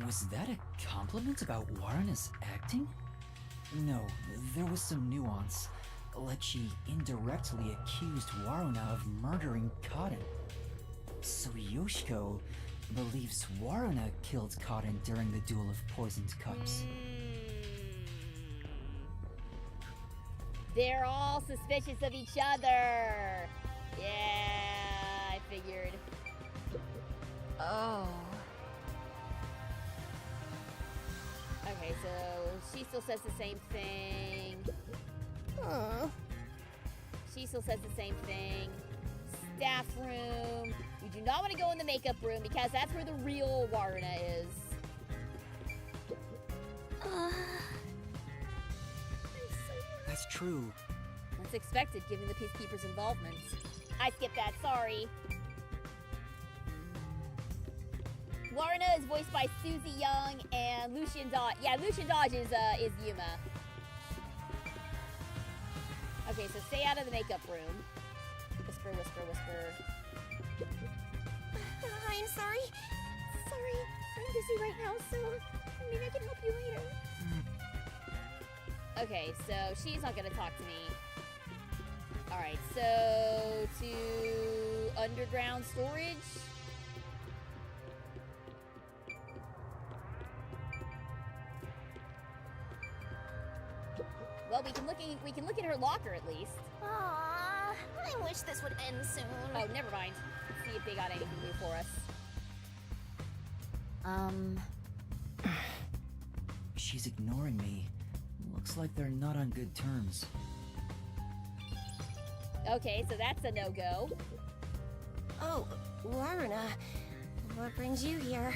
Was that a compliment about Waruna's acting? No, there was some nuance. Like she indirectly accused Waruna of murdering Cotton. So Yoshiko believes Waruna killed Cotton during the duel of poisoned cups. They're all suspicious of each other. Yeah, I figured. Oh. Okay, so she still says the same thing. She still says the same thing. Staff room. You do not want to go in the makeup room because that's where the real Waruna is. That's true. That's expected given the Peacekeeper's involvement. I skipped that, sorry. Waruna is voiced by Susie Young and Lucian Dodge. Yeah, Lucian Dodge is Yuma. Okay, so stay out of the makeup room. Whisper, whisper, whisper. I'm sorry. Sorry, I'm busy right now, so maybe I can help you later. Okay, so she's not gonna talk to me. Alright, so to underground storage. Well, we can look in her locker at least. Aww, I wish this would end soon. Oh, never mind. Let's see if they got anything new for us. She's ignoring me. Looks like they're not on good terms. Okay, so that's a no-go. Oh, Waruna, what brings you here?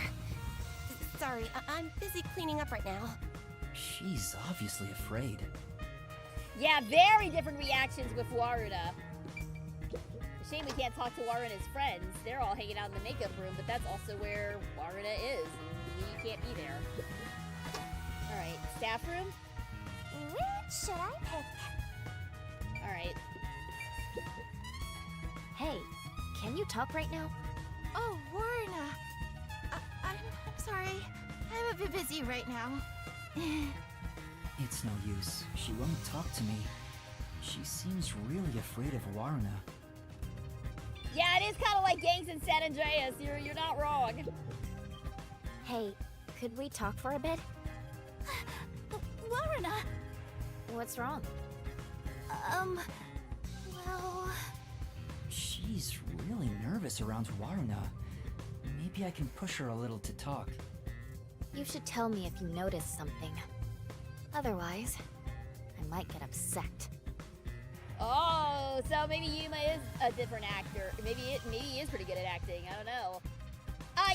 Sorry, I'm busy cleaning up right now. She's obviously afraid. Yeah, very different reactions with Waruna. Shame we can't talk to Waruna's friends. They're all hanging out in the makeup room, but that's also where Waruna is, and you can't be there. Alright, staff room? Which should I pick? Alright. Hey, can you talk right now? Oh, Waruna. I'm sorry. I'm a bit busy right now. It's no use. She won't talk to me. She seems really afraid of Waruna. Yeah, it is kind of like gangs in San Andreas. You're not wrong. Hey, could we talk for a bit? Waruna! What's wrong? Well... She's really nervous around Waruna. Maybe I can push her a little to talk. You should tell me if you notice something. Otherwise, I might get upset. Oh, so maybe Yuma is a different actor. Maybe he is pretty good at acting. I don't know.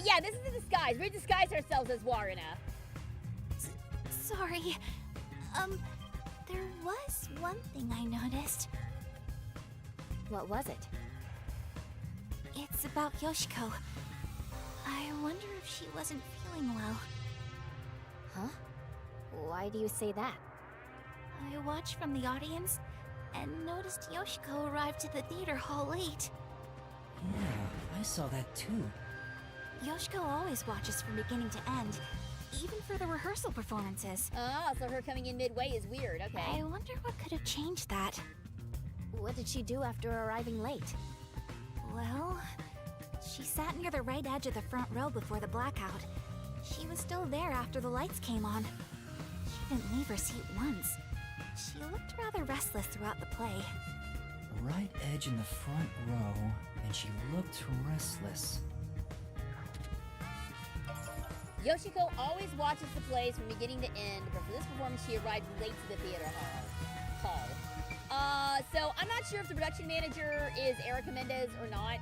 Yeah, this is a disguise. We disguise ourselves as Waruna. Sorry. There was one thing I noticed. What was it? It's about Yoshiko. I wonder if she wasn't feeling well. Huh? Why do you say that? I watched from the audience and noticed Yoshiko arrived to the theater hall late. Yeah, I saw that too. Yoshiko always watches from beginning to end, even for the rehearsal performances. Oh, so her coming in midway is weird. Okay. I wonder what could have changed that. What did she do after arriving late? Well, she sat near the right edge of the front row before the blackout. She was still there after the lights came on. She didn't leave her seat once. She looked rather restless throughout the play. Right edge in the front row, and she looked restless. Yoshiko always watches the plays from beginning to end, but for this performance she arrived late to the theater hall. So I'm not sure if the production manager is Erica Mendez or not.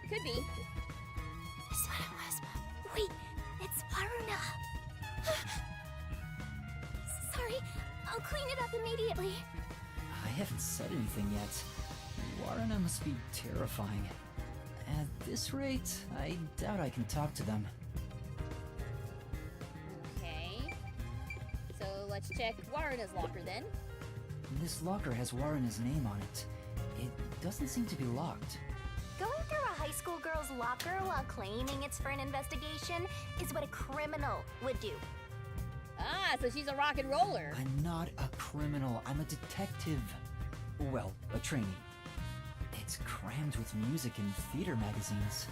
Could be. That's what it was. Wait, it's Waruna. Sorry, I'll clean it up immediately. I haven't said anything yet. Warana must be terrifying. At this rate, I doubt I can talk to them. Okay. So let's check Waruna's locker then. This locker has Warana's name on it. It doesn't seem to be locked. Going through a high school girl's locker while claiming it's for an investigation is what a criminal would do. Ah, so she's a rock and roller. I'm not a criminal. I'm a detective. Well, a trainee. It's crammed with music and theater magazines.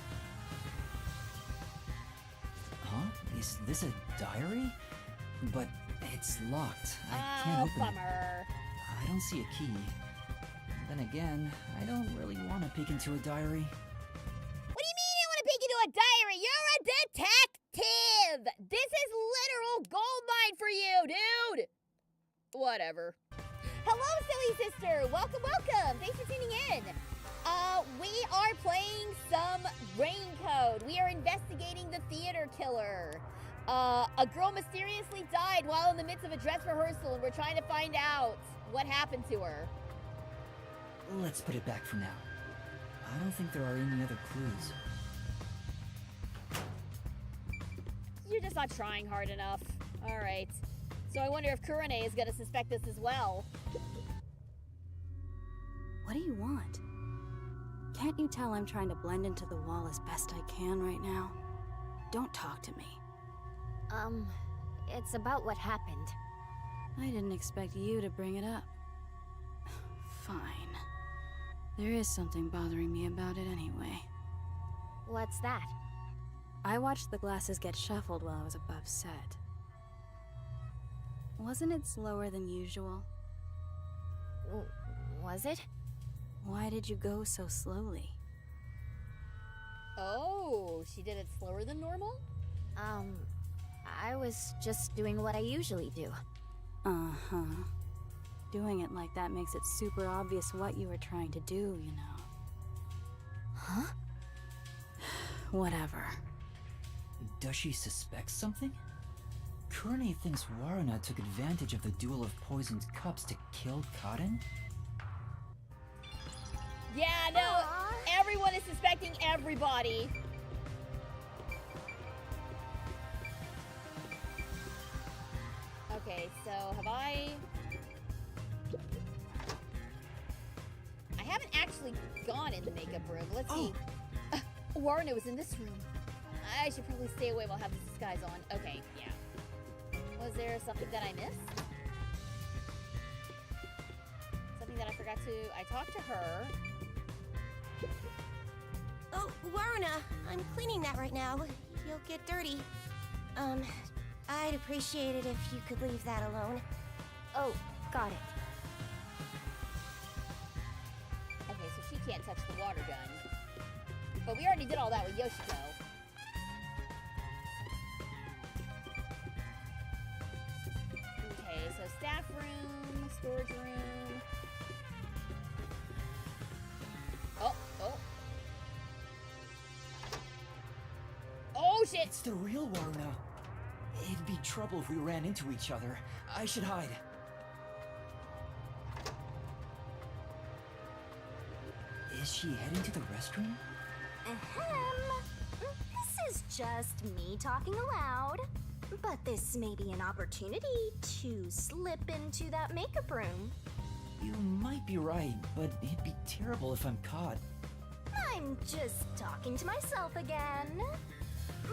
Huh? Is this a diary? But it's locked. I can't open bummer. it. I don't see a key. Then again, I don't really want to peek into a diary. What do you mean you want to peek into a diary? You're a detective! This is literal gold mine for you, dude! Whatever. Hello, silly sister! Welcome, welcome! Thanks for tuning in. We are playing some Rain Code. We are investigating the theater killer. A girl mysteriously died while in the midst of a dress rehearsal, and we're trying to find out what happened to her. Let's put it back for now. I don't think there are any other clues. You're just not trying hard enough. Alright. So I wonder if Kurane is gonna suspect this as well. What do you want? Can't you tell I'm trying to blend into the wall as best I can right now? Don't talk to me. It's about what happened. I didn't expect you to bring it up. Fine. There is something bothering me about it anyway. What's that? I watched the glasses get shuffled while I was above set. Wasn't it slower than usual? Was it? Why did you go so slowly? Oh, she did it slower than normal? I was just doing what I usually do. Uh-huh. Doing it like that makes it super obvious what you were trying to do, you know. Huh? Whatever. Does she suspect something? Kurane thinks Waruna took advantage of the duel of poisoned cups to kill Kaden? Yeah, no, everyone is suspecting everybody. Okay, so have I haven't actually gone in the makeup room. Let's see. Waruna was in this room. I should probably stay away while I have this disguise on. Okay, yeah. Was there something that I missed? Something that I forgot to... I talked to her. Oh, Waruna, I'm cleaning that right now. You'll get dirty. I'd appreciate it if you could leave that alone. Oh, got it. Okay, so she can't touch the water gun. But we already did all that with Yoshiko. Okay, so staff room, storage room. Oh. Oh, shit! It's the real Waruna. It'd be trouble if we ran into each other. I should hide. Is she heading to the restroom? Ahem. This is just me talking aloud. But this may be an opportunity to slip into that makeup room. You might be right, but it'd be terrible if I'm caught. I'm just talking to myself again.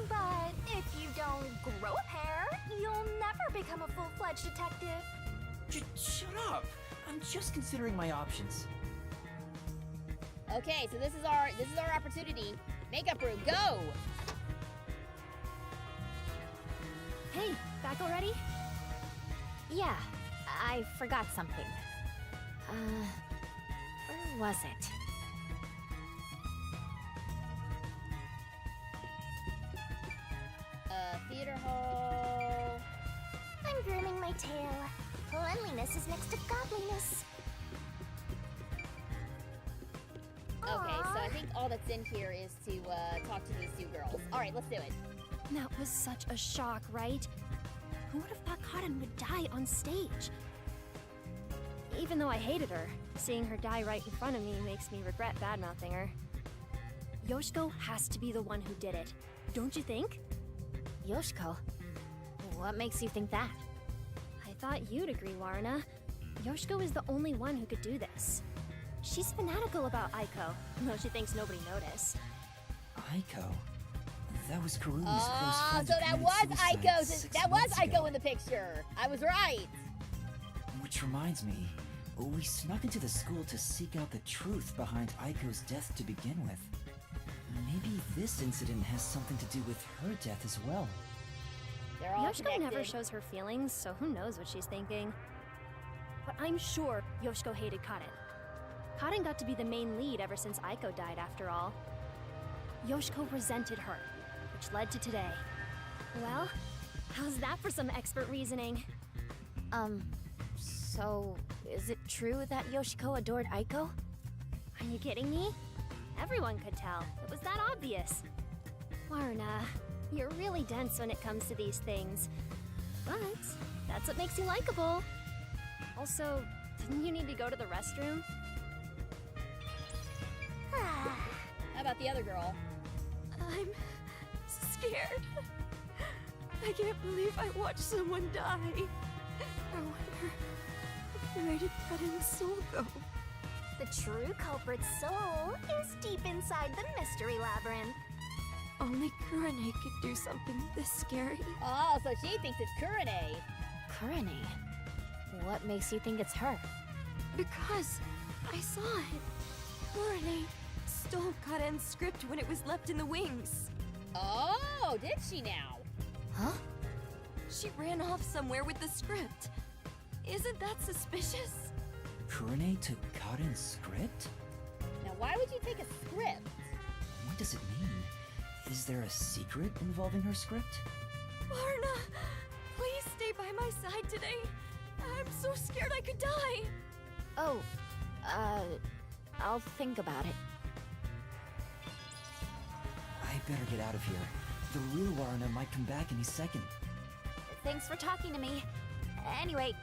But if you don't grow a pair, you'll never become a full-fledged detective. Shut up! I'm just considering my options. Okay, so this is our opportunity. Makeup room, go! Hey, back already? Yeah, I forgot something. Where was it? Theater hall. I'm grooming my tail. Cleanliness is next to godliness. Okay, so I think all that's in here is to talk to these two girls. All right, let's do it. That was such a shock, right? Who would have thought Karin would die on stage? Even though I hated her, seeing her die right in front of me makes me regret badmouthing her. Yoshiko has to be the one who did it, don't you think? Yoshiko? What makes you think that? I thought you'd agree, Warna. Yoshiko is the only one who could do this. She's fanatical about Aiko, though she thinks nobody noticed. Aiko? That was Karumi's close friend. So who that committed was suicide Aiko. 6 That was months Aiko ago. in the picture. I was right. Which reminds me, we snuck into the school to seek out the truth behind Aiko's death to begin with. Maybe this incident has something to do with her death as well. They're all Yoshiko never connected. shows her feelings, so who knows what she's thinking. But I'm sure Yoshiko hated Karin. Karin got to be the main lead ever since Aiko died, after all. Yoshiko resented her, which led to today. Well, how's that for some expert reasoning? So, is it true that Yoshiko adored Aiko? Are you kidding me? Everyone could tell. It was that obvious. Warna, you're really dense when it comes to these things. But that's what makes you likable. Also, didn't you need to go to the restroom? How about the other girl? I'm scared. I can't believe I watched someone die. I wonder, where did Karin's soul go? The true culprit's soul is deep inside the mystery labyrinth. Only Kurane could do something this scary. Oh, so she thinks it's Kurane. Kurane? What makes you think it's her? Because I saw it. Kurane stole Karen's script when it was left in the wings. Oh, did she now? Huh? She ran off somewhere with the script. Isn't that suspicious? Kurane took Karin's script? Now, why would you take a script? What does it mean? Is there a secret involving her script? Warna, please stay by my side today. I'm so scared I could die. Oh, I'll think about it. I better get out of here. The real Warna might come back any second. Thanks for talking to me. Anyway,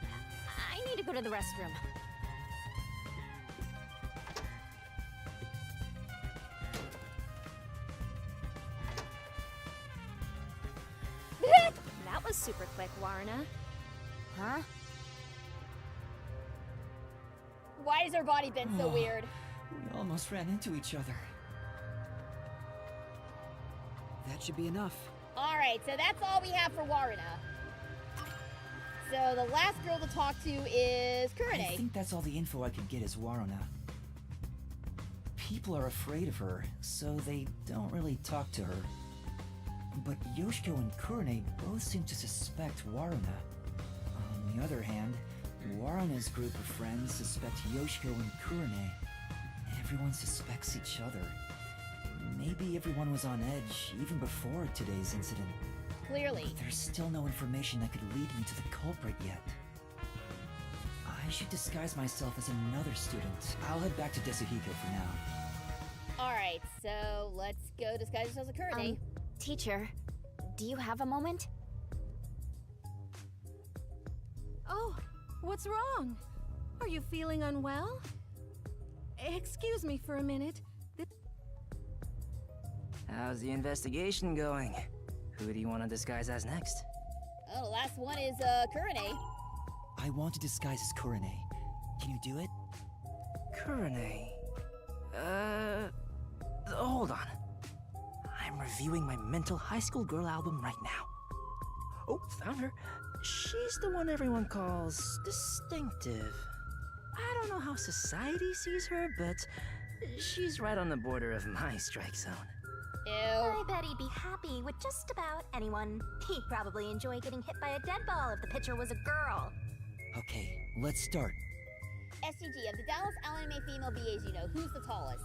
I need to go to the restroom. That was super quick, Warna. Huh? Why has her body been so weird? We almost ran into each other. That should be enough. All right, so that's all we have for Warna. So the last girl to talk to is I Kurane. think that's all the info I could get as Warna. People are afraid of her, so they don't really talk to her. But Yoshiko and Kurane both seem to suspect Warna. On the other hand, Warna's group of friends suspect Yoshiko and Kurane. Everyone suspects each other. Maybe everyone was on edge even before today's incident. Clearly. But there's still no information that could lead me to the culprit yet. I should disguise myself as another student. I'll head back to Desuhiko for now. All right, so let's go disguise ourselves as Kurane. Teacher, do you have a moment? Oh, what's wrong? Are you feeling unwell? Excuse me for a minute. How's the investigation going? Who do you want to disguise as next? Oh, the last one is Kurane. I want to disguise as Kurane. Can you do it? Kurane. Hold on. I'm reviewing my mental high school girl album right now. Oh, found her. She's the one everyone calls distinctive. I don't know how society sees her, but she's right on the border of my strike zone. Ew. I bet he'd be happy with just about anyone. He'd probably enjoy getting hit by a dead ball if the pitcher was a girl. Okay, let's start. SGG, of the Dallas anime female BAs you know, who's the tallest?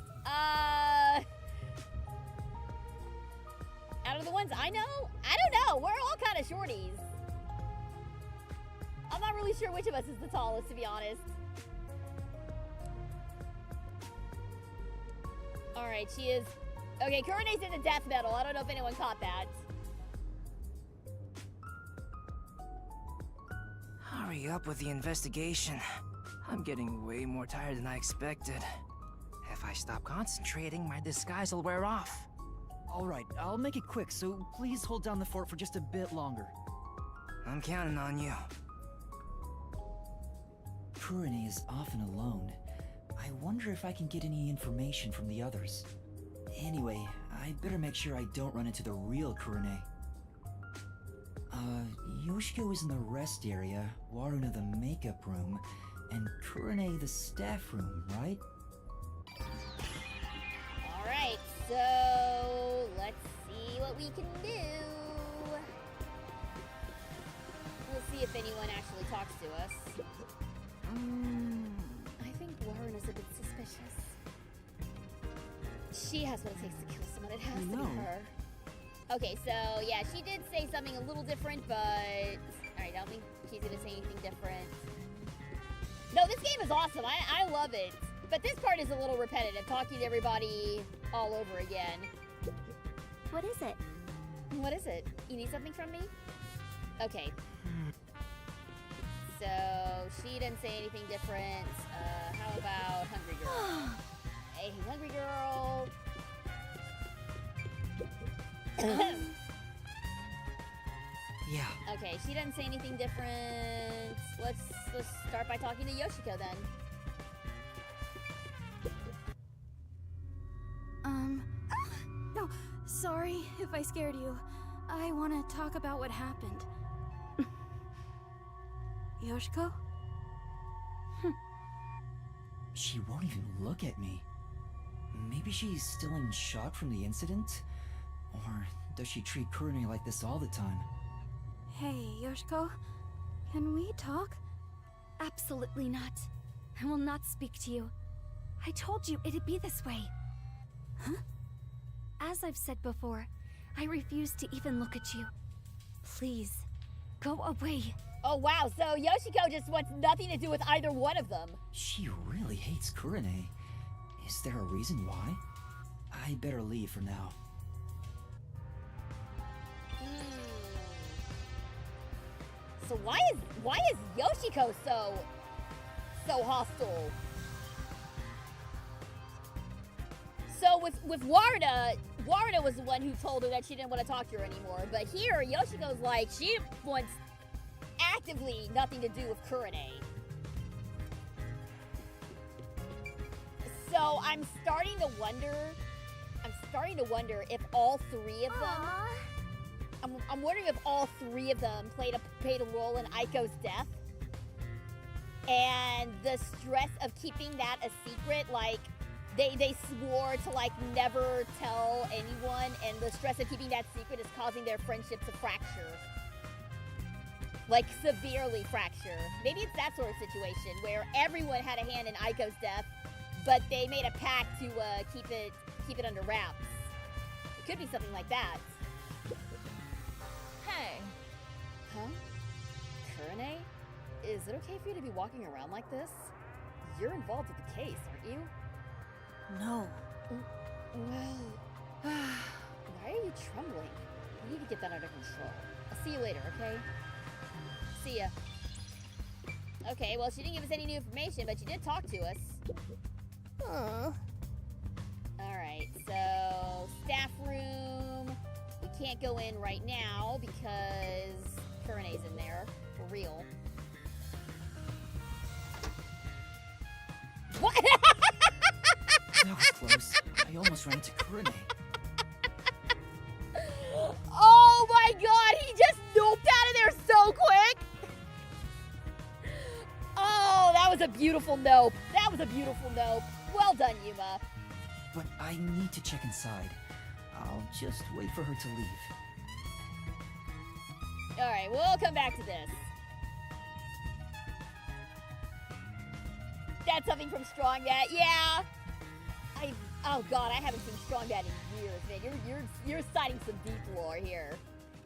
Out of the ones I know? I don't know. We're all kind of shorties. I'm not really sure which of us is the tallest, to be honest. Alright, she is... Okay, Kurene's in the death metal. I don't know if anyone caught that. Hurry up with the investigation. I'm getting way more tired than I expected. If I stop concentrating, my disguise will wear off. Alright, I'll make it quick, so please hold down the fort for just a bit longer. I'm counting on you. Kurene is often alone. I wonder if I can get any information from the others. Anyway, I better make sure I don't run into the real Kurene. Yoshiko is in the rest area, Waruna the makeup room, and Kurene the staff room, right? Alright, so let's see what we can do. We'll see if anyone actually talks to us. I think Waruna's a bit suspicious. She has what it takes to kill someone. It has to be her. Okay, so yeah, she did say something a little different, but... Alright, I don't think she's gonna say anything different. No, this game is awesome. I love it. But this part is a little repetitive, talking to everybody all over again. What is it? What is it? You need something from me? Okay. So, she didn't say anything different. How about Hungry Girl? Hey, Hungry Girl. Yeah. Okay, she doesn't say anything different. Let's start by talking to Yoshiko then. No, sorry if I scared you. I want to talk about what happened. Yoshiko? She won't even look at me. Maybe she's still in shock from the incident? Or does she treat Kurene like this all the time? Hey, Yoshiko. Can we talk? Absolutely not. I will not speak to you. I told you it'd be this way. Huh? As I've said before, I refuse to even look at you. Please, go away. Oh wow, so Yoshiko just wants nothing to do with either one of them. She really hates Kurene. Is there a reason why? I better leave for now. So why is Yoshiko so hostile? So with Waruna was the one who told her that she didn't want to talk to her anymore. But here, Yoshiko's like, she wants actively nothing to do with Kurene. So I'm starting to wonder if all three of them... I'm wondering if all three of them played a role in Aiko's death. And the stress of keeping that a secret, like, they swore to, like, never tell anyone, and the stress of keeping that secret is causing their friendship to fracture. Like, severely fracture. Maybe it's that sort of situation, where everyone had a hand in Aiko's death, but they made a pact to keep it under wraps. It could be something like that. Hey. Huh? Kurene? Is it okay for you to be walking around like this? You're involved with the case, aren't you? No. Well... why are you trembling? We need to get that under control. I'll see you later, okay? See ya. Okay, well, she didn't give us any new information, but she did talk to us. Alright, so... staff room... We can't go in right now because Kurene's in there, for real. What? That was close. I almost ran into Kurene. Oh my god, he just noped out of there so quick! Oh, that was a beautiful nope. That was a beautiful nope. Well done, Yuma. But I need to check inside. I'll just wait for her to leave. Alright, we'll come back to this. That's something from Strong That, yeah. Oh god, I haven't seen Strong Bad in years, man. You're citing some deep lore here.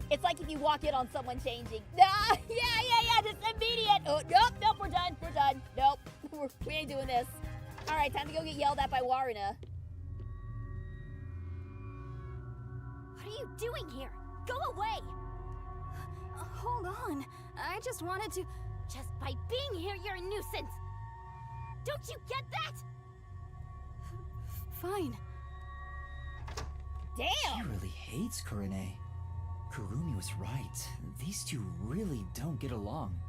It's like if you walk in on someone changing. Ah, yeah, just immediate. Oh, nope, we're done. Nope, we ain't doing this. All right, time to go get yelled at by Waruna. What are you doing here? Go away! Hold on. I just wanted to... Just by being here, you're a nuisance! Don't you get that? Fine. Damn! She really hates Kurane. Kurumi was right. These two really don't get along.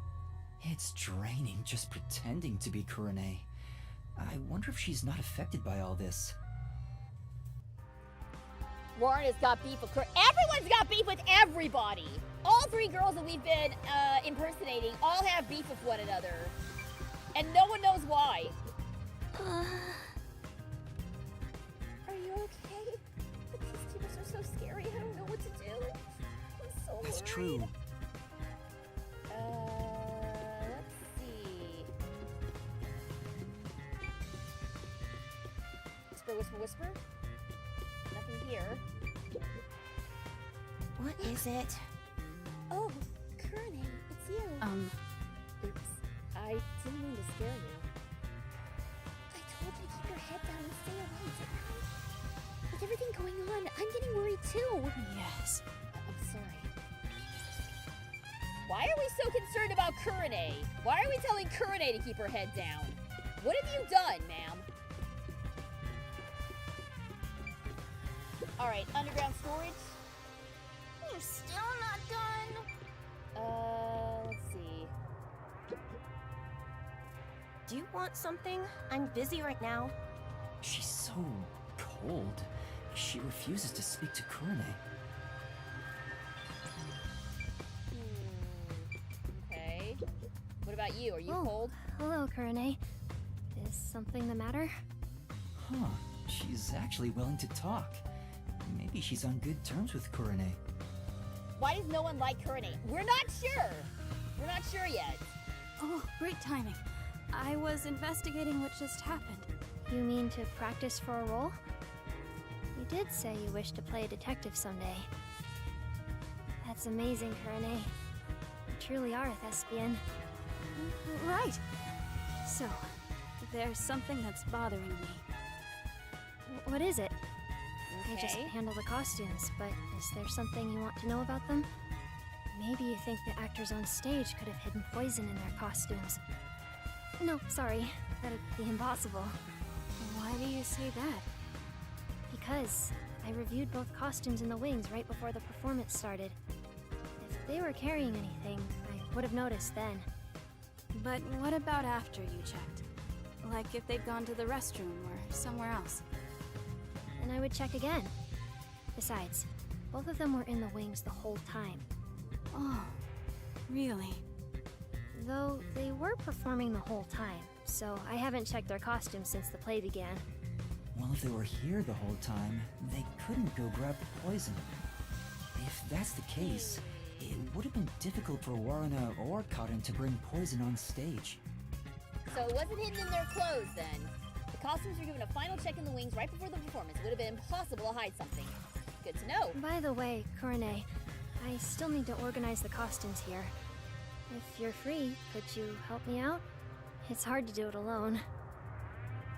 It's draining just pretending to be Kurane. I wonder if she's not affected by all this. Waruna's got beef with everyone's got beef with everybody! All three girls that we've been impersonating all have beef with one another. And no one knows why. Are you okay? The Peacekeepers are so scary, I don't know what to do. I'm so worried. That's true. Let's see. Whisper. Nothing here. What is it? Oh, Kurane, it's you. Oops. I didn't mean to scare you. I told you to keep your head down and stay away, didn't I? With everything going on, I'm getting worried too. Yes. I'm sorry. Why are we so concerned about Kurane? Why are we telling Kurane to keep her head down? What have you done, ma'am? Alright, underground storage. You're still not done. Let's see. Do you want something? I'm busy right now. She's so cold. She refuses to speak to Kurane. Okay. What about you? Are you Oh, cold? hello, Kurane. Is something the matter? Huh. She's actually willing to talk. Maybe she's on good terms with Kurane. Why does no one like Kurane? We're not sure. We're not sure yet. Oh, great timing. I was investigating what just happened. You mean to practice for a role? You did say you wish to play a detective someday. That's amazing, Kurane. You truly are a thespian. Right. So, there's something that's bothering me. What is it? I just Okay. handle the costumes, but is there something you want to know about them? Maybe you think the actors on stage could have hidden poison in their costumes. No, sorry. That'd be impossible. Why do you say that? Because I reviewed both costumes in the wings right before the performance started. If they were carrying anything, I would have noticed then. But what about after you checked? Like if they'd gone to the restroom or somewhere else? And I would check again. Besides, both of them were in the wings the whole time. Oh, really? Though they were performing the whole time, so I haven't checked their costumes since the play began. Well, if they were here the whole time, they couldn't go grab the poison. If that's the case, it would have been difficult for Waruna or Cotton to bring poison on stage. So it wasn't hidden in their clothes then. The costumes were given a final check in the wings right before the performance. It would have been impossible to hide something. Good to know. By the way, Kurane, I still need to organize the costumes here. If you're free, could you help me out? It's hard to do it alone.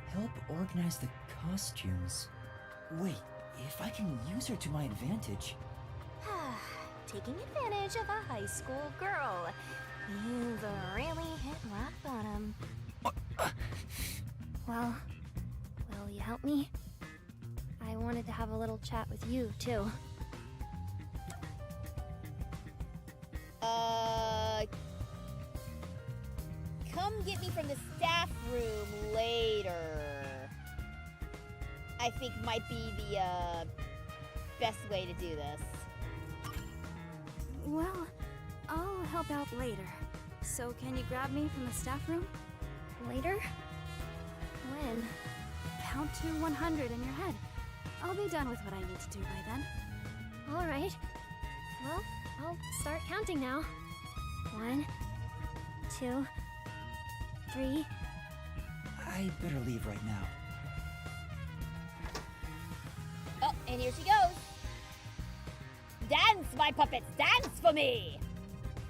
Help organize the costumes. Wait, if I can use her to my advantage. Taking advantage of a high school girl. You've really hit rock bottom. Well, will you help me? I wanted to have a little chat with you, too. Come get me from the staff room later. I think might be the, best way to do this. Well, I'll help out later. So can you grab me from the staff room? Later? When? Count to 100 in your head. I'll be done with what I need to do by then. All right. Well, I'll start counting now. 1, 2, 3. I better leave right now. And here she goes. Dance, my puppets, dance for me!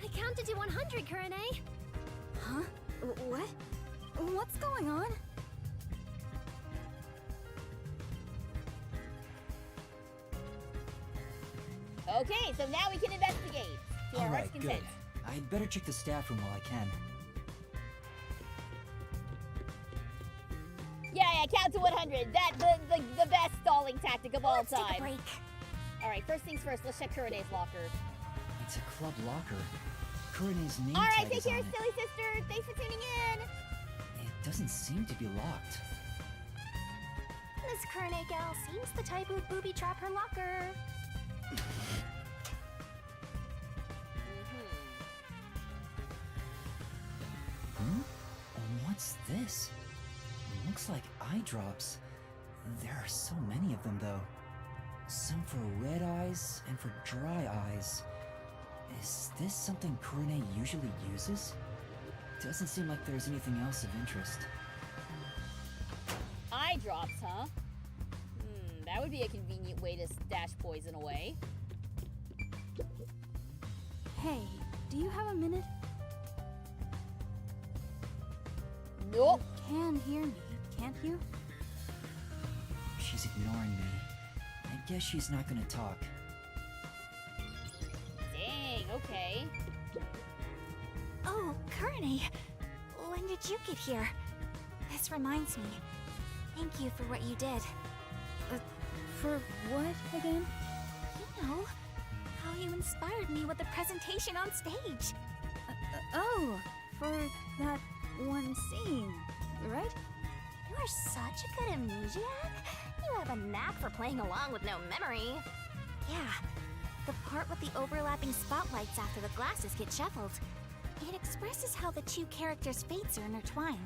I counted to 100, Kurane. Huh? What? What's going on? Okay, so now we can investigate. To our heart's Alright, good. content. I'd better check the staff room while I can. Yeah, count to 100. The best stalling tactic of all Let's time. take a break. Alright, first things first, let's check Kurane's locker. It's a club locker. Kurane's name Alright, tag take is care, on it. silly sister. Thanks for tuning in. It doesn't seem to be locked. Miss Kurane gal seems the type who'd booby trap her locker. What's this? Looks like eye drops. There are so many of them, though. Some for red eyes and for dry eyes. Is this something Kurane usually uses? Doesn't seem like there's anything else of interest. Eye drops, huh? That would be a convenient way to stash poison away. Hey, do you have a minute? Nope. You can hear me, can't you? She's ignoring me. I guess she's not gonna talk. Dang, okay. Oh, Kurane, when did you get here? This reminds me. Thank you for what you did. For what again? You know, how you inspired me with the presentation on stage. Oh, for that one scene, right? You are such a good amnesiac. You have a knack for playing along with no memory. Yeah, the part with the overlapping spotlights after the glasses get shuffled. It expresses how the two characters' fates are intertwined.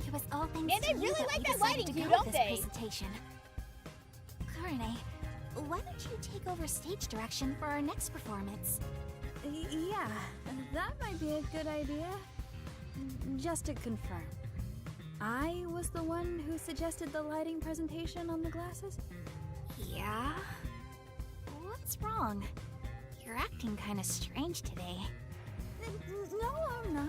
It was all thanks Man, they to you really that like we that decided lighting to too, go don't with they? this presentation. Kurane, why don't you take over stage direction for our next performance? Yeah, that might be a good idea. Just to confirm, I was the one who suggested the lighting presentation on the glasses? Yeah? What's wrong? You're acting kind of strange today. No, I'm not.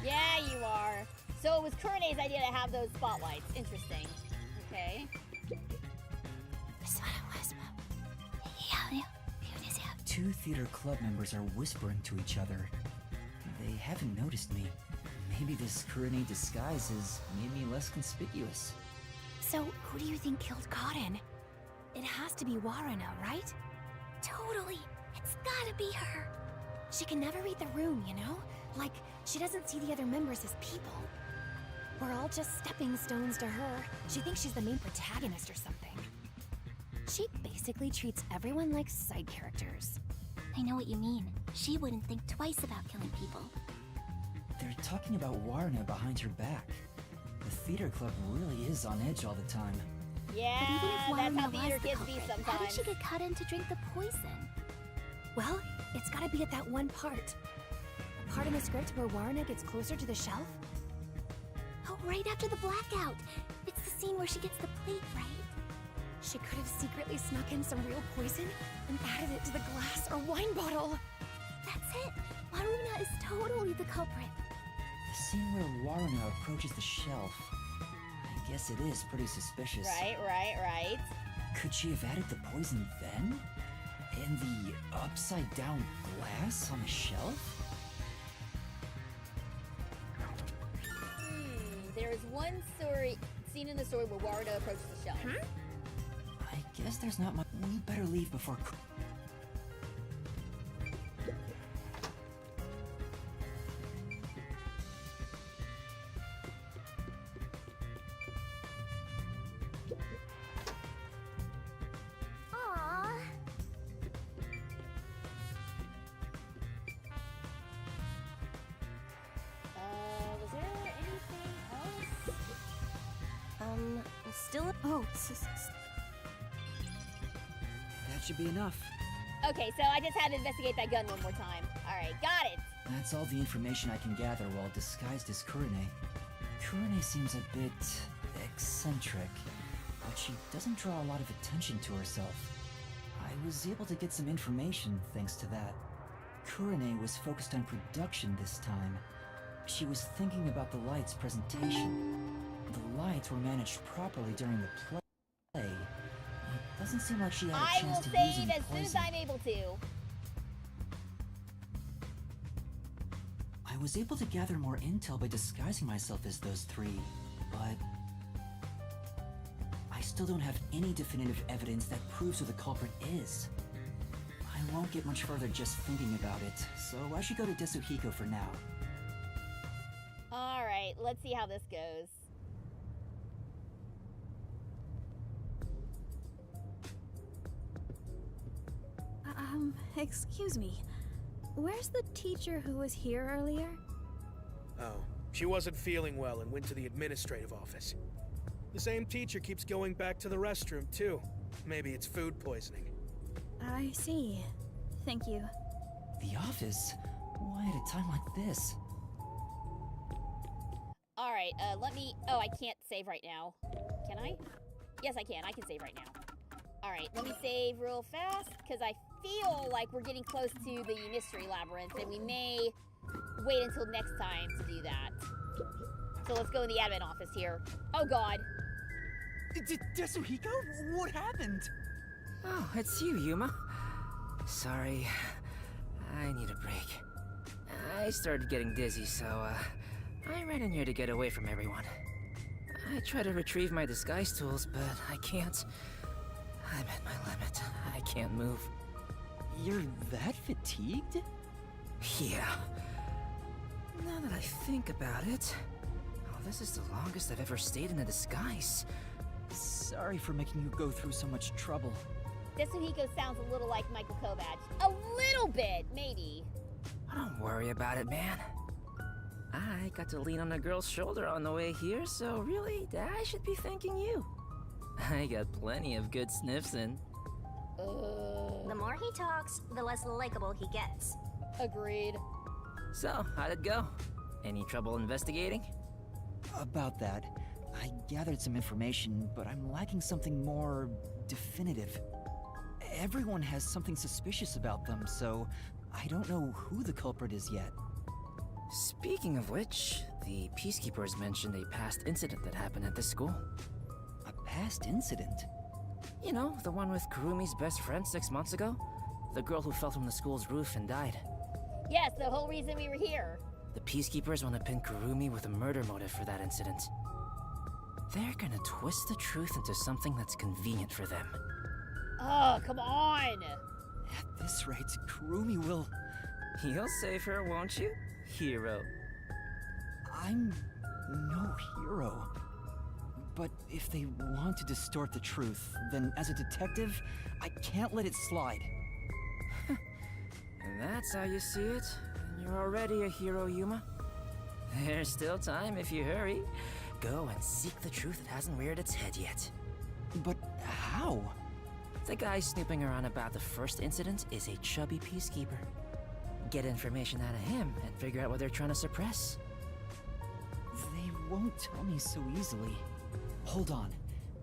Yeah, you are. So it was Kurane's idea to have those spotlights. Interesting. Okay. Two theater club members are whispering to each other. They haven't noticed me. Maybe this Kurane disguise has made me less conspicuous. So, who do you think killed Cotton? It has to be Warana, right? Totally! It's gotta be her! She can never read the room, you know? Like, she doesn't see the other members as people. We're all just stepping stones to her. She thinks she's the main protagonist or something. She basically treats everyone like side characters. I know what you mean. She wouldn't think twice about killing people. They're talking about Warna behind her back. The theater club really is on edge all the time. Yeah, But even if that's how Warren theater was the kids be culprit, sometimes. how did she get cut in to drink the poison? Well, it's gotta be at that one part. The part in the script where Warna gets closer to the shelf? Oh, right after the blackout! It's the scene where she gets the plate, right? She could have secretly snuck in some real poison and added it to the glass or wine bottle. That's it! Waruna is totally the culprit. The scene where Warna approaches the shelf. I guess it is pretty suspicious. Right. Could she have added the poison then? In the upside down glass on the shelf? There is one scene in the story where Warda approaches the shelf. I guess there's not much. We better leave before. Aww. Was there anything else? Still. Oh, That should be enough. Okay, so I just had to investigate that gun one more time. Alright, got it. That's all the information I can gather while disguised as Kurane. Kurane seems a bit eccentric. but she doesn't draw a lot of attention to herself. I was able to get some information thanks to that. Kurane was focused on production this time. She was thinking about the lights presentation. The lights were managed properly during the play. It doesn't seem like she had a I chance will to use save any as soon as poison. I'm able to. I was able to gather more intel by disguising myself as those three, but I still don't have any definitive evidence that proves who the culprit is. I won't get much further just thinking about it, so I should go to Desuhiko for now. Alright, let's see how this goes. Excuse me. Where's the teacher who was here earlier? Oh, she wasn't feeling well and went to the administrative office. The same teacher keeps going back to the restroom, too. Maybe it's food poisoning. I see. Thank you. The office? Why at a time like this? Alright, let me... Oh, I can't save right now. Can I? Yes, I can. I can save right now. Alright, let me save real fast, because I feel like we're getting close to the mystery labyrinth, and we may wait until next time to do that. So let's go in the admin office here. Oh, God. Desuhiko? What happened? Oh, it's you, Yuma. Sorry. I need a break. I started getting dizzy, so, I ran in here to get away from everyone. I try to retrieve my disguise tools, but I can't. I'm at my limit. I can't move. You're that fatigued? Yeah. Now that I think about it, oh, this is the longest I've ever stayed in a disguise. Sorry for making you go through so much trouble. Desuhiko sounds a little like Michael Kovach. A little bit, maybe. Don't worry about it, man. I got to lean on a girl's shoulder on the way here, so really, I should be thanking you. I got plenty of good sniffs in. The more he talks, the less likable he gets. Agreed. So, how'd it go? Any trouble investigating? About that, I gathered some information, but I'm lacking something more definitive. Everyone has something suspicious about them, so I don't know who the culprit is yet. Speaking of which, the Peacekeepers mentioned a past incident that happened at this school. A past incident? You know, the one with Kurumi's best friend 6 months ago? The girl who fell from the school's roof and died. Yes, the whole reason we were here. The Peacekeepers want to pin Kurumi with a murder motive for that incident. They're gonna twist the truth into something that's convenient for them. Oh, come on! At this rate, Kurumi will... You'll save her, won't you, hero? I'm no hero. But if they want to distort the truth, then as a detective, I can't let it slide. And that's how you see it, and you're already a hero, Yuma. There's still time if you hurry. Go and seek the truth that hasn't reared its head yet. But how? The guy snooping around about the first incident is a chubby peacekeeper. Get information out of him and figure out what they're trying to suppress. They won't tell me so easily. Hold on.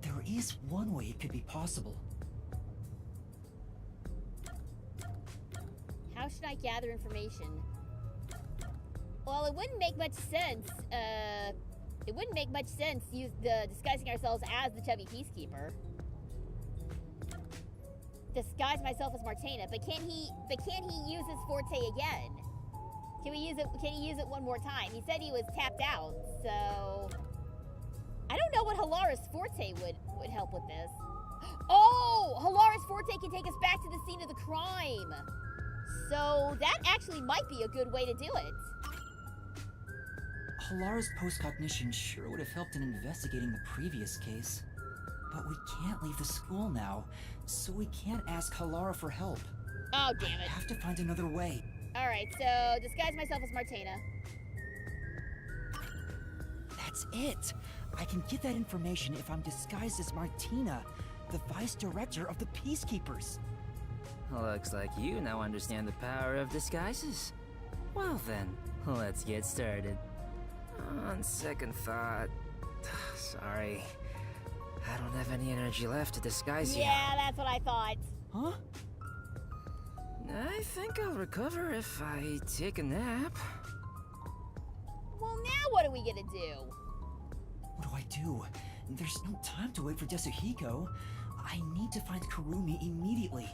There is one way it could be possible. How should I gather information? Well, it wouldn't make much sense, disguising ourselves as the chubby peacekeeper. Disguise myself as Martena, but can he use his forte again? Can he use it one more time? He said he was tapped out, so I don't know what Halara's forte would help with this. Oh, Halara's forte can take us back to the scene of the crime. So that actually might be a good way to do it. Halara's post-cognition sure would have helped in investigating the previous case. But we can't leave the school now, so we can't ask Halara for help. Oh, damn it. I have to find another way. Alright, so disguise myself as Martena. That's it! I can get that information if I'm disguised as Martina, the vice director of the Peacekeepers. Looks like you now understand the power of disguises. Well then, let's get started. On second thought... Sorry. I don't have any energy left to disguise you. Yeah, that's what I thought. Huh? I think I'll recover if I take a nap. Well, now what are we gonna do? What do I do? There's no time to wait for Yasuhiko. I need to find Kurumi immediately.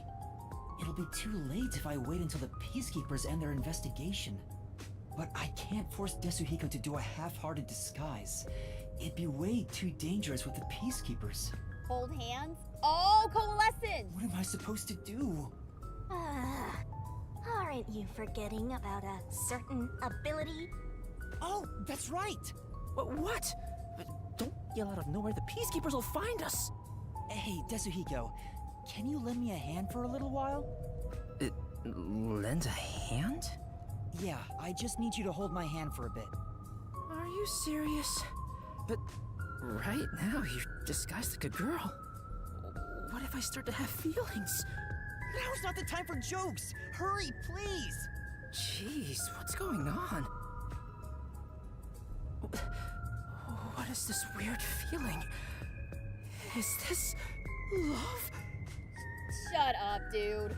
It'll be too late if I wait until the Peacekeepers end their investigation. But I can't force Yasuhiko to do a half-hearted disguise. It'd be way too dangerous with the Peacekeepers. Hold hands? Oh, coalescence! What am I supposed to do? Aren't you forgetting about a certain ability? Oh, that's right! What? Don't yell out of nowhere. The Peacekeepers will find us. Hey, Yasuhiko, can you lend me a hand for a little while? Lend a hand? Yeah, I just need you to hold my hand for a bit. Are you serious? But right now, you're disguised like a girl. What if I start to have feelings? Now's not the time for jokes! Hurry, please! Jeez, what's going on? What is this weird feeling? Is this love? Shut up, dude.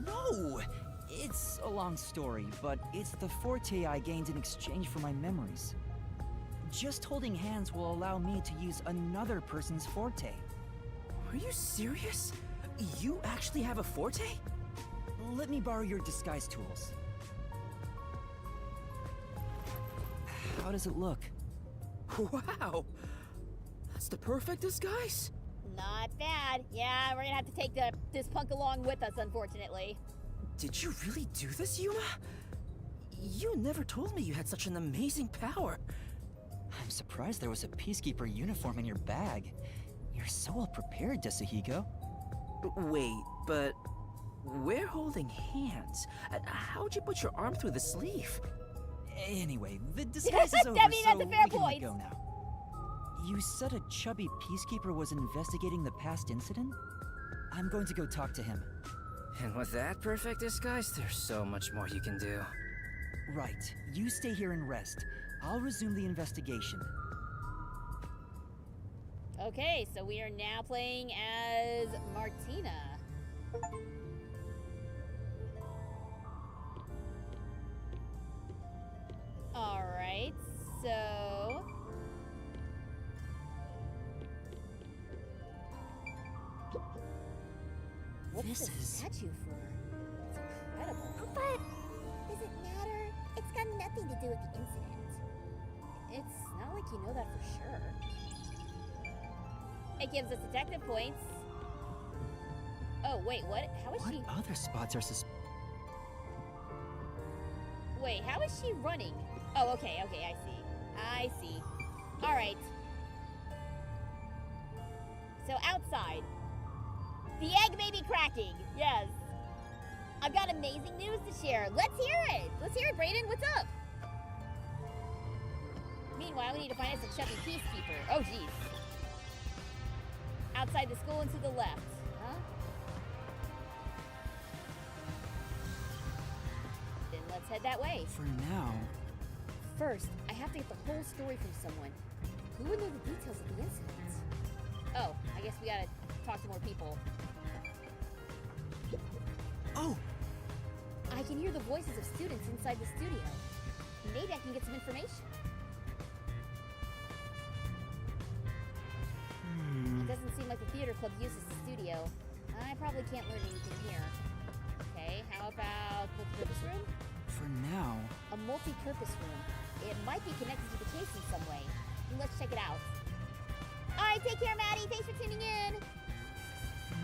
No! It's a long story, but it's the forte I gained in exchange for my memories. Just holding hands will allow me to use another person's forte. Are you serious? You actually have a forte? Let me borrow your disguise tools. How does it look? Wow! That's the perfect disguise! Not bad. Yeah, we're gonna have to take this punk along with us, unfortunately. Did you really do this, Yuma? You never told me you had such an amazing power. I'm surprised there was a Peacekeeper uniform in your bag. You're so well prepared, Yasuhiko. Wait, but we're holding hands. How'd you put your arm through the sleeve? Anyway, the disguise is over, Debbie, so that's a fair we can point. let go now. You said a chubby Peacekeeper was investigating the past incident? I'm going to go talk to him. And with that perfect disguise, there's so much more you can do. Right. You stay here and rest. I'll resume the investigation. Okay, so we are now playing as Martina. Alright, so... What's This the is- statue for? It's incredible. But does it matter? It's got nothing to do with the incident. It's not like you know that for sure. It gives us detective points. Oh, wait, what? How is What she... other spots are Wait, how is she running? Oh, okay, I see. Alright. So outside. The egg may be cracking, yes. I've got amazing news to share. Let's hear it. Let's hear it, Brayden. What's up? Meanwhile, we need to find us a chubby peacekeeper. Oh, jeez. Outside the school and to the left. Huh? Then let's head that way. For now. First, I have to get the whole story from someone. Who would know the details of the incident? Oh, I guess we gotta talk to more people. Oh! I can hear the voices of students inside the studio. Maybe I can get some information. It doesn't seem like the theater club uses the studio. I probably can't learn anything here. Okay, how about multi-purpose room? For now. A multi-purpose room. It might be connected to the case in some way. Let's check it out. Alright, take care, Maddie. Thanks for tuning in.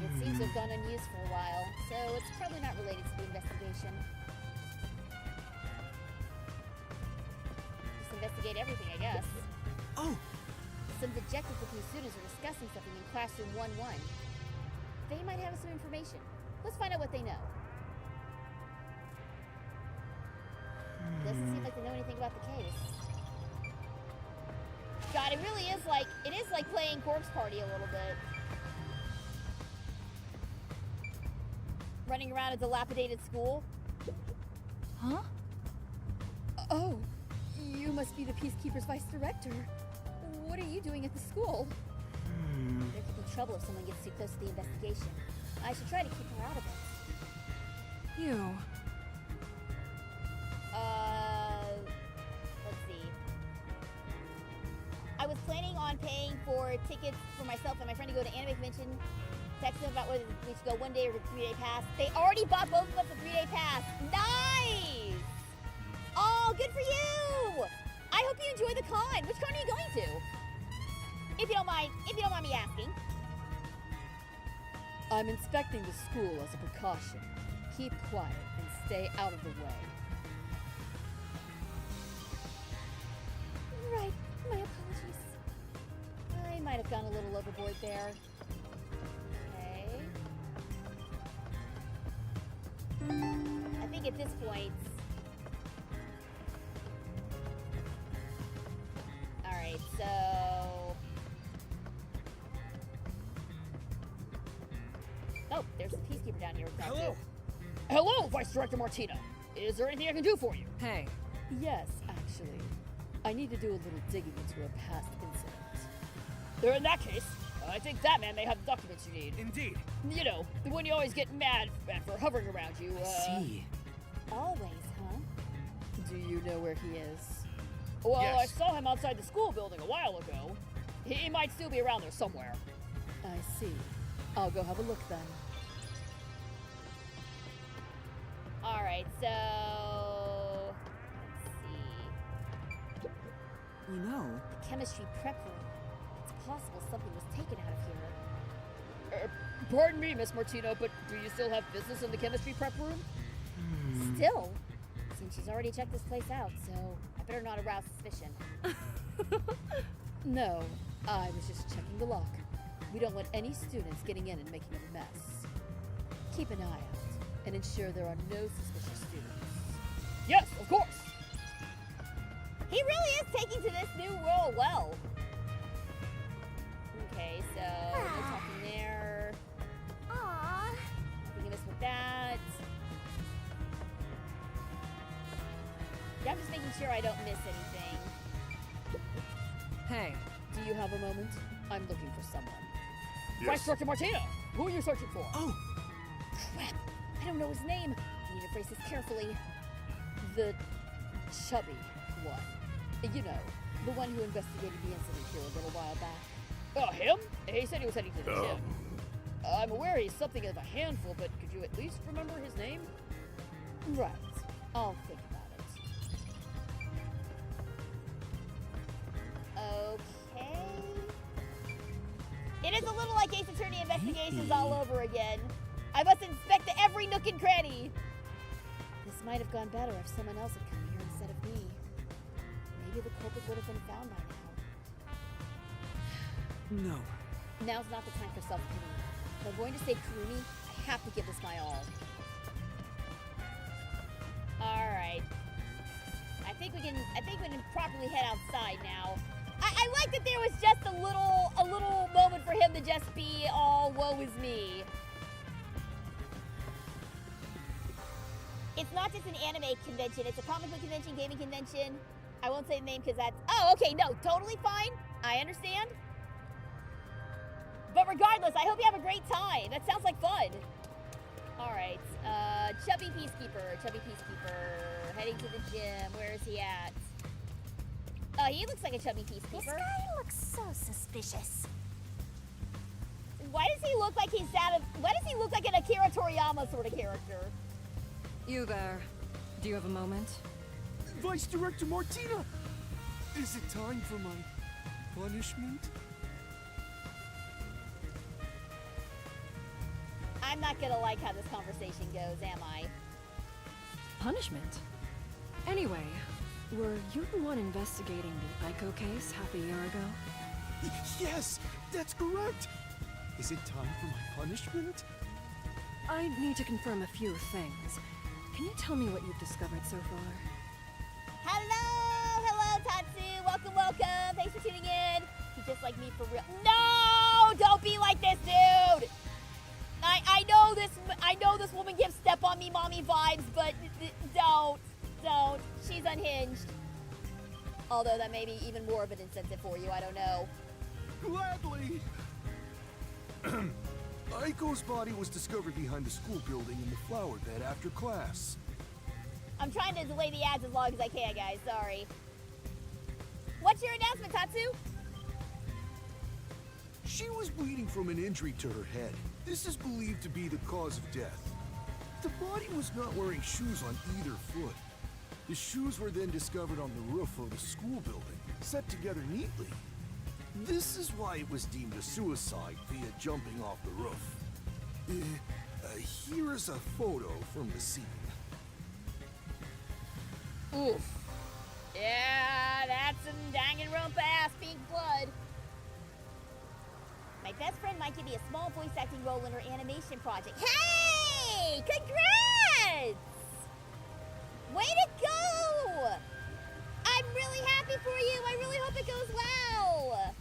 It seems to have gone unused for a while, so it's probably not related to the investigation. Just investigate everything, I guess. Oh! Some dejected-looking students are discussing something in classroom 1-1. They might have some information. Let's find out what they know. Doesn't seem like they know anything about the case. God, it really is like, it is like playing Corpse Party a little bit. Running around a dilapidated school. Huh? Oh, you must be the Peacekeeper's vice director. What are you doing at the school? There could trouble if someone gets too close to the investigation. I should try to keep her out of it. You. Let's see. I was planning on paying for tickets for myself and my friend to go to anime convention. Texted them about whether we should go 1 day or a 3-day pass. They already bought both of us a 3-day pass. Nice! Oh, good for you! I hope you enjoy the con. Which con are you going to? If you don't mind me asking. I'm inspecting the school as a precaution. Keep quiet and stay out of the way. Right, my apologies. I might have gone a little overboard there. Okay. I think at this point... Alright, so... Oh, there's a peacekeeper down here with that Hello? too. Hello, Vice Director Martina! Is there anything I can do for you? Hey, Yes, actually. I need to do a little digging into a past incident. In that case, I think that man may have the documents you need. Indeed. You know, the one you always get mad at for hovering around you. See. Always, huh? Do you know where he is? Well, Yes. I saw him outside the school building a while ago. He might still be around there somewhere. I see. I'll go have a look then. Alright, so... Let's see. You know, The chemistry prep room. It's possible something was taken out of here. Pardon me, Miss Martino, but do you still have business in the chemistry prep room? Still? Since she's already checked this place out, so I better not arouse suspicion. No, I was just checking the lock. We don't want any students getting in and making a mess. Keep an eye out and ensure there are no suspicious students. Yes, of course! He really is taking to this new role well. Okay, so no talking there. Aww. Nothing amiss with that. Yeah, I'm just making sure I don't miss anything. hey. Do you have a moment? I'm looking for someone. Yes. Vice Director Martina! Who are you searching for? Oh, Crap! I don't know his name. I need to phrase this carefully. The chubby one. You know, the one who investigated the incident here a little while back. Oh, him? He said he was heading to the gym. I'm aware he's something of a handful, but could you at least remember his name? Right. I'll think about it. Okay. It is a little like Ace Attorney Investigations all over again. I must inspect every nook and cranny. This might have gone better if someone else had come here instead of me. Maybe the culprit would have been found by now. no. Now's not the time for self-pity. If I'm going to save Kurumi, I have to give this my all. Alright. I think we can properly head outside now. I like that there was just a little moment for him to just be all woe is me. It's not just an anime convention, it's a comic book convention, gaming convention. I won't say the name because that's... Oh, okay, no, totally fine. I understand. But regardless, I hope you have a great time. That sounds like fun. Alright, Chubby Peacekeeper, heading to the gym. Where is he at? He looks like a chubby This peacekeeper. guy looks so suspicious. Why does he look like why does he look like an Akira Toriyama sort of character? You there. Do you have a moment? Vice Director Martina! Is it time for my punishment? I'm not gonna like how this conversation goes, am I? Punishment? Anyway, were you the one investigating the Aiko case half a year ago? Yes, that's correct! Is it time for my punishment? I need to confirm a few things. Can you tell me what you've discovered so far? Hello, Tatsu. Welcome. Thanks for tuning in. He's just like me for real. No, don't be like this, dude. I know this woman gives step on me mommy vibes, but don't. She's unhinged. Although that may be even more of an incentive for you. I don't know. Gladly! Aiko's body was discovered behind the school building in the flower bed after class. I'm trying to delay the ads as long as I can, guys. Sorry. What's your announcement, Tatsu? She was bleeding from an injury to her head. This is believed to be the cause of death. The body was not wearing shoes on either foot. The shoes were then discovered on the roof of the school building, set together neatly. This is why it was deemed a suicide via jumping off the roof. Here is a photo from the scene. Oof. Yeah, that's some Danganronpa-ass pink blood. My best friend might give me a small voice acting role in her animation project. Hey! Congrats! Way to go! I'm really happy for you. I really hope it goes well.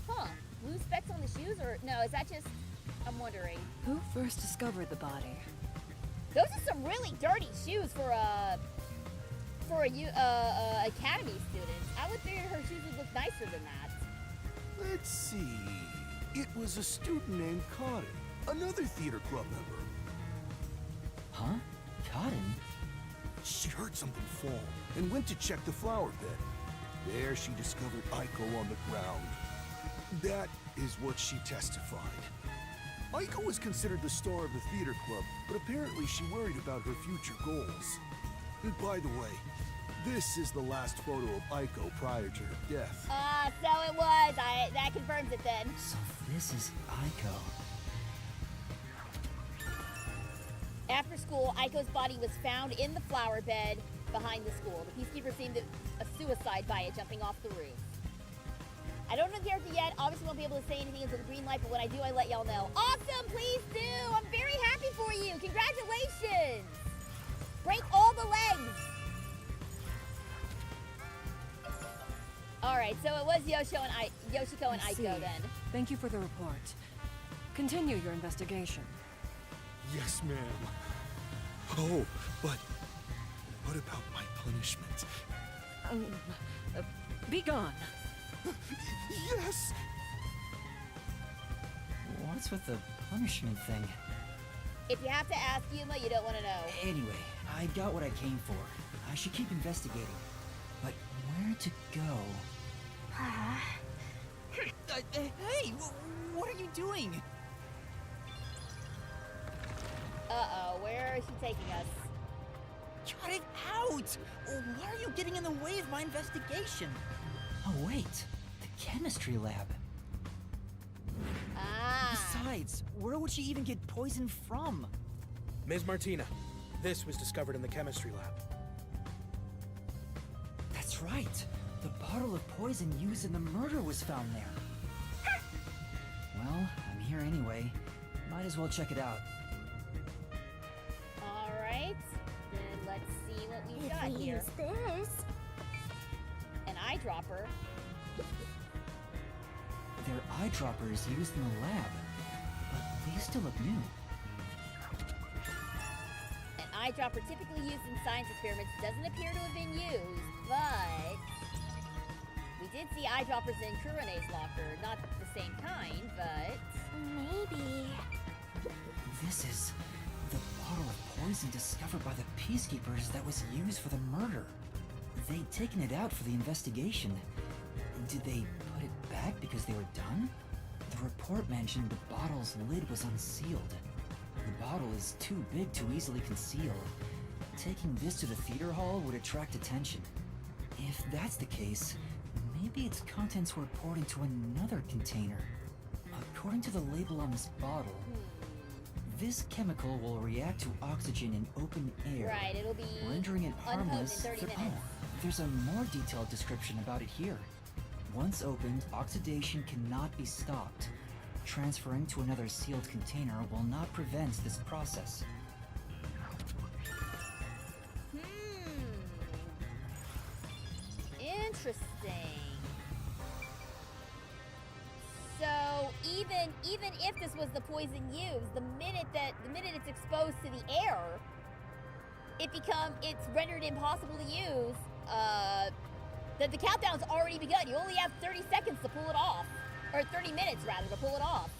Huh. Blue specks on the shoes? Or no, is that just... I'm wondering. Who first discovered the body? Those are some really dirty shoes for a academy student. I would figure her shoes would look nicer than that. Let's see. It was a student named Cotton, another theater club member. Huh? Cotton? She heard something fall and went to check the flower bed. There she discovered Aiko on the ground. That is what she testified. Aiko was considered the star of the theater club, but apparently she worried about her future goals. And by the way, this is the last photo of Aiko prior to her death. So it was. That confirms it then. So this is Aiko. After school, Aiko's body was found in the flower bed behind the school. The peacekeeper seemed a suicide by it jumping off the roof. I don't know the character yet. Obviously won't be able to say anything until the green light, but when I do, I let y'all know. Awesome! Please do! I'm very happy for you! Congratulations! Break all the legs! Alright, so it was Yoshiko and I see. Aiko then. Thank you for the report. Continue your investigation. Yes, ma'am. Oh, but what about my punishment? Be gone. Yes! What's with the punishment thing? If you have to ask Yuma, you don't want to know. Anyway, I got what I came for. I should keep investigating. But where to go? Hey, what are you doing? Uh-oh, where is she taking us? Cut it out! Why are you getting in the way of my investigation? Oh wait, the chemistry lab. Besides, where would she even get poison from? Ms. Martina, this was discovered in the chemistry lab. That's right. The bottle of poison used in the murder was found there. Well, I'm here anyway. Might as well check it out. Alright, then let's see what we've got here. Use this. An eyedropper. They're eyedroppers used in the lab, but they still look new. An eyedropper typically used in science experiments doesn't appear to have been used, but we did see eyedroppers in Kurene's locker. Not the same kind, but Maybe. This is the bottle of poison discovered by the Peacekeepers that was used for the murder. They'd taken it out for the investigation. Did they put it back because they were done? The report mentioned the bottle's lid was unsealed. The bottle is too big to easily conceal. Taking this to the theater hall would attract attention. If that's the case, maybe its contents were poured into another container. According to the label on this bottle, this chemical will react to oxygen in open air, right, it'll be rendering it unhooked in harmless. 30 minutes. There's a more detailed description about it here. Once opened, oxidation cannot be stopped. Transferring to another sealed container will not prevent this process. Interesting. So even if this was the poison used, the minute it's exposed to the air, it's rendered impossible to use. That the countdown's already begun. You only have 30 seconds to pull it off. Or 30 minutes, rather, to pull it off.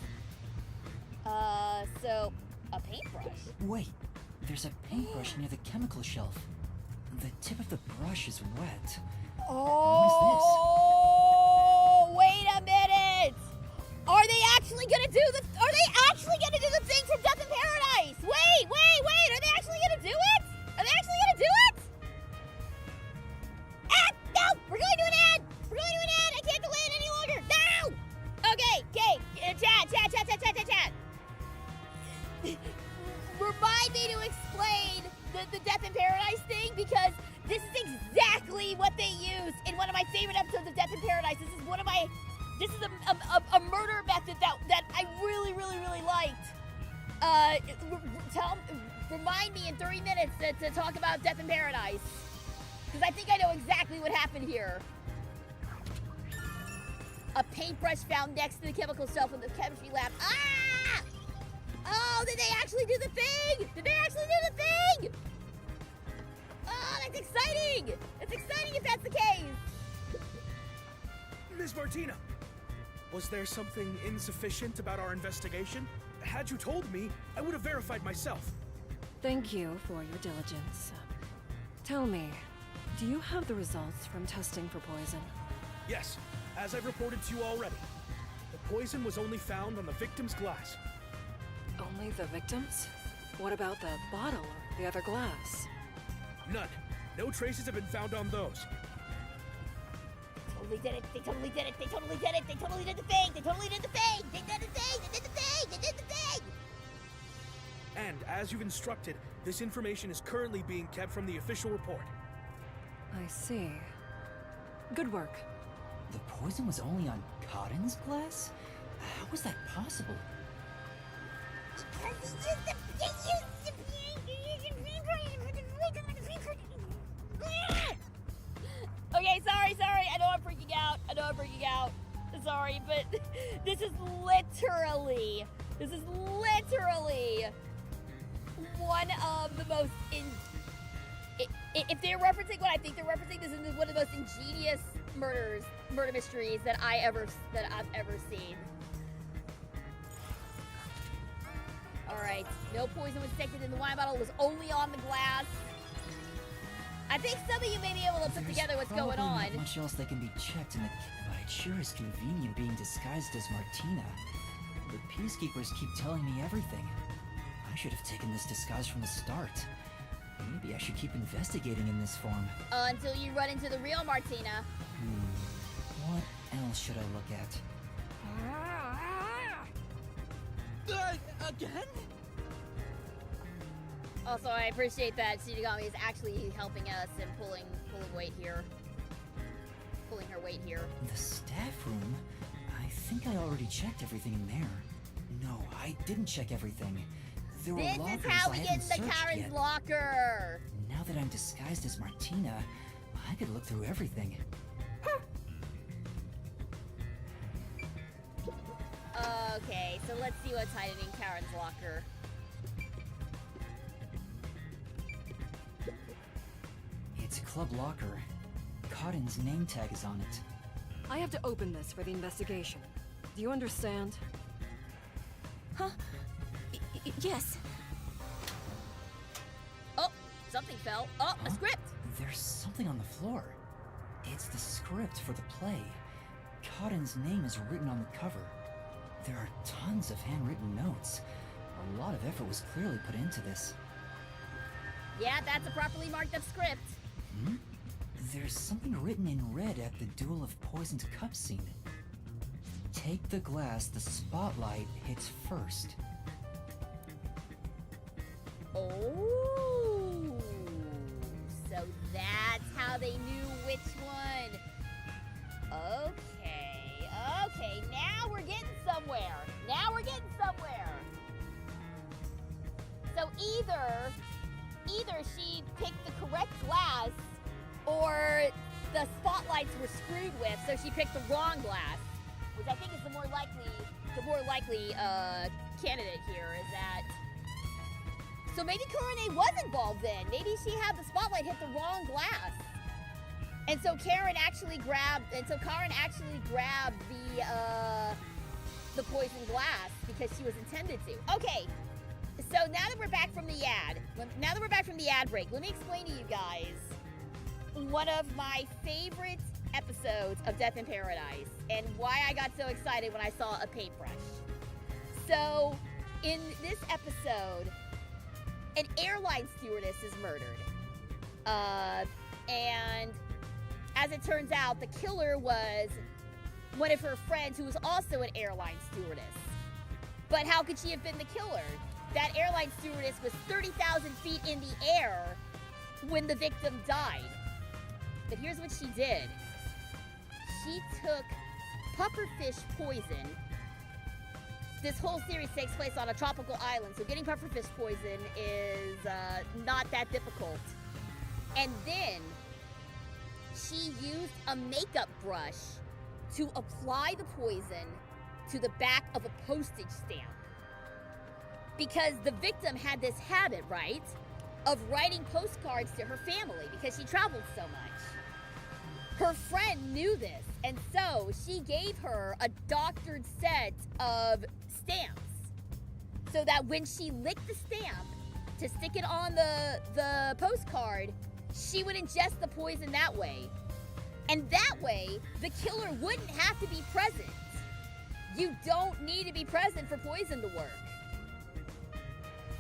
So, a paintbrush. Wait, there's a paintbrush near the chemical shelf. The tip of the brush is wet. Oh, wait a minute! Are they actually gonna do the thing from Death in Paradise? Wait! Are they actually gonna do it? Are they actually gonna do it? Ah, no! We're going to an ad! We're going to an ad! I can't delay it any longer! No! Okay. Chat. Remind me to explain the Death in Paradise thing, because this is exactly what they use in one of my favorite episodes of Death in Paradise. This is a murder method that I really liked. Remind me in 3 minutes to talk about Death in Paradise, because I think I know exactly what happened here. A paintbrush found next to the chemical shelf in the chemistry lab. Ah! Oh, did they actually do the thing? Oh, that's exciting! It's exciting if that's the case. Ms. Martina, was there something insufficient about our investigation? Had you told me, I would have verified myself. Thank you for your diligence. Tell me, do you have the results from testing for poison? Yes, as I've reported to you already. The poison was only found on the victim's glass. Only the victims? What about the bottle or the other glass? None. No traces have been found on those. They did it. They totally did it. They totally did it. They totally did the thing. They totally did the thing. They did the thing. They did the thing. They did the thing. And as you've instructed, this information is currently being kept from the official report. I see. Good work. The poison was only on Cotton's glass? How was that possible? Okay, sorry. I know I'm freaking out. Sorry, but this is literally one of the most if they're referencing what I think they're referencing, this is one of the most ingenious murder mysteries that I've ever seen. Alright, no poison was detected in the wine bottle, it was only on the glass. I think some of you may be able to put together what's going on. Not much else that can be checked in the... But it sure is convenient being disguised as Martina. The Peacekeepers keep telling me everything. I should have taken this disguise from the start. Maybe I should keep investigating in this form. Until you run into the real Martina. What else should I look at? Again? Also, I appreciate that Shinigami is actually helping us and pulling weight here. Pulling her weight here. The staff room? I think I already checked everything in there. No, I didn't check everything. There were lockers This is how we I get hadn't into searched Karen's yet. locker. Now that I'm disguised as Martina, I could look through everything. Okay, so let's see what's hiding in Karen's locker. It's Club Locker. Cotton's name tag is on it. I have to open this for the investigation. Do you understand? Huh? Yes. Oh, something fell. Oh, a script. There's something on the floor. It's the script for the play. Cotton's name is written on the cover. There are tons of handwritten notes. A lot of effort was clearly put into this. Yeah, that's a properly marked up script. There's something written in red at the Duel of Poisoned Cup scene. Take the glass the spotlight hits first. Oh, so that's how they knew which one. Okay, now we're getting somewhere. So either she picked the correct glass, or the spotlights were screwed with, so she picked the wrong glass, which I think is the more likely candidate here. Is that? So maybe Kurane was involved then. Maybe she had the spotlight hit the wrong glass. And so Karen actually grabbed the poison glass because she was intended to. Okay, so now that we're back from the ad break, let me explain to you guys one of my favorite episodes of Death in Paradise and why I got so excited when I saw a paintbrush. So, in this episode, an airline stewardess is murdered. And as it turns out, the killer was one of her friends who was also an airline stewardess. But how could she have been the killer? That airline stewardess was 30,000 feet in the air when the victim died. But here's what she did. She took pufferfish poison. This whole series takes place on a tropical island, so getting pufferfish poison is not that difficult. And then she used a makeup brush to apply the poison to the back of a postage stamp. Because the victim had this habit, right, of writing postcards to her family because she traveled so much. Her friend knew this, and so she gave her a doctored set of stamps so that when she licked the stamp to stick it on the postcard, she would ingest the poison that way. And that way, the killer wouldn't have to be present. You don't need to be present for poison to work.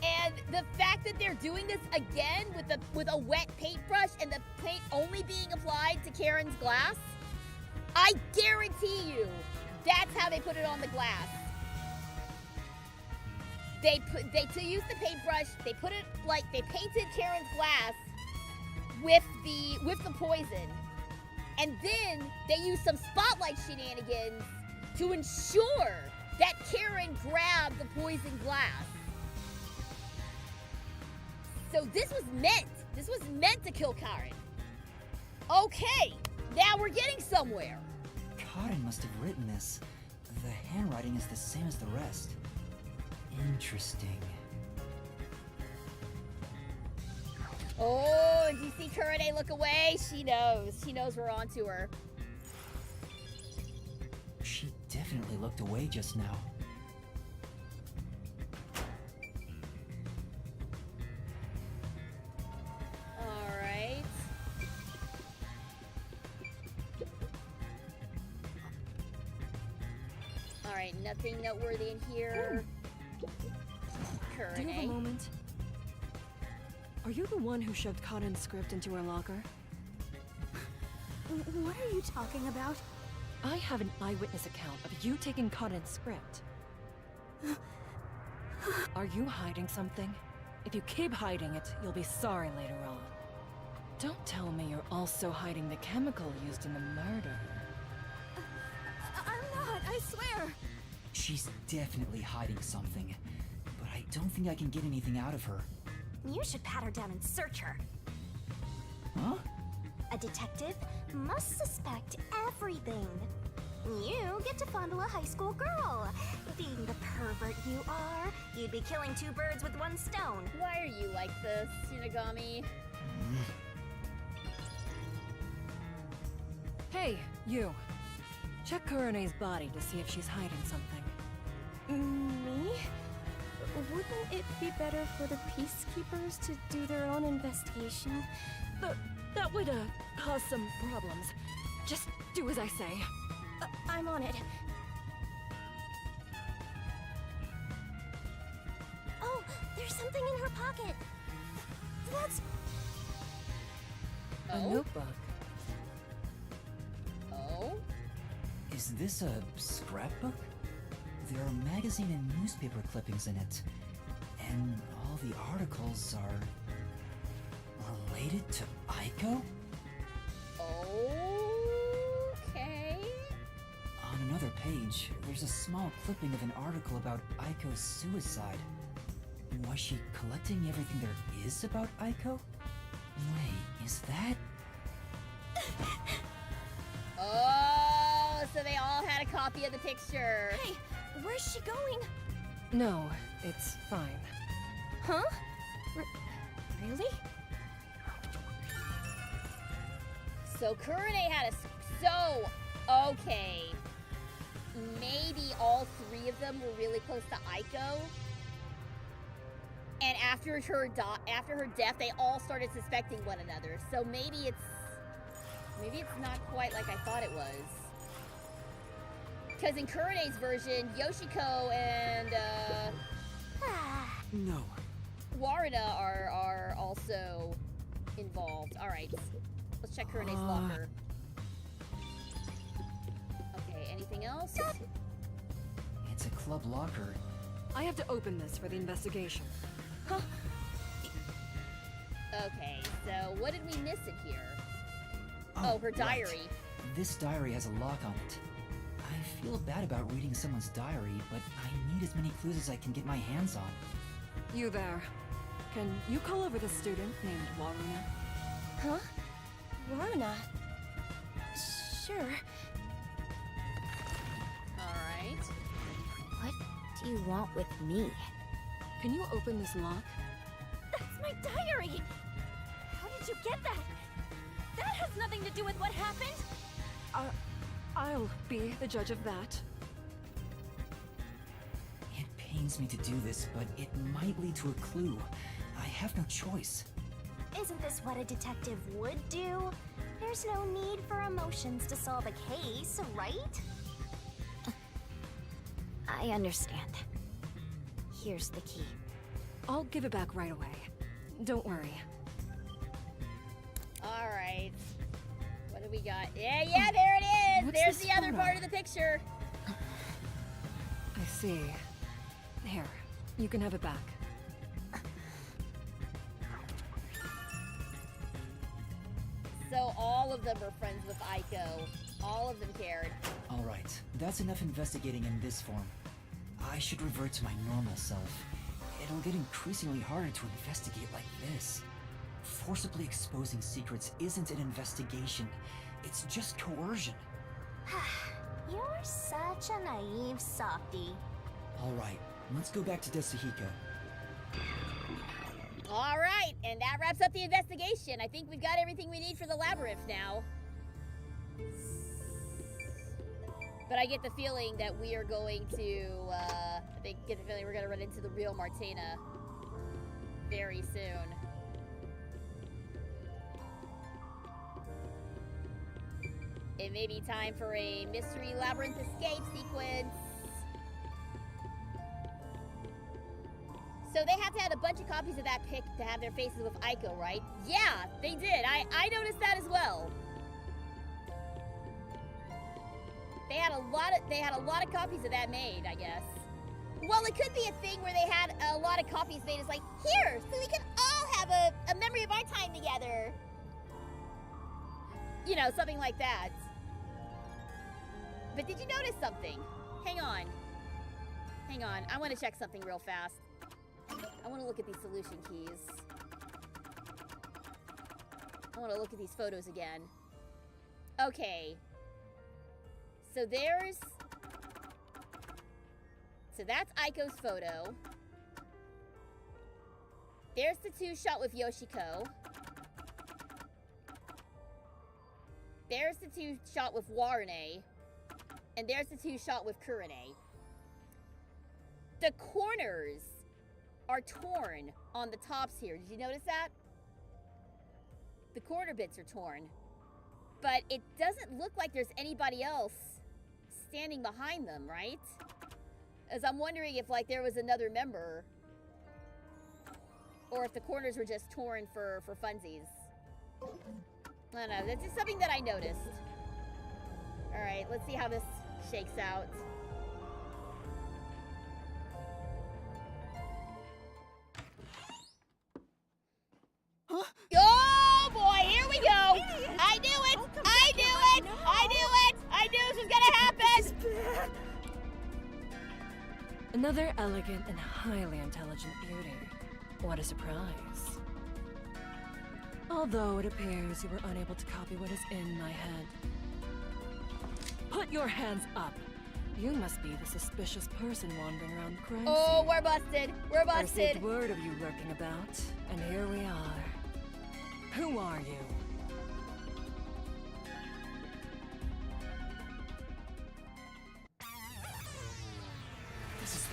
And the fact that they're doing this again with a wet paintbrush and the paint only being applied to Karen's glass, I guarantee you that's how they put it on the glass. They used the paintbrush, they painted Karen's glass with the poison. And then they used some spotlight shenanigans to ensure that Karen grabbed the poison glass. So this was meant to kill Karen. Okay, now we're getting somewhere. Karen must have written this. The handwriting is the same as the rest. Interesting. Oh, did you see Kurane look away? She knows. She knows we're on to her. She definitely looked away just now. Alright. Alright, nothing noteworthy in here. Kurane. Do you have a moment? Are you the one who shoved Karen's script into her locker? What are you talking about? I have an eyewitness account of you taking Karen's script. Are you hiding something? If you keep hiding it, you'll be sorry later on. Don't tell me you're also hiding the chemical used in the murder. I'm not, I swear. She's definitely hiding something, but I don't think I can get anything out of her. You should pat her down and search her. Huh? A detective must suspect everything. You get to fondle a high school girl. Being the pervert you are, you'd be killing two birds with one stone. Why are you like this, Shinigami? Hey, you. Check Kurane's body to see if she's hiding something. Me? Wouldn't it be better for the Peacekeepers to do their own investigation? That would, cause some problems. Just do as I say. I'm on it. Oh, there's something in her pocket. That's... A notebook. Oh? Is this a scrapbook? There are magazine and newspaper clippings in it. And all the articles are related to Aiko? Okay. On another page, there's a small clipping of an article about Aiko's suicide. Was she collecting everything there is about Aiko? Wait, is that... Oh, so they all had a copy of the picture. Hey, where's she going? No, it's fine. Huh? Really? So Kurane had a... So, okay. Maybe all three of them were really close to Aiko. And after her death, they all started suspecting one another. So maybe it's not quite like I thought it was. Because in Kurane's version, Yoshiko and No. Waruna are also involved. All right, let's check Kurane's locker. Okay, anything else? It's a club locker. I have to open this for the investigation. Huh? Okay, so what did we miss in here? Oh, her diary. Right. This diary has a lock on it. I feel bad about reading someone's diary, but I need as many clues as I can get my hands on. You there. Can you call over the student named Waruna? Huh? Waruna? Sure. Alright. What do you want with me? Can you open this lock? That's my diary! How did you get that? That has nothing to do with what happened! I'll be the judge of that. It pains me to do this, but it might lead to a clue. I have no choice. Isn't this what a detective would do? There's no need for emotions to solve a case, right? I understand. Here's the key. I'll give it back right away. Don't worry. Alright. What do we got? Yeah, there it is! What's There's this the other photo? part of the picture. I see. Here, you can have it back. So all of them were friends with Aiko. All of them cared. Alright, that's enough investigating in this form. I should revert to my normal self. It'll get increasingly harder to investigate like this. Forcibly exposing secrets isn't an investigation. It's just coercion. You're such a naive softie. Alright, let's go back to Desahiko. Alright, and that wraps up the investigation. I think we've got everything we need for the labyrinth now. But I get the feeling that we are going to, get the feeling we're going to run into the real Martina very soon. It may be time for a mystery labyrinth escape sequence. So they have to have a bunch of copies of that pic to have their faces with Aiko, right? Yeah, they did. I noticed that as well. They had a lot of copies of that made, I guess. Well, it could be a thing where they had a lot of copies made. It's like, here, so we can all have a memory of our time together. You know, something like that. But did you notice something? Hang on. Hang on. I want to check something real fast. I want to look at these solution keys. I want to look at these photos again. Okay. So there's... So that's Aiko's photo. There's the two shot with Yoshiko. There's the two shot with Warune. And there's the two shot with Kurane. The corners are torn on the tops here. Did you notice that? The corner bits are torn. But it doesn't look like there's anybody else standing behind them, right? As I'm wondering if, like, there was another member. Or if the corners were just torn for funsies. I don't know. That's just something that I noticed. Alright, let's see how this shakes out. Huh? Oh boy, here we go! I knew it! I knew it! I knew it! I knew this was gonna happen! Another elegant and highly intelligent beauty. What a surprise. Although it appears you were unable to copy what is in my head. Put your hands up! You must be the suspicious person wandering around the crime Oh, scene. we're busted! We're I received busted! word of you lurking about, and here we are. Who are you?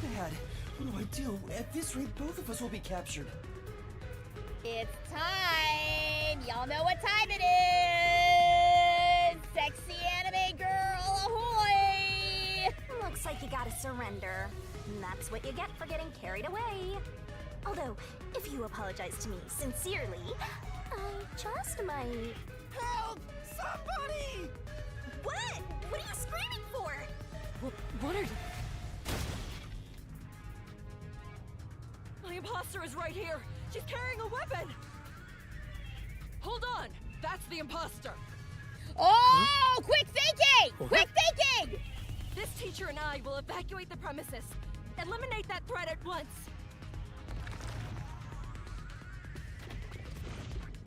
bad. What do I do? At this rate, both of us will be captured. It's time! Y'all know what time it is! Sexy anime girl, ahoy! Looks like you gotta surrender. And that's what you get for getting carried away. Although, if you apologize to me sincerely, I just might... Help! Somebody! What? What are you screaming for? What are you... My imposter is right here! She's carrying a weapon! Hold on! That's the imposter! Oh! Quick thinking! Quick thinking! This teacher and I will evacuate the premises. Eliminate that threat at once.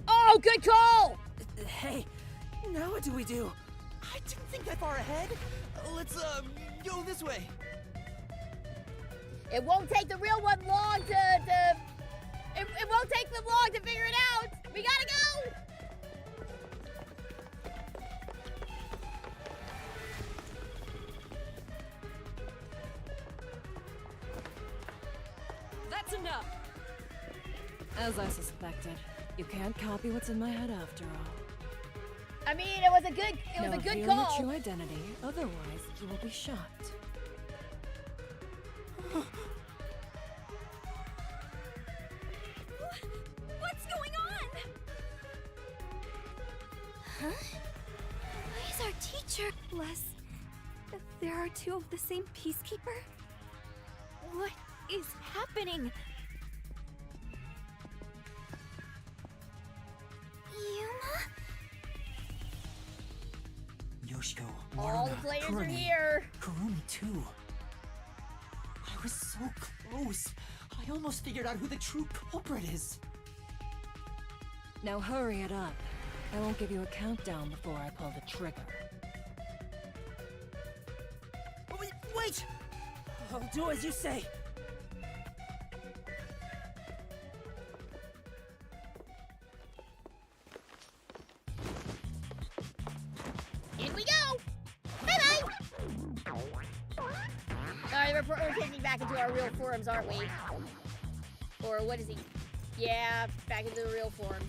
Oh, good call! Hey, now what do we do? I didn't think that far ahead. Let's, go this way. It won't take the real one long it won't take them long to figure it out! We gotta go! That's enough! As I suspected, you can't copy what's in my head after all. I mean, it was a good Reveal call. your true identity, otherwise you will be shot. What's going on? Huh? Why is our teacher less? There are two of the same peacekeeper? What is happening? Yuma? Yoshiko, All the Maruna, players are Kurumi, here. Kurumi too. I was so close. I almost figured out who the true culprit is. Now hurry it up. I won't give you a countdown before I pull the trigger. Wait! I'll do as you say. In we go! Bye-bye! Alright, we're taking back into our real forms, aren't we? Or what is he? Yeah, back into the real forms.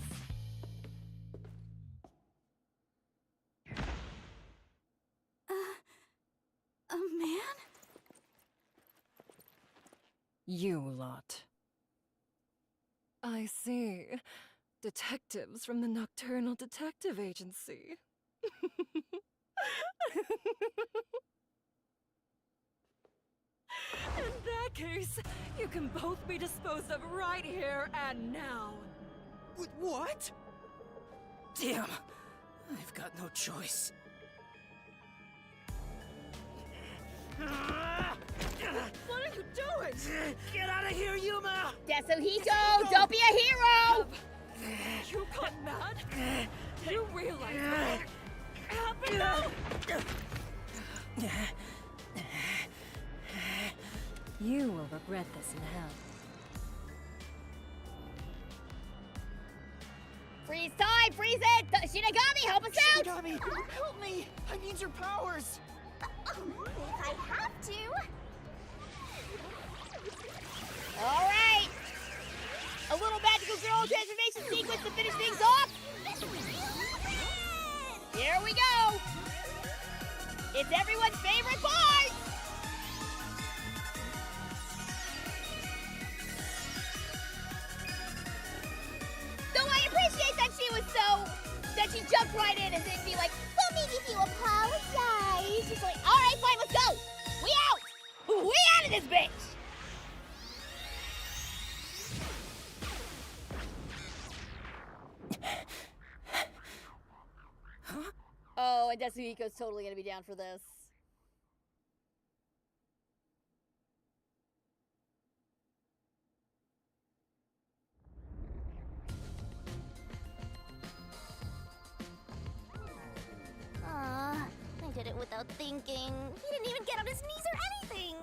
A man? You lot. I see. Detectives from the Nocturnal Detective Agency. In that case, you can both be disposed of right here and now. What? Damn. I've got no choice. What are you doing? Get out of here, Yuma! Yasuhito, don't be a hero! You got mad? You realize what happened now? You will regret this in hell. Freeze time! Freeze it! Shinigami, help us out! Shinigami, help me! I need your powers! If I have to. Alright! A little magical girl transformation sequence to finish things off! Here we go! It's everyone's favorite part! Though I appreciate that she jumped right in and didn't be like, let me give you apologize. She's like, alright, fine, let's go! We out! We out of this bitch! Oh, and Yasuhiko's totally gonna be down for this. Aw, I did it without thinking. He didn't even get on his knees or anything.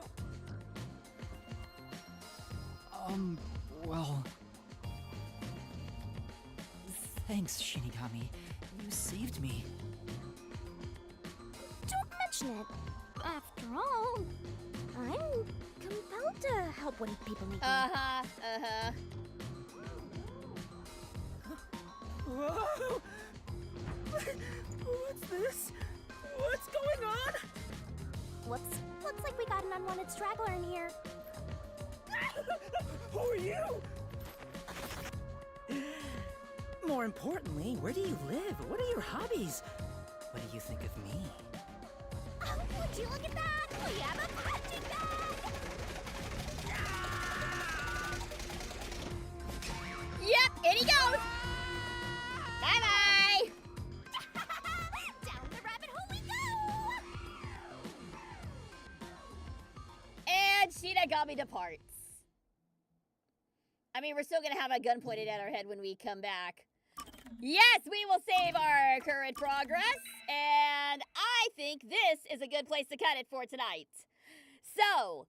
Well... Thanks, Shinigami. You saved me. Don't mention it. After all, I'm compelled well to help when people need me. Whoa! What's this? What's going on? Whoops. Looks like we got an unwanted straggler in here. Who are you? More importantly, where do you live? What are your hobbies? What do you think of me? Oh, would you look at that? We have a punching bag! Yep, in he goes! Bye-bye! Down the rabbit hole we go! And Shinigami departs. I mean, we're still gonna have a gun pointed at our head when we come back. Yes, we will save our current progress, and I think this is a good place to cut it for tonight. So,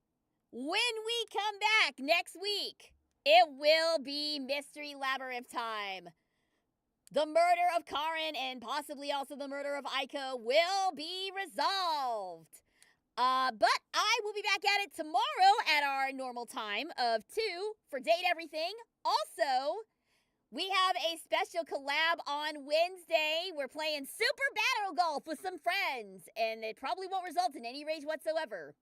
when we come back next week, it will be Mystery Labyrinth time. The murder of Karin and possibly also the murder of Aiko will be resolved. But I will be back at it tomorrow at our normal time of 2 for Date Everything. Also, we have a special collab on Wednesday. We're playing Super Battle Golf with some friends, and it probably won't result in any rage whatsoever.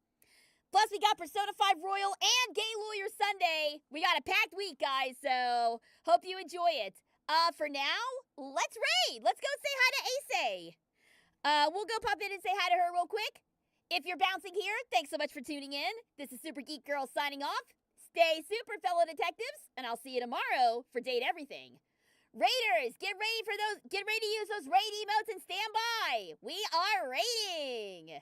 Plus, we got Persona 5 Royal and Gay Lawyer Sunday. We got a packed week, guys, so hope you enjoy it. For now, let's raid. Let's go say hi to Ace. We'll go pop in and say hi to her real quick. If you're bouncing here, thanks so much for tuning in. This is Super Geek Girl signing off. Stay super, fellow detectives, and I'll see you tomorrow for Date Everything. Raiders, get ready to use those raid emotes and stand by. We are raiding.